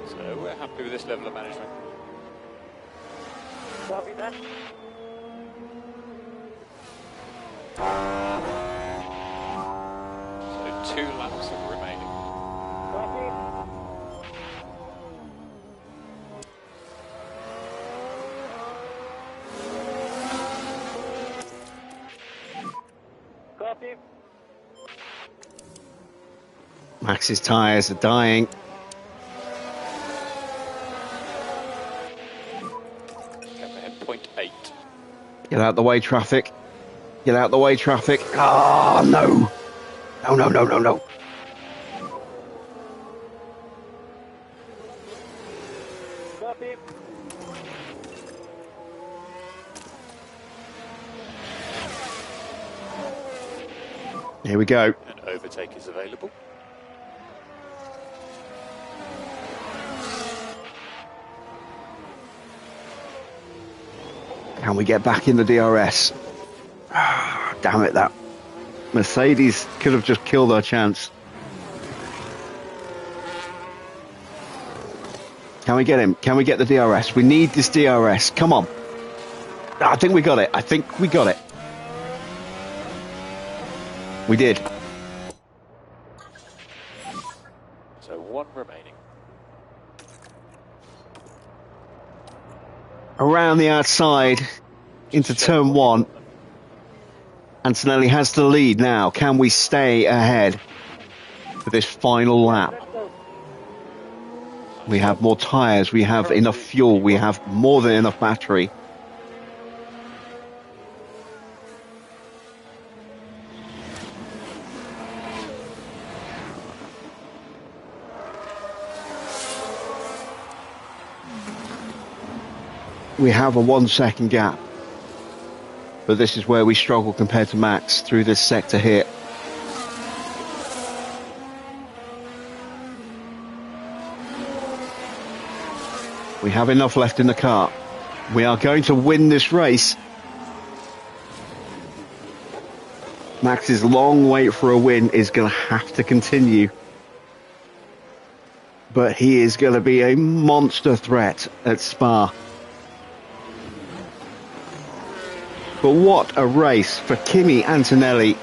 So we're happy with this level of management. Copy that. So 2 laps are remaining. Copy. Copy. Max's tyres are dying. Gap ahead, 0.8. Get out the way, traffic. Get out the way, traffic. Oh, no. No, no, no, no, no. Copy. Here we go. And overtake is available. Can we get back in the DRS? Damn it, that Mercedes could have just killed our chance. Can we get him? Can we get the DRS? We need this DRS. Come on. I think we got it. I think we got it. We did. So 1 remaining. Around the outside into turn 1. Antonelli has the lead now. Can we stay ahead for this final lap? We have more tyres. We have enough fuel. We have more than enough battery. We have a 1 second gap. But this is where we struggle compared to Max through this sector here. We have enough left in the car. We are going to win this race. Max's long wait for a win is going to have to continue. But he is going to be a monster threat at Spa. But what a race for Kimi Antonelli.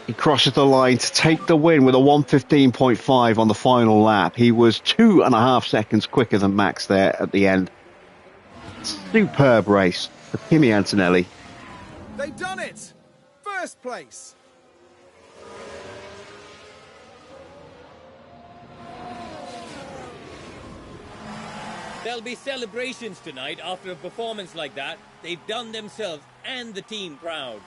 He crosses the line to take the win with a 1:15.5 on the final lap. He was 2.5 seconds quicker than Max there at the end. Superb race for Kimi Antonelli. They've done it! First place! There'll be celebrations tonight after a performance like that. They've done themselves and the team proud.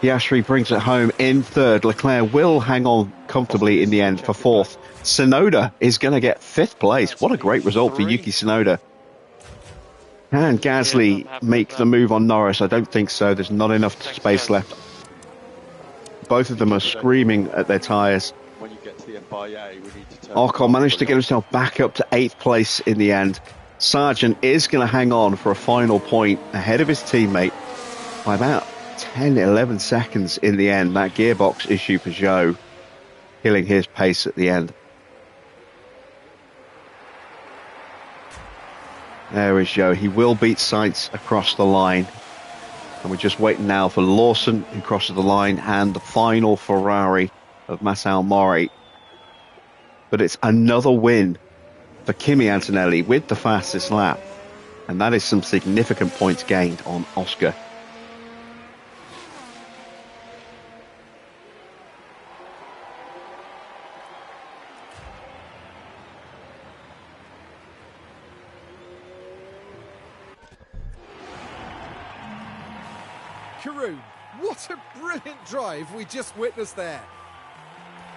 Piastri brings it home in third. Leclerc will hang on comfortably in the end for fourth. Tsunoda is going to get fifth place. What a great result for Yuki Tsunoda. Can Gasly make the move on Norris? I don't think so. There's not enough space left. Both of them are screaming at their tyres. When you get to the FIA, we need to turn. Ocon managed to get himself back up to 8th place in the end. Sargent is going to hang on for a final point ahead of his teammate by about 10, 11 seconds in the end. That gearbox issue for Zhou killing his pace at the end. There is Zhou. He will beat Sainz across the line. And we're just waiting now for Lawson, who crosses the line, and the final Ferrari of Masao Mori. But it's another win for Kimi Antonelli with the fastest lap. And that is some significant points gained on Oscar. Karun, what a brilliant drive we just witnessed there.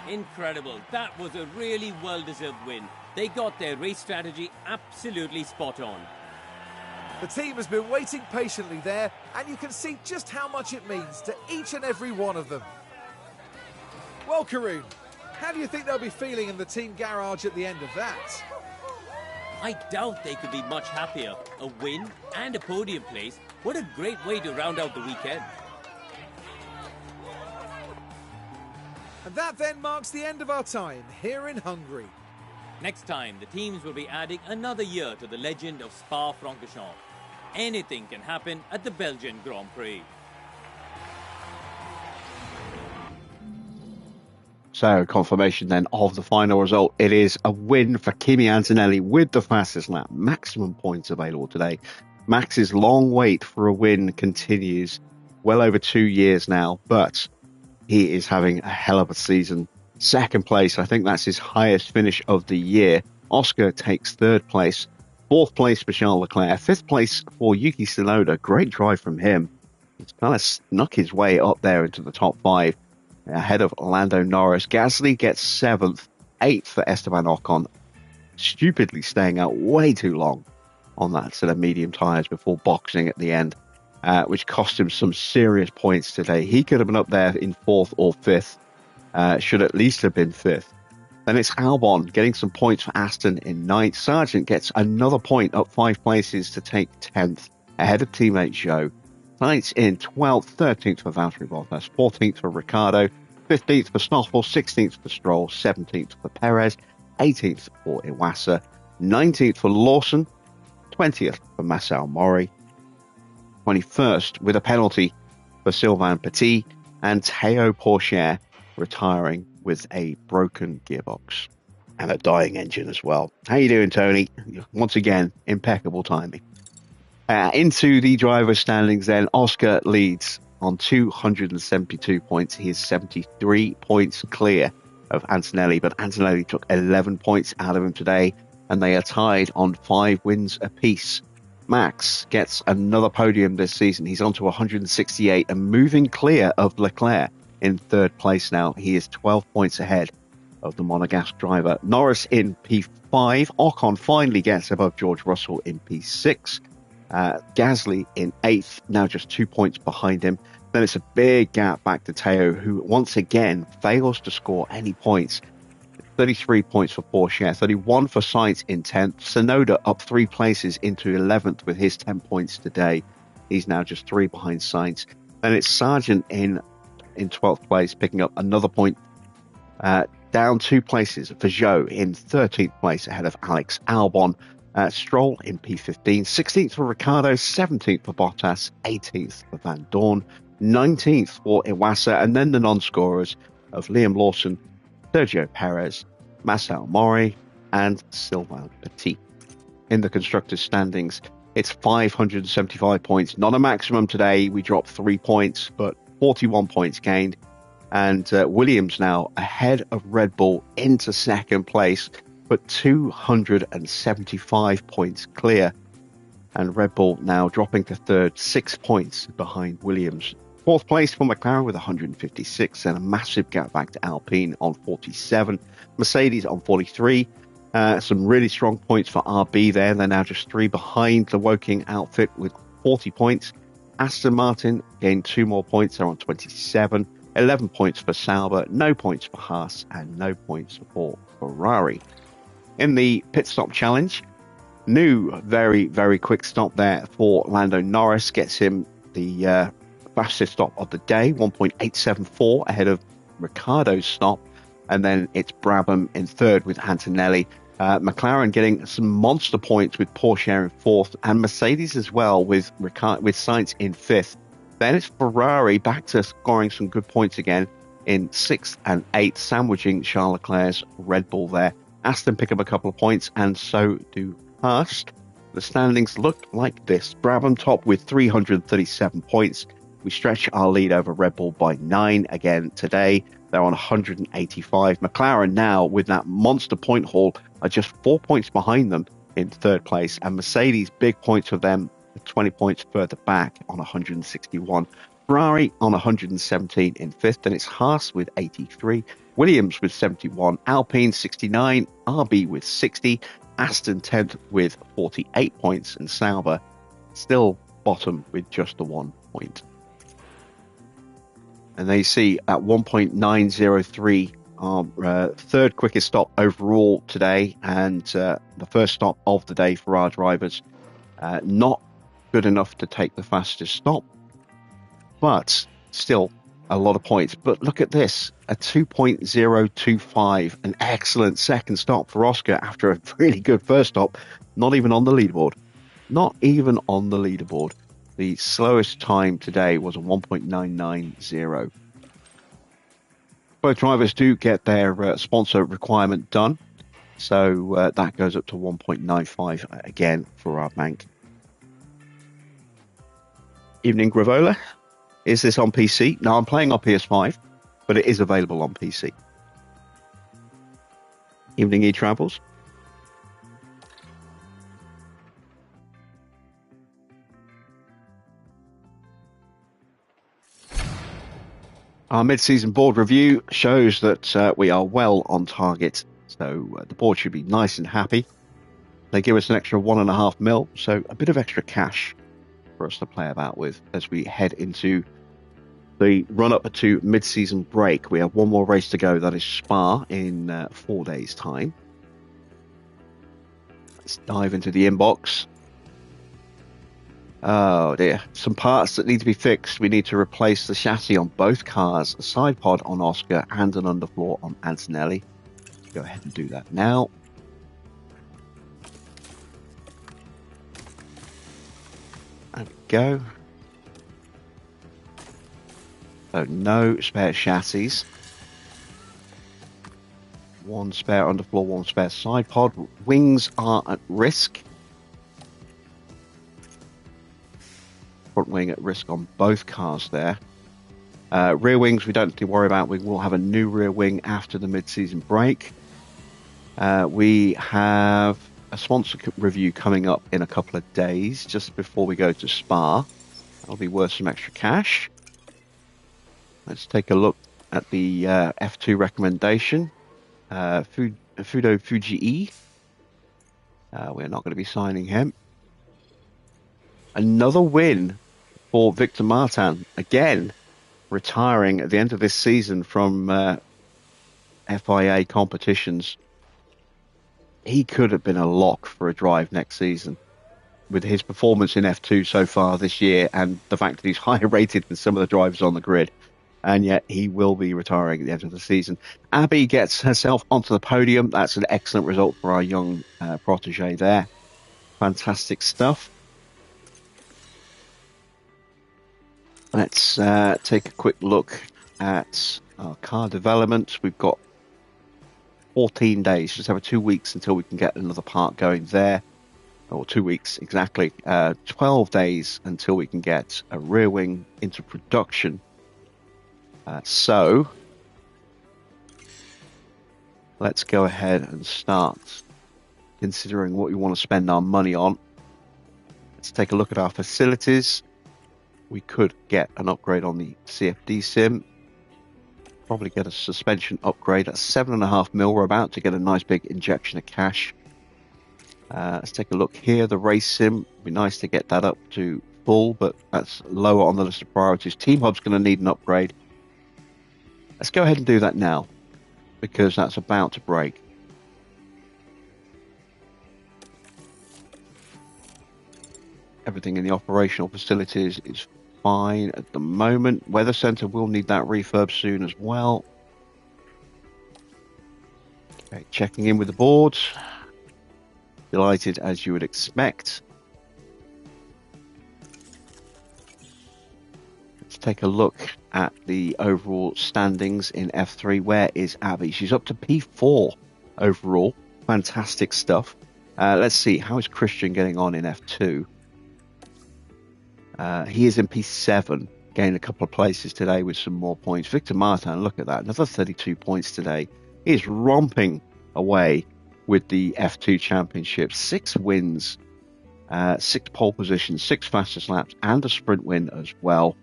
Incredible. That was a really well-deserved win. They got their race strategy absolutely spot on. The team has been waiting patiently there, and you can see just how much it means to each and every one of them. Well, Karun, how do you think they'll be feeling in the team garage at the end of that? I doubt they could be much happier. A win and a podium place. What a great way to round out the weekend. And that then marks the end of our time here in Hungary. Next time, the teams will be adding another year to the legend of Spa-Francorchamps. Anything can happen at the Belgian Grand Prix. So, confirmation then of the final result. It is a win for Kimi Antonelli with the fastest lap. Maximum points available today. Max's long wait for a win continues. Well over 2 years now, but he is having a hell of a season. Second place, I think that's his highest finish of the year. Oscar takes third place. Fourth place for Charles Leclerc. Fifth place for Yuki Tsunoda. Great drive from him. He's kind of snuck his way up there into the top 5. Ahead of Lando Norris. Gasly gets 7th, 8th for Esteban Ocon. Stupidly staying out way too long on that set of medium tyres before boxing at the end, which cost him some serious points today. He could have been up there in 4th or 5th, should at least have been 5th. Then it's Albon getting some points for Aston in 9th. Sargent gets another point up 5 places to take 10th, ahead of teammate Zhou. Sainz in 12th, 13th for Valtteri Bottas, 14th for Ricciardo, 15th for Stoffel, 16th for Stroll, 17th for Perez, 18th for Iwasa, 19th for Lawson, 20th for Masao Mori, 21st with a penalty for Sylvain Petit, and Théo Pourchaire retiring with a broken gearbox and a dying engine as well. How you doing, Tony? Once again, impeccable timing. Into the driver's standings then, Oscar leads on 272 points. He is 73 points clear of Antonelli, but Antonelli took 11 points out of him today, and they are tied on 5 wins apiece. Max gets another podium this season. He's on to 168 and moving clear of Leclerc in third place now. He is 12 points ahead. of the Monegasque driver. Norris in P5. Ocon finally gets above George Russell in P6. Gasly in 8th, now just 2 points behind him. Then it's a big gap back to Teo, who once again fails to score any points. 33 points for Porsche, 31 for Sainz in 10th. Tsunoda up 3 places into 11th with his 10 points today. He's now just 3 behind Sainz. Then it's Sargent in 12th place, picking up another point. Down 2 places for Zhou in 13th place ahead of Alex Albon. Stroll in P15, 16th for Ricciardo, 17th for Bottas, 18th for Van Dorn, 19th for Iwasa, and then the non-scorers of Liam Lawson, Sergio Perez, Marcel Mori, and Sylvain Petit. In the constructors' standings, it's 575 points, not a maximum today. We dropped 3 points, but 41 points gained. And Williams now ahead of Red Bull into second place, but 275 points clear. And Red Bull now dropping to third, 6 points behind Williams. Fourth place for McLaren with 156, and a massive gap back to Alpine on 47. Mercedes on 43. Some really strong points for RB there. They're now just 3 behind the Woking outfit with 40 points. Aston Martin gained 2 more points. They're on 27. 11 points for Sauber, no points for Haas, and no points for Ferrari. In the pit stop challenge, new very, very quick stop there for Lando Norris. Gets him the fastest stop of the day, 1.874 ahead of Ricciardo's stop. And then it's Brabham in third with Antonelli. McLaren getting some monster points with Porsche in fourth, and Mercedes as well with Sainz in fifth. Then it's Ferrari back to scoring some good points again in 6th and 8th, sandwiching Charles Leclerc's Red Bull there. Aston pick up a couple of points, and so do Haas. The standings look like this. Brabham top with 337 points. We stretch our lead over Red Bull by 9 again today. They're on 185. McLaren now, with that monster point haul, are just 4 points behind them in third place. And Mercedes, big points for them, 20 points further back on 161. Ferrari on 117 in fifth. Then it's Haas with 83. Williams with 71. Alpine 69. RB with 60. Aston 10th with 48 points. And Sauber still bottom with just the 1 point. And they see at 1.903, our third quickest stop overall today, and the first stop of the day for our drivers. Not good enough to take the fastest stop, but still a lot of points. But look at this, a 2.025, an excellent second stop for Oscar after a really good first stop. Not even on the leaderboard. Not even on the leaderboard. The slowest time today was a 1.990. Both drivers do get their sponsor requirement done, so that goes up to 1.95 again for our bank. Evening Gravola. Is this on PC? No, I'm playing on PS5, but it is available on PC. Evening eTravels. Our mid-season board review shows that we are well on target, so the board should be nice and happy. They give us an extra 1.5 mil, so a bit of extra cash for us to play about with as we head into the run-up to mid-season break. We have one more race to go, that is Spa, in 4 days' time. Let's dive into the inbox. Oh dear, some parts that need to be fixed. We need to replace the chassis on both cars, a side pod on Oscar and an underfloor on Antonelli. Go ahead and do that now. There we go. So no spare chassis. One spare underfloor, one spare side pod. Wings are at risk. Front wing at risk on both cars there. Rear wings we don't need to worry about. We will have a new rear wing after the mid-season break. We have a sponsor review coming up in a couple of days, just before we go to Spa. That'll be worth some extra cash. Let's take a look at the F2 recommendation. Fudo Fujii. We're not going to be signing him. Another win for Victor Martin. Again, retiring at the end of this season from FIA competitions. He could have been a lock for a drive next season with his performance in F2 so far this year and the fact that he's higher rated than some of the drivers on the grid. And yet he will be retiring at the end of the season. Abby gets herself onto the podium. That's an excellent result for our young protege there. Fantastic stuff. Let's take a quick look at our car development. We've got 14 days, just over 2 weeks until we can get another part going there. Or 2 weeks exactly. 12 days until we can get a rear wing into production. So let's go ahead and start considering what we want to spend our money on. Let's take a look at our facilities. We could get an upgrade on the CFD sim. Probably get a suspension upgrade at 7.5 mil. We're about to get a nice big injection of cash. Let's take a look here. The race sim. It'd be nice to get that up to full, but that's lower on the list of priorities. Team Hub's going to need an upgrade. Let's go ahead and do that now, because that's about to break. Everything in the operational facilities is fine at the moment. Weather Center will need that refurb soon as well. Okay, checking in with the board. Delighted as you would expect. Let's take a look at the overall standings in F3. Where is Abby? She's up to P4 overall. Fantastic stuff. Let's see, how is Christian getting on in F2? He is in P7, gained a couple of places today with some more points. Victor Martin, look at that, another 32 points today. He is romping away with the F2 Championship. 6 wins, 6 pole positions, 6 fastest laps, and a sprint win as well.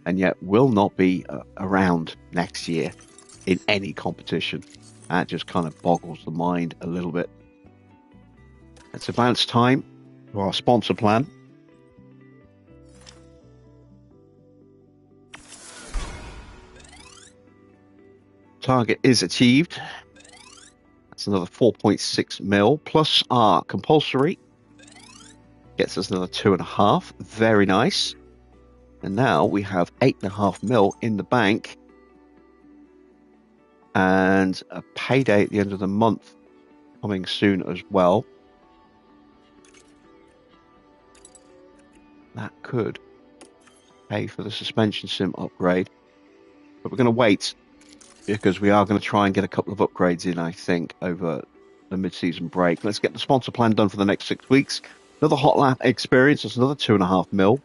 And yet will not be around next year in any competition. That just kind of boggles the mind a little bit. Let's advance time to our sponsor plan. Target is achieved. That's another 4.6 mil plus our compulsory. Gets us another 2.5. Very nice. And now we have 8.5 mil in the bank. And a payday at the end of the month coming soon as well. That could pay for the suspension sim upgrade. But we're going to wait, because we are going to try and get a couple of upgrades in, I think, over the mid-season break. Let's get the sponsor plan done for the next 6 weeks. Another hot lap experience. That's another 2.5 mil.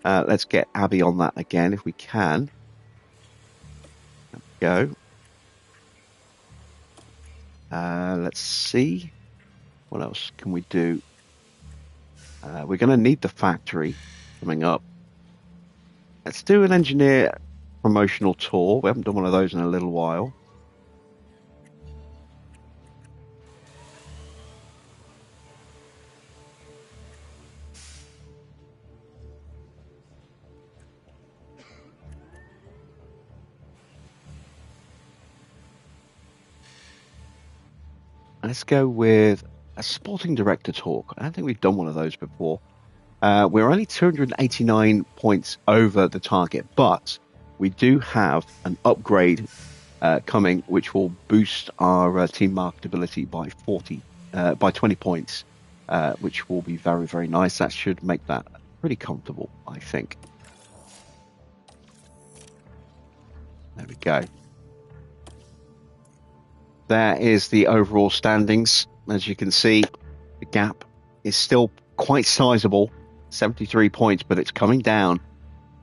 Let's get Abby on that again if we can. There we go. Let's see. What else can we do? We're going to need the factory coming up. Let's do an engineer promotional tour. We haven't done one of those in a little while. Let's go with a sporting director talk. I don't think we've done one of those before. We're only 289 points over the target, but we do have an upgrade coming, which will boost our team marketability by 20 points, which will be very, very nice. That should make that pretty comfortable, I think. There we go. There is the overall standings. As you can see, the gap is still quite sizable, 73 points, but it's coming down.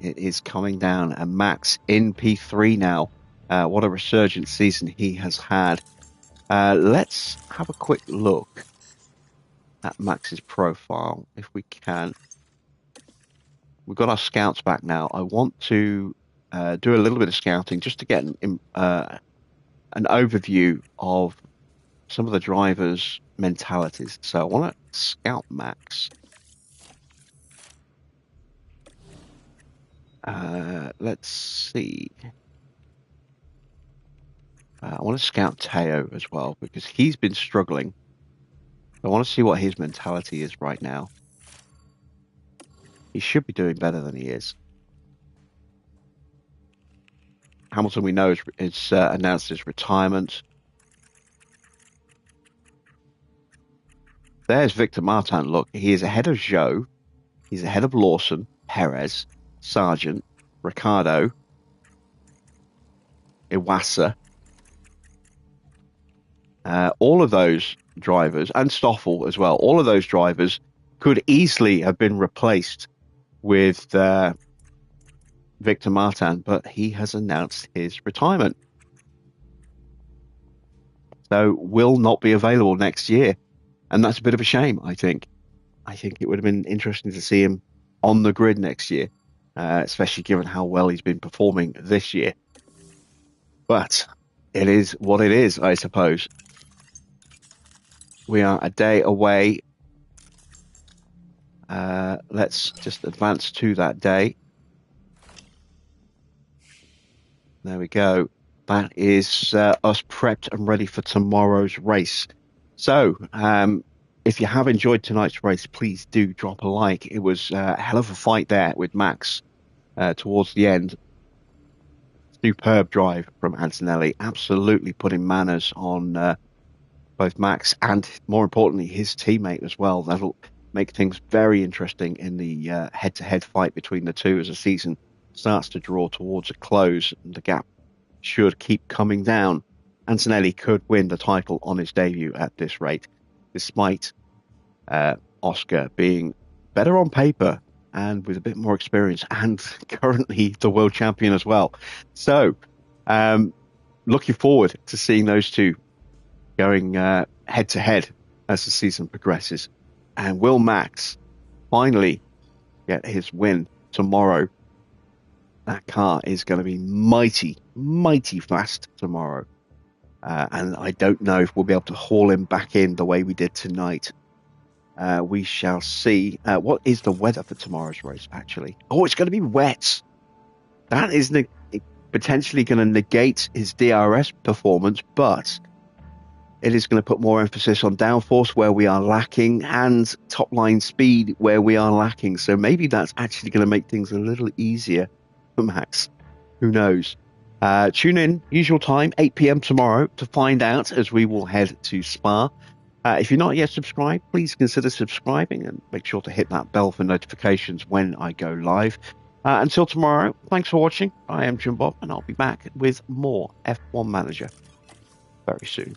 It is coming down, and Max in P3 now. What a resurgent season he has had. Let's have a quick look at Max's profile, if we can. We've got our scouts back now. I want to do a little bit of scouting just to get an overview of some of the drivers' mentalities. So I want to scout Max. Let's see. I want to scout Teo as well because he's been struggling. I want to see what his mentality is right now. He should be doing better than he is. Hamilton, we know, is announced his retirement. There's Victor Martin. Look, he is ahead of Zhou. He's ahead of Lawson, Perez, Sargent, Ricardo, Iwasa. All of those drivers, and Stoffel as well, all of those drivers could easily have been replaced with Victor Martin, but he has announced his retirement. So will not be available next year. And that's a bit of a shame, I think. I think it would have been interesting to see him on the grid next year, especially given how well he's been performing this year. But it is what it is, I suppose. We are a day away. Let's just advance to that day. There we go. That is us prepped and ready for tomorrow's race. So, if you have enjoyed tonight's race, please do drop a like. It was a hell of a fight there with Max towards the end. Superb drive from Antonelli, absolutely putting manners on both Max and, more importantly, his teammate as well. That'll make things very interesting in the head-to-head fight between the two as the season starts to draw towards a close, and the gap should keep coming down. Antonelli could win the title on his debut at this rate, despite Oscar being better on paper and with a bit more experience, and currently the world champion as well. So, looking forward to seeing those two going head-to-head as the season progresses. And will Max finally get his win tomorrow? That car is going to be mighty, mighty fast tomorrow. And I don't know if we'll be able to haul him back in the way we did tonight. We shall see. What is the weather for tomorrow's race, actually? Oh, it's going to be wet. That is potentially going to negate his DRS performance, but it is going to put more emphasis on downforce where we are lacking and top line speed where we are lacking. So maybe that's actually going to make things a little easier for Max. Who knows? Tune in, usual time, 8 p.m. tomorrow to find out, as we will head to Spa. If you're not yet subscribed, please consider subscribing and make sure to hit that bell for notifications when I go live. Until tomorrow, thanks for watching. I am Jim Bob, and I'll be back with more F1 Manager very soon.